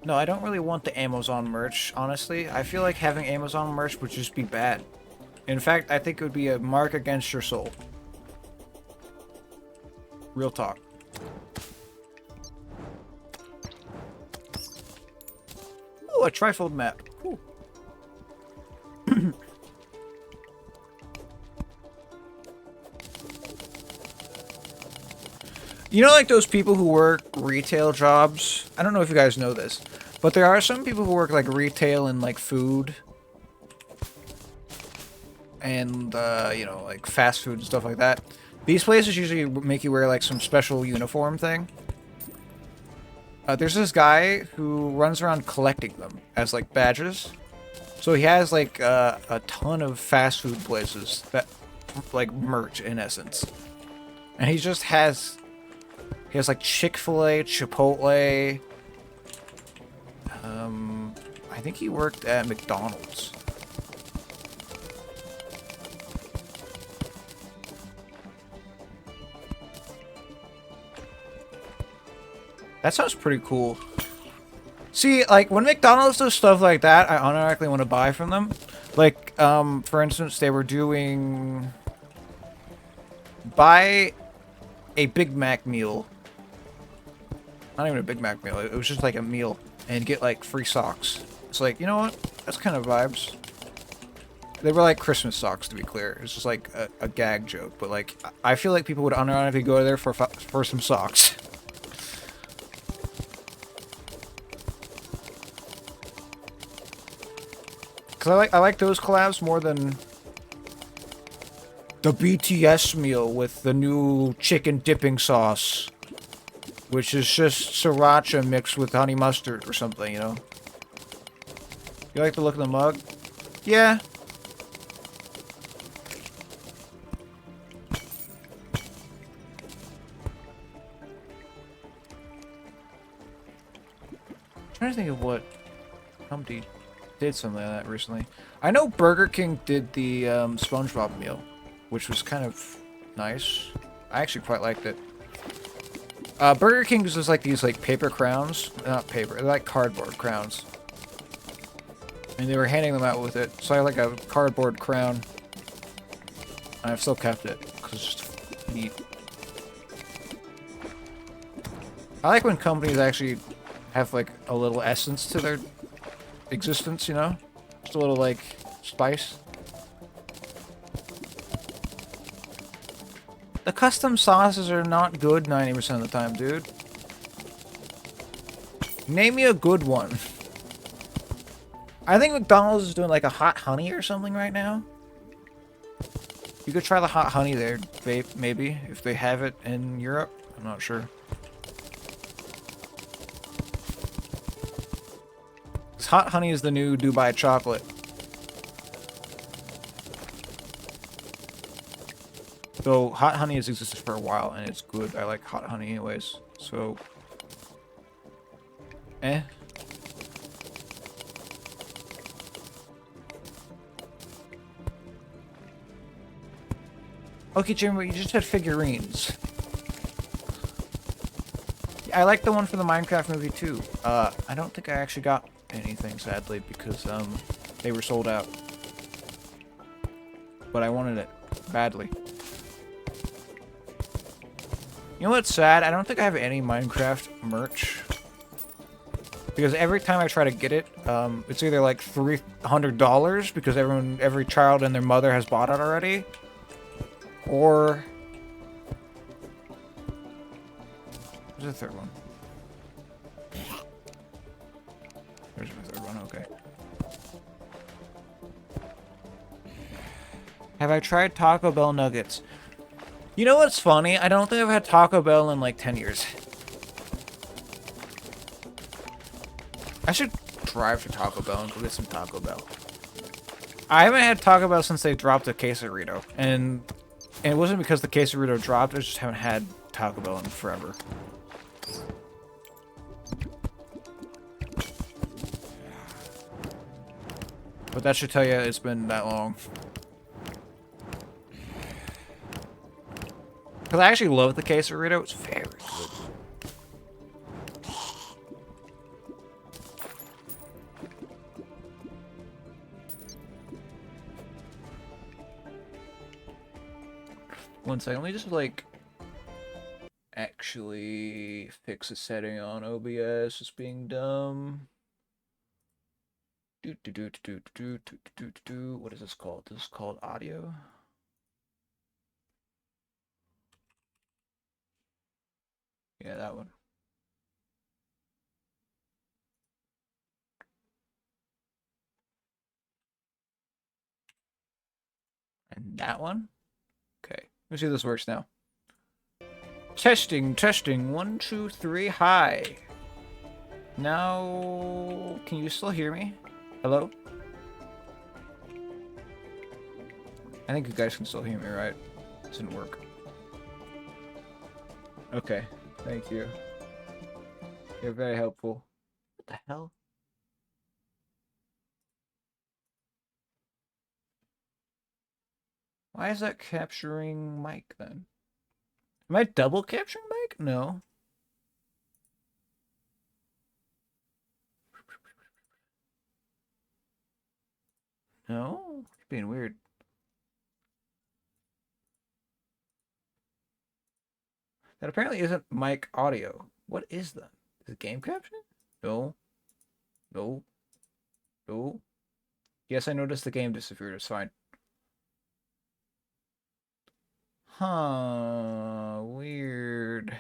No, I don't really want the Amazon merch, honestly. I feel like having Amazon merch would just be bad. In fact, I think it would be a mark against your soul. Real talk. Ooh, a trifold map. Cool. You know, like those people who work retail jobs? I don't know if you guys know this, but there are some people who work like retail and like food and, you know, like fast food and stuff like that. These places usually make you wear like some special uniform thing. There's this guy who runs around collecting them as like badges. So he has like a ton of fast food places that like merch in essence. And he just has... He has like Chick-fil-A, Chipotle. I think he worked at McDonald's. That sounds pretty cool. See, like when McDonald's does stuff like that, I automatically want to buy from them. Like, for instance, they were doing... Buy a Big Mac meal. Not even a Big Mac meal, it was just like a meal. And get like free socks. It's like, you know what? That's kind of vibes. They were like Christmas socks, to be clear. It's just like a gag joke. But like, I feel like people would unironically go there for some socks. Cause I like those collabs more than the BTS meal with the new chicken dipping sauce, which is just sriracha mixed with honey mustard or something, you know? You like the look of the mug? Yeah. I'm trying to think of what Humpty did something like that recently. I know Burger King did the SpongeBob meal, which was kind of nice. I actually quite liked it. Burger King does like these like paper crowns. Not paper, they're like cardboard crowns. And they were handing them out with it. So I like a cardboard crown. And I've still kept it, because it's just neat. I like when companies actually have like a little essence to their existence, you know? Just a little like spice. The custom sauces are not good 90% of the time, dude. Name me a good one. I think McDonald's is doing like a hot honey or something right now. You could try the hot honey there, maybe, if they have it in Europe. I'm not sure. 'Cause hot honey is the new Dubai chocolate. So, hot honey has existed for a while, and it's good. I like hot honey anyways. So... Eh. Okay, Jimmy, you just had figurines. I like the one for the Minecraft movie, too. I don't think I actually got anything, sadly, because, they were sold out. But I wanted it badly. You know what's sad? I don't think I have any Minecraft merch. Because every time I try to get it, it's either like $300 because every child and their mother has bought it already. Or... Where's the third one? There's my third one, okay. Have I tried Taco Bell nuggets? You know what's funny? I don't think I've had Taco Bell in like 10 years. I should drive to Taco Bell and go get some Taco Bell. I haven't had Taco Bell since they dropped the quesarito. And it wasn't because the quesarito dropped, I just haven't had Taco Bell in forever. But that should tell you it's been that long. Because I actually love the quesarito. It's very good. One second, let me just like actually fix a setting on OBS. It's being dumb. What is this called? This is called audio. Yeah, that one. And that one? Okay. Let's see if this works now. Testing, testing. 1, 2, 3. Hi. Now, can you still hear me? Hello? I think you guys can still hear me, right? This didn't work. Okay. Thank you. You're very helpful. What the hell? Why is that capturing Mike then? Am I double capturing Mike? No. No? It's being weird. That apparently isn't mic audio. What is that? Is it game caption? No. No. No. Yes, I noticed the game disappeared. It's fine. Huh. Weird.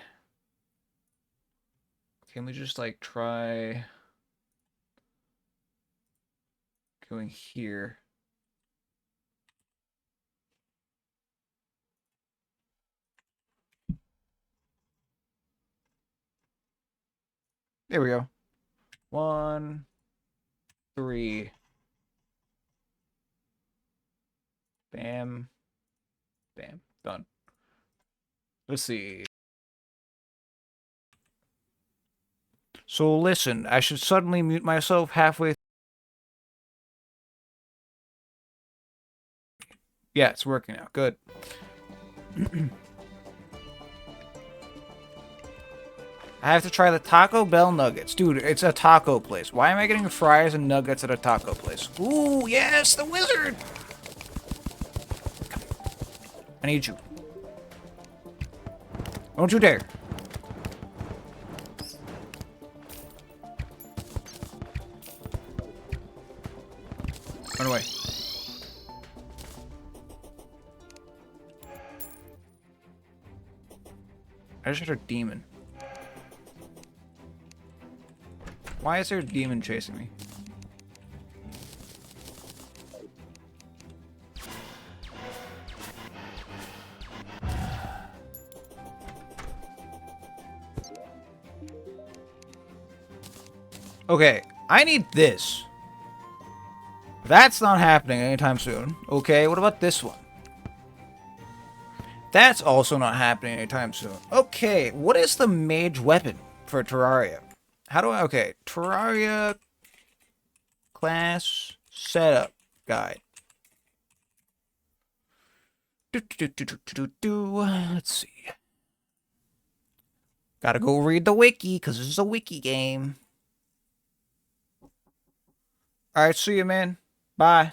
Can we just, like, try going here? There we go. 1, 3. Bam. Bam. Done. Let's see. So listen, I should suddenly mute myself halfway. Yeah, it's working now. Good. I have to try the Taco Bell nuggets. Dude, it's a taco place. Why am I getting fries and nuggets at a taco place? Ooh, yes, the wizard! Come. I need you. Don't you dare. Run away. I just heard a demon. Why is there a demon chasing me? Okay, I need this. That's not happening anytime soon. Okay, what about this one? That's also not happening anytime soon. Okay, what is the mage weapon for Terraria? How do I... Okay, Terraria class setup guide. Let's see. Gotta go read the wiki, because this is a wiki game. Alright, see you, man. Bye.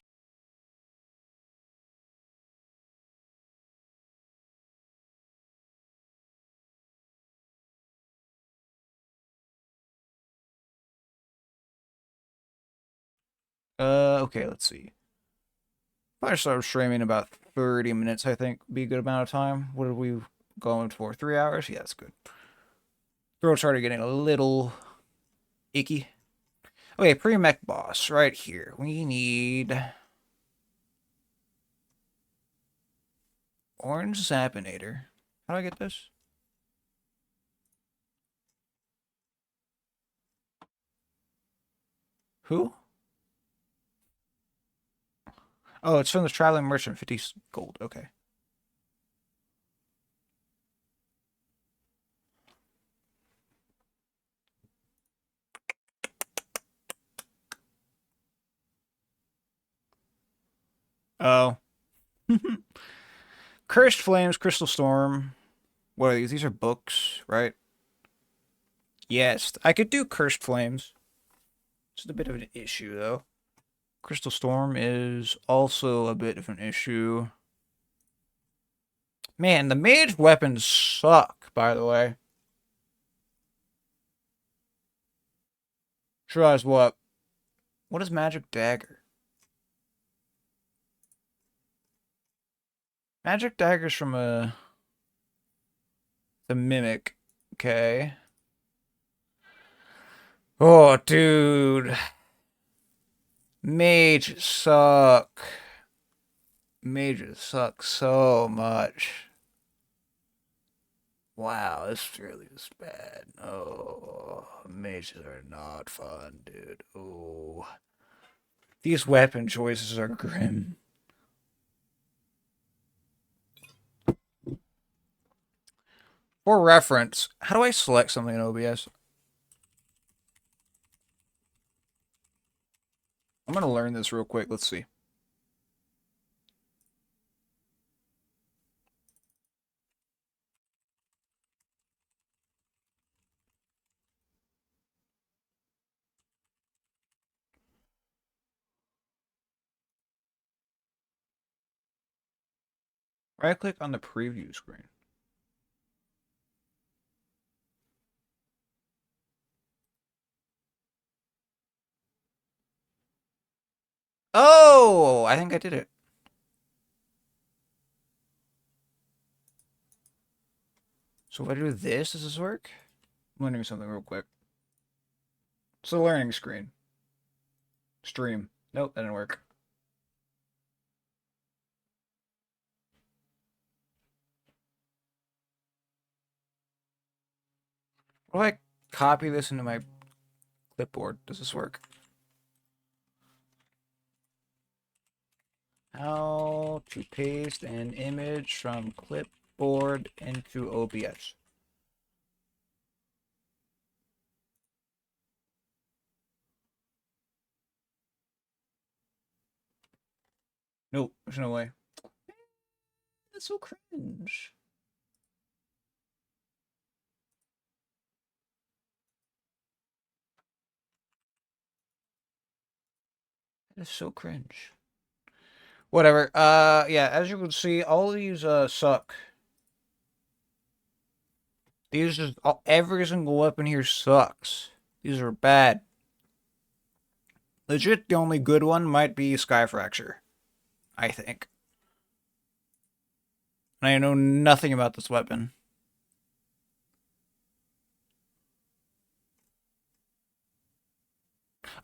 Okay, let's see. Probably start streaming about 30 minutes, I think, would be a good amount of time. What are we going for? 3 hours? Yeah, that's good. Throat started getting a little icky. Okay, pre-mech boss right here. We need orange Zappinator. How do I get this? Who? Oh, it's from the traveling merchant. 50 gold. Okay. Oh. Cursed Flames, Crystal Storm. What are these? These are books, right? Yes, I could do Cursed Flames. It's a bit of an issue, though. Crystal Storm is also a bit of an issue. Man, the mage weapons suck, by the way. Realize what? What is Magic Dagger? Magic Dagger's from the Mimic. Okay. Oh, dude. Mages suck. Mages suck so much. Wow, this really is bad. Oh, mages are not fun, dude. Oh. These weapon choices are grim. For reference, how do I select something in OBS? I'm going to learn this real quick. Let's see. Right click on the preview screen. Oh, I think I did it. So if I do this, does this work? I'm learning something real quick. It's a learning screen. Stream. Nope, that didn't work. What if I copy this into my clipboard? Does this work? How to paste an image from clipboard into OBS. Nope, there's no way. That's so cringe. That is so cringe. Whatever. Yeah, as you can see, all of these suck. These just every single weapon here sucks. These are bad. Legit, the only good one might be Sky Fracture, I think. And I know nothing about this weapon.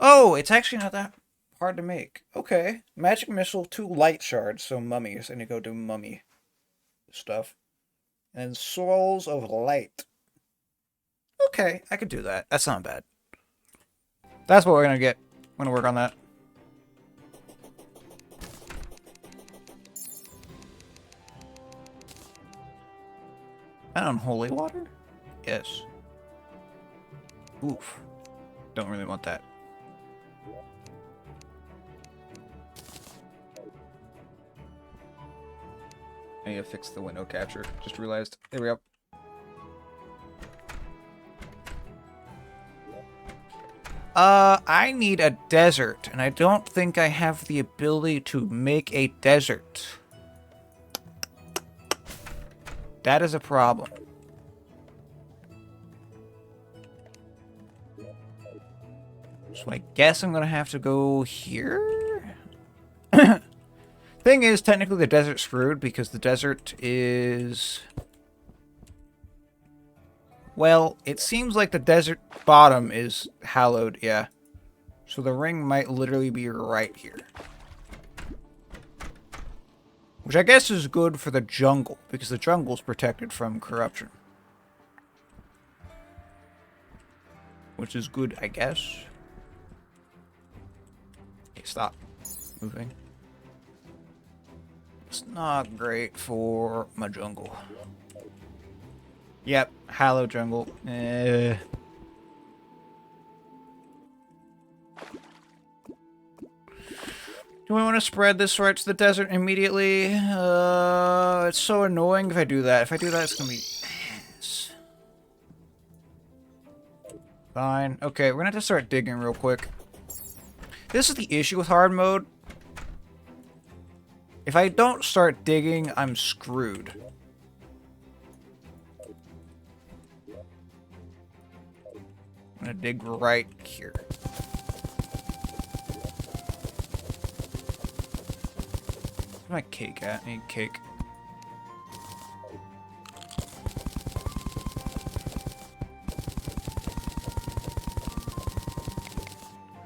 Oh, it's actually not that hard to make. Okay. Magic Missile, 2 light shards, so mummies. I need to go do mummy stuff. And Souls of Light. Okay, I could do that. That's not bad. That's what we're gonna get. I'm gonna work on that. And unholy water? Yes. Oof. Don't really want that. I need to fix the window capture. Just realized. There we go. I need a desert, and I don't think I have the ability to make a desert. That is a problem. So I guess I'm gonna have to go here? Thing is, technically the desert's screwed because the desert is... Well, it seems like the desert bottom is hallowed, yeah. So the ring might literally be right here. Which I guess is good for the jungle, because the jungle is protected from corruption. Which is good, I guess. Okay, stop moving. It's not great for my jungle. Yep, Hallow jungle. Do we want to spread this right to the desert immediately? It's so annoying if I do that. If I do that, it's gonna be ass. Fine. Okay, we're gonna have to start digging real quick. This is the issue with hard mode. If I don't start digging, I'm screwed. I'm gonna dig right here. Where's my cake at? I need cake.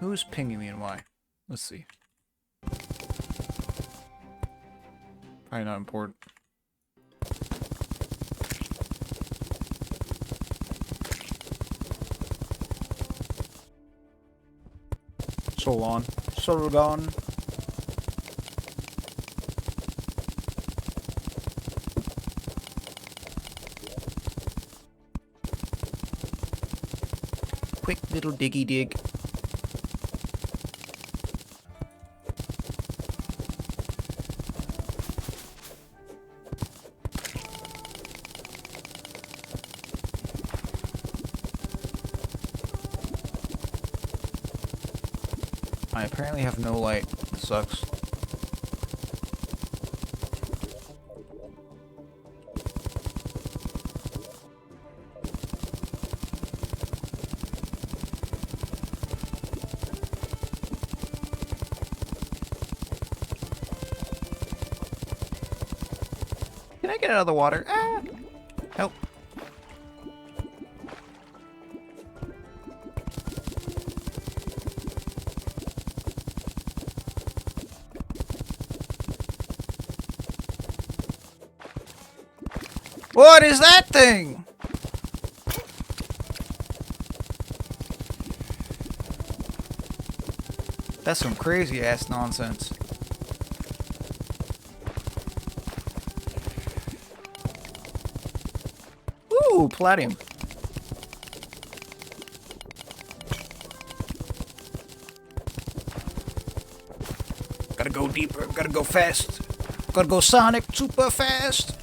Who's pinging me and why? Let's see. Probably not important. Solon. Sorogon. Quick little diggy dig. I apparently have no light. It sucks. Can I get out of the water? Ah! Help. What is that thing? That's some crazy ass nonsense. Ooh, palladium. Gotta go deeper, gotta go fast. Gotta go Sonic super fast.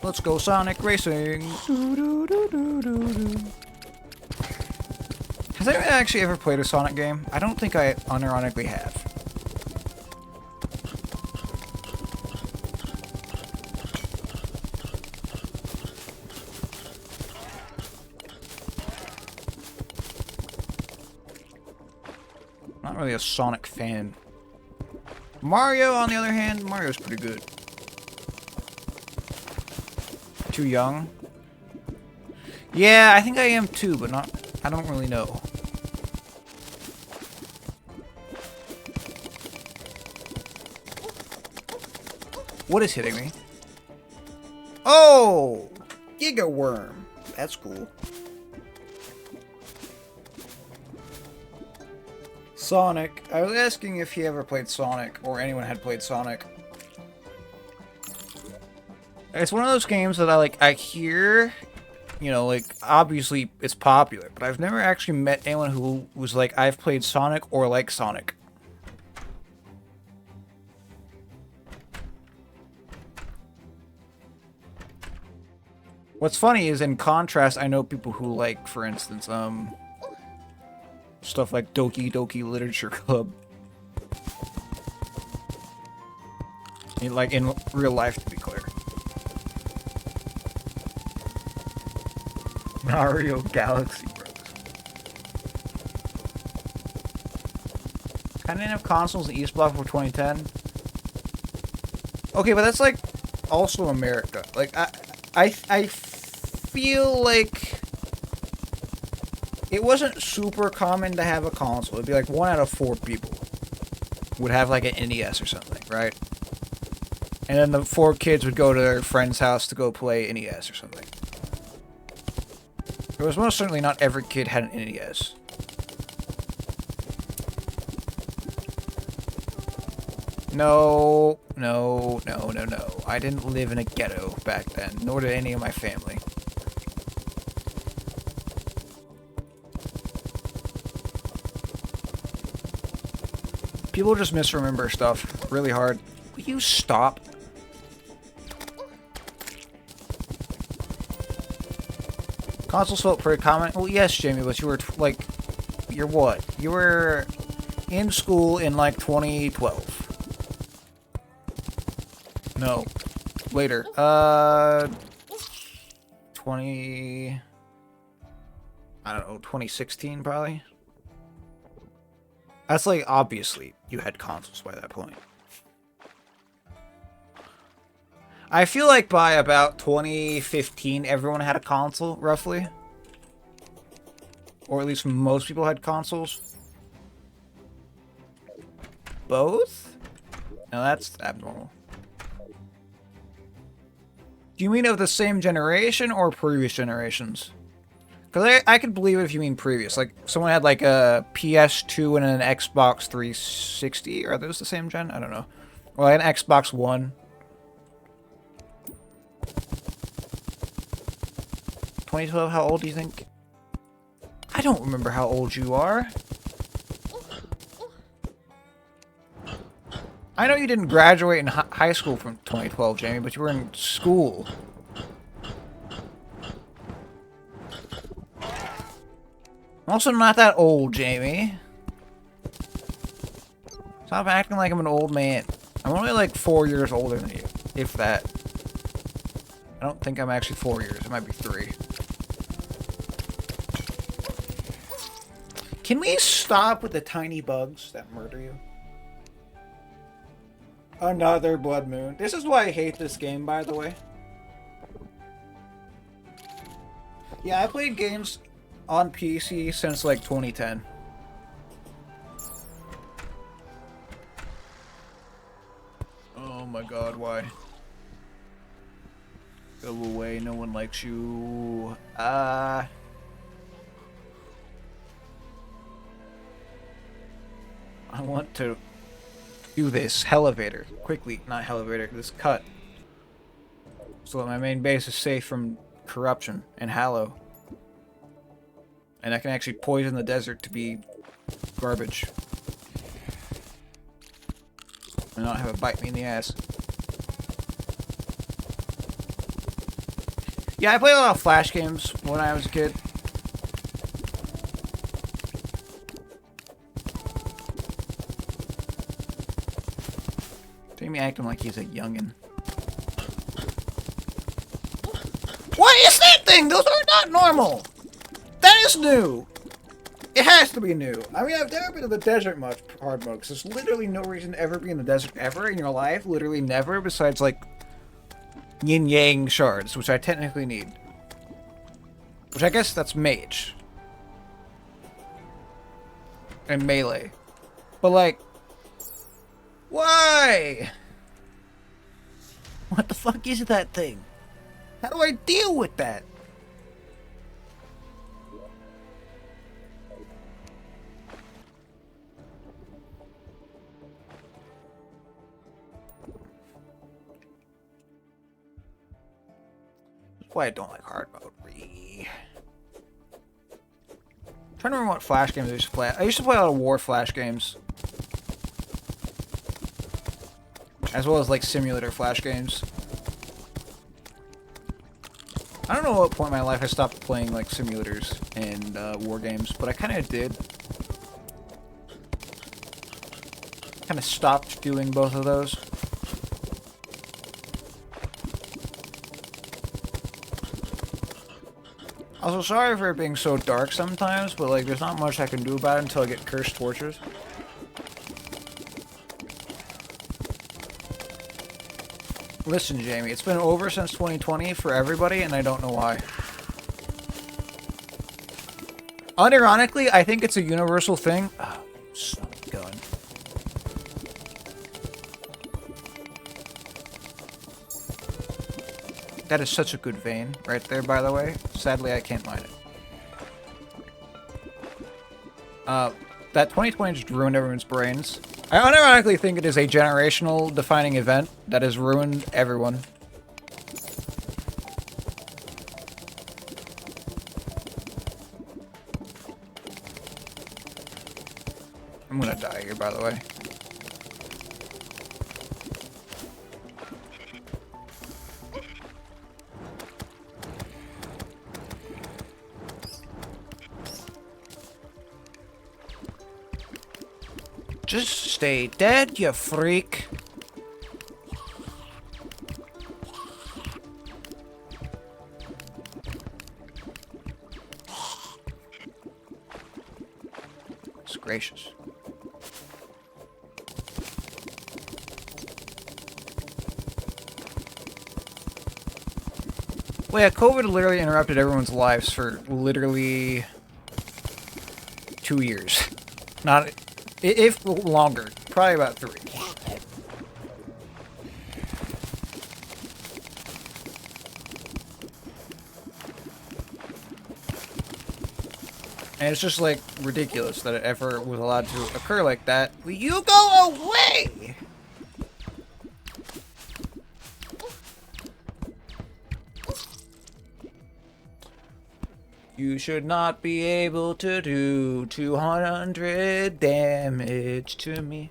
Let's go Sonic Racing. Has anyone actually ever played a Sonic game? I don't think I unironically have. Not really a Sonic fan. Mario, on the other hand, Mario's pretty good. Too young? Yeah, I think I am too, but not... I don't really know. What is hitting me? Oh! Giga Worm. That's cool. Sonic. I was asking if he ever played Sonic, or anyone had played Sonic. It's one of those games that I hear, you know, like, obviously it's popular, but I've never actually met anyone who was like, I've played Sonic or like Sonic. What's funny is, in contrast, I know people who like, for instance, stuff like Doki Doki Literature Club. Like, in real life, to be clear. Mario Galaxy Bros. Kinda didn't have consoles in East Block for 2010. Okay, but that's like also America. Like I feel like it wasn't super common to have a console. It'd be like 1 out of 4 people would have like an NES or something, right? And then the 4 kids would go to their friend's house to go play NES or something. It was most certainly not every kid had an NES. No, no, no, no, no. I didn't live in a ghetto back then, nor did any of my family. People just misremember stuff really hard. Will you stop? Consoles felt pretty common. Well, yes, Jamie, but you were like, you're what? You were in school in like 2012. No, later. 20. I don't know, 2016 probably. That's like obviously you had consoles by that point. I feel like by about 2015, everyone had a console, roughly. Or at least most people had consoles. Both? No, that's abnormal. Do you mean of the same generation or previous generations? Because I could believe it if you mean previous. Like, someone had like a PS2 and an Xbox 360. Are those the same gen? I don't know. Or like an Xbox One. 2012, how old do you think? I don't remember how old you are. I know you didn't graduate in high school from 2012, Jamie, but you were in school. I'm also not that old, Jamie. Stop acting like I'm an old man. I'm only like 4 years older than you, if that. I don't think I'm actually 4 years. It might be 3. Can we stop with the tiny bugs that murder you? Another blood moon. This is why I hate this game, by the way. Yeah, I played games on PC since like 2010. Oh my god, why? Go away, no one likes you. I want to do this elevator quickly, not elevator, this cut, so that my main base is safe from corruption and Hallow, and I can actually poison the desert to be garbage and not have it bite me in the ass. Yeah, I played a lot of Flash games when I was a kid. Jamie acting like he's a youngin'. What is that thing? Those are not normal! That is new! It has to be new. I mean, I've never been to the desert much hard mode, because there's literally no reason to ever be in the desert ever in your life. Literally never, besides, like, yin-yang shards, which I technically need. Which I guess that's Mage. And melee. But, like, why? What the fuck is that thing? How do I deal with that? That's why I don't like hard mode. I'm trying to remember what Flash games I used to play. I used to play a lot of war Flash games. As well as, like, simulator Flash games. I don't know what point in my life I stopped playing, like, simulators and war games, but I kind of did. Kind of stopped doing both of those. Also, sorry for it being so dark sometimes, but, like, there's not much I can do about it until I get cursed torches. Listen, Jamie, it's been over since 2020 for everybody, and I don't know why. Unironically, I think it's a universal thing. Oh, son of a gun. That is such a good vein right there, by the way. Sadly, I can't mine it. That 2020 just ruined everyone's brains. I unironically think it is a generational defining event that has ruined everyone. I'm gonna die here, by the way. Just stay dead, you freak. It's gracious. Well, yeah, COVID literally interrupted everyone's lives for literally 2 years. Not, if longer, probably about 3. And it's just like ridiculous that it ever was allowed to occur like that. Will you go away? You should not be able to do 200 damage to me.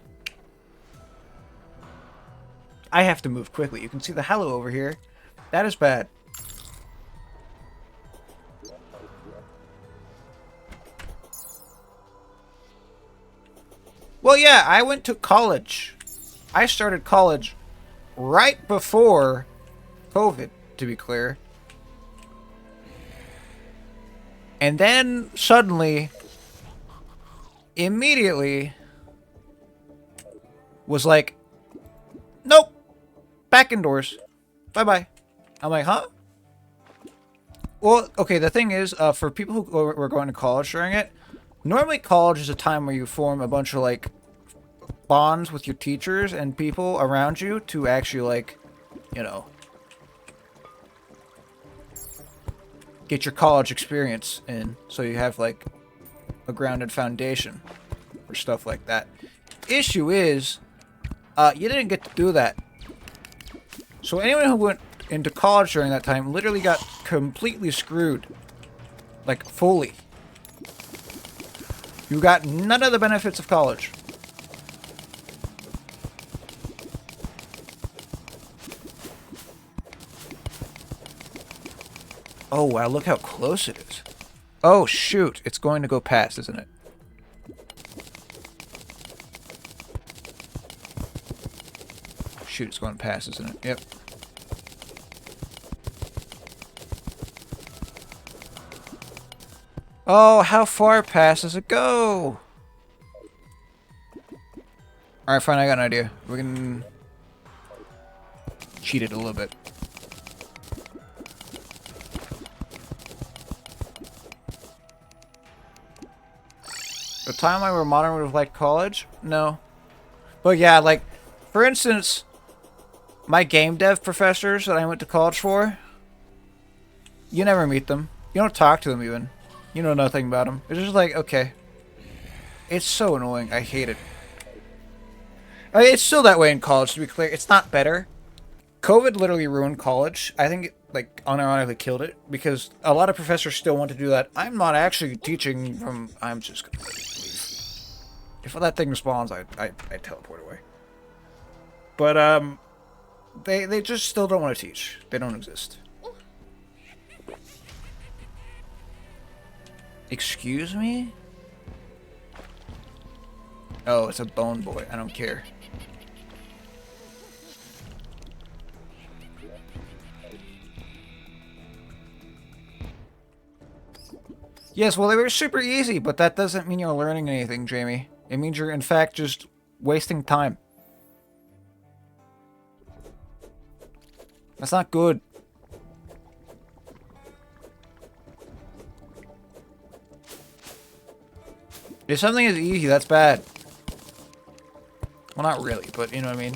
I have to move quickly. You can see the hallow over here. That is bad. Well, yeah, I went to college. I started college right before COVID, to be clear. And then, suddenly, immediately, was like, nope, back indoors. Bye-bye. I'm like, huh? Well, okay, the thing is, for people who were going to college during it, normally college is a time where you form a bunch of, like, bonds with your teachers and people around you to actually, like, you know, get your college experience in, so you have like a grounded foundation for stuff like that. Issue is, you didn't get to do that. So anyone who went into college during that time literally got completely screwed. Like, fully. You got none of the benefits of college. Oh, wow, look how close it is. Oh, shoot. It's going to go past, isn't it? Shoot, it's going past, isn't it? Yep. Oh, how far past does it go? Alright, fine, I got an idea. We can cheat it a little bit. The timeline where modern would have liked college? No. But yeah, like, for instance, my game dev professors that I went to college for, you never meet them. You don't talk to them even. You know nothing about them. It's just like, okay. It's so annoying. I hate it. I mean, it's still that way in college, to be clear. It's not better. COVID literally ruined college. I think it, like, unironically killed it, because a lot of professors still want to do that. I'm not actually teaching from... I'm just gonna leave. If that thing spawns, I teleport away. But, they just still don't want to teach. They don't exist. Excuse me? Oh, it's a bone boy. I don't care. Yes, well, they were super easy, but that doesn't mean you're learning anything, Jamie. It means you're, in fact, just wasting time. That's not good. If something is easy, that's bad. Well, not really, but you know what I mean?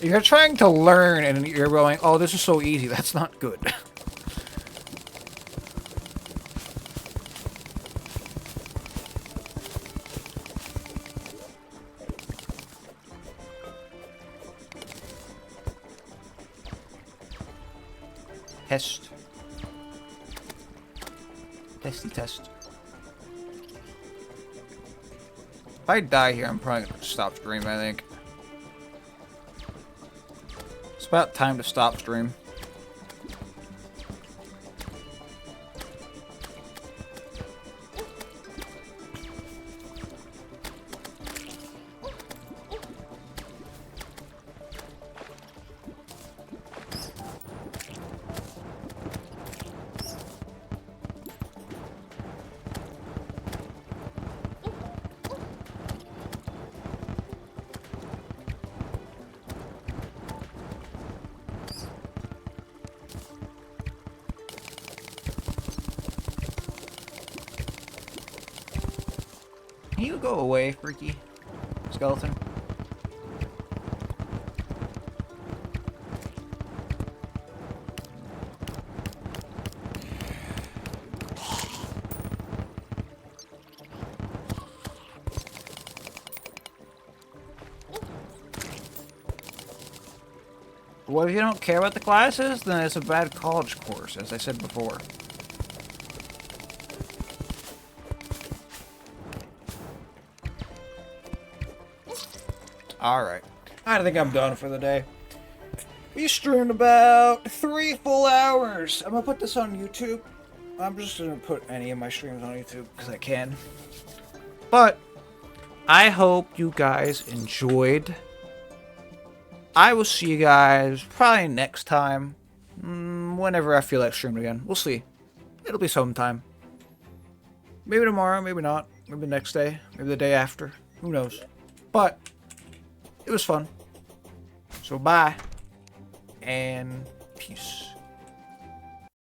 If you're trying to learn and you're going, oh, this is so easy, that's not good. Test. Testy test. If I die here, I'm probably gonna stop stream, I think. It's about time to stop stream. Can you go away, freaky skeleton? Well, if you don't care about the classes, then it's a bad college course, as I said before. Alright. I think I'm done for the day. We streamed about 3 full hours. I'm gonna put this on YouTube. I'm just gonna put any of my streams on YouTube because I can. But I hope you guys enjoyed. I will see you guys probably next time. Whenever I feel like streaming again. We'll see. It'll be sometime. Maybe tomorrow, maybe not. Maybe the next day. Maybe the day after. Who knows? But it was fun. So bye. And peace.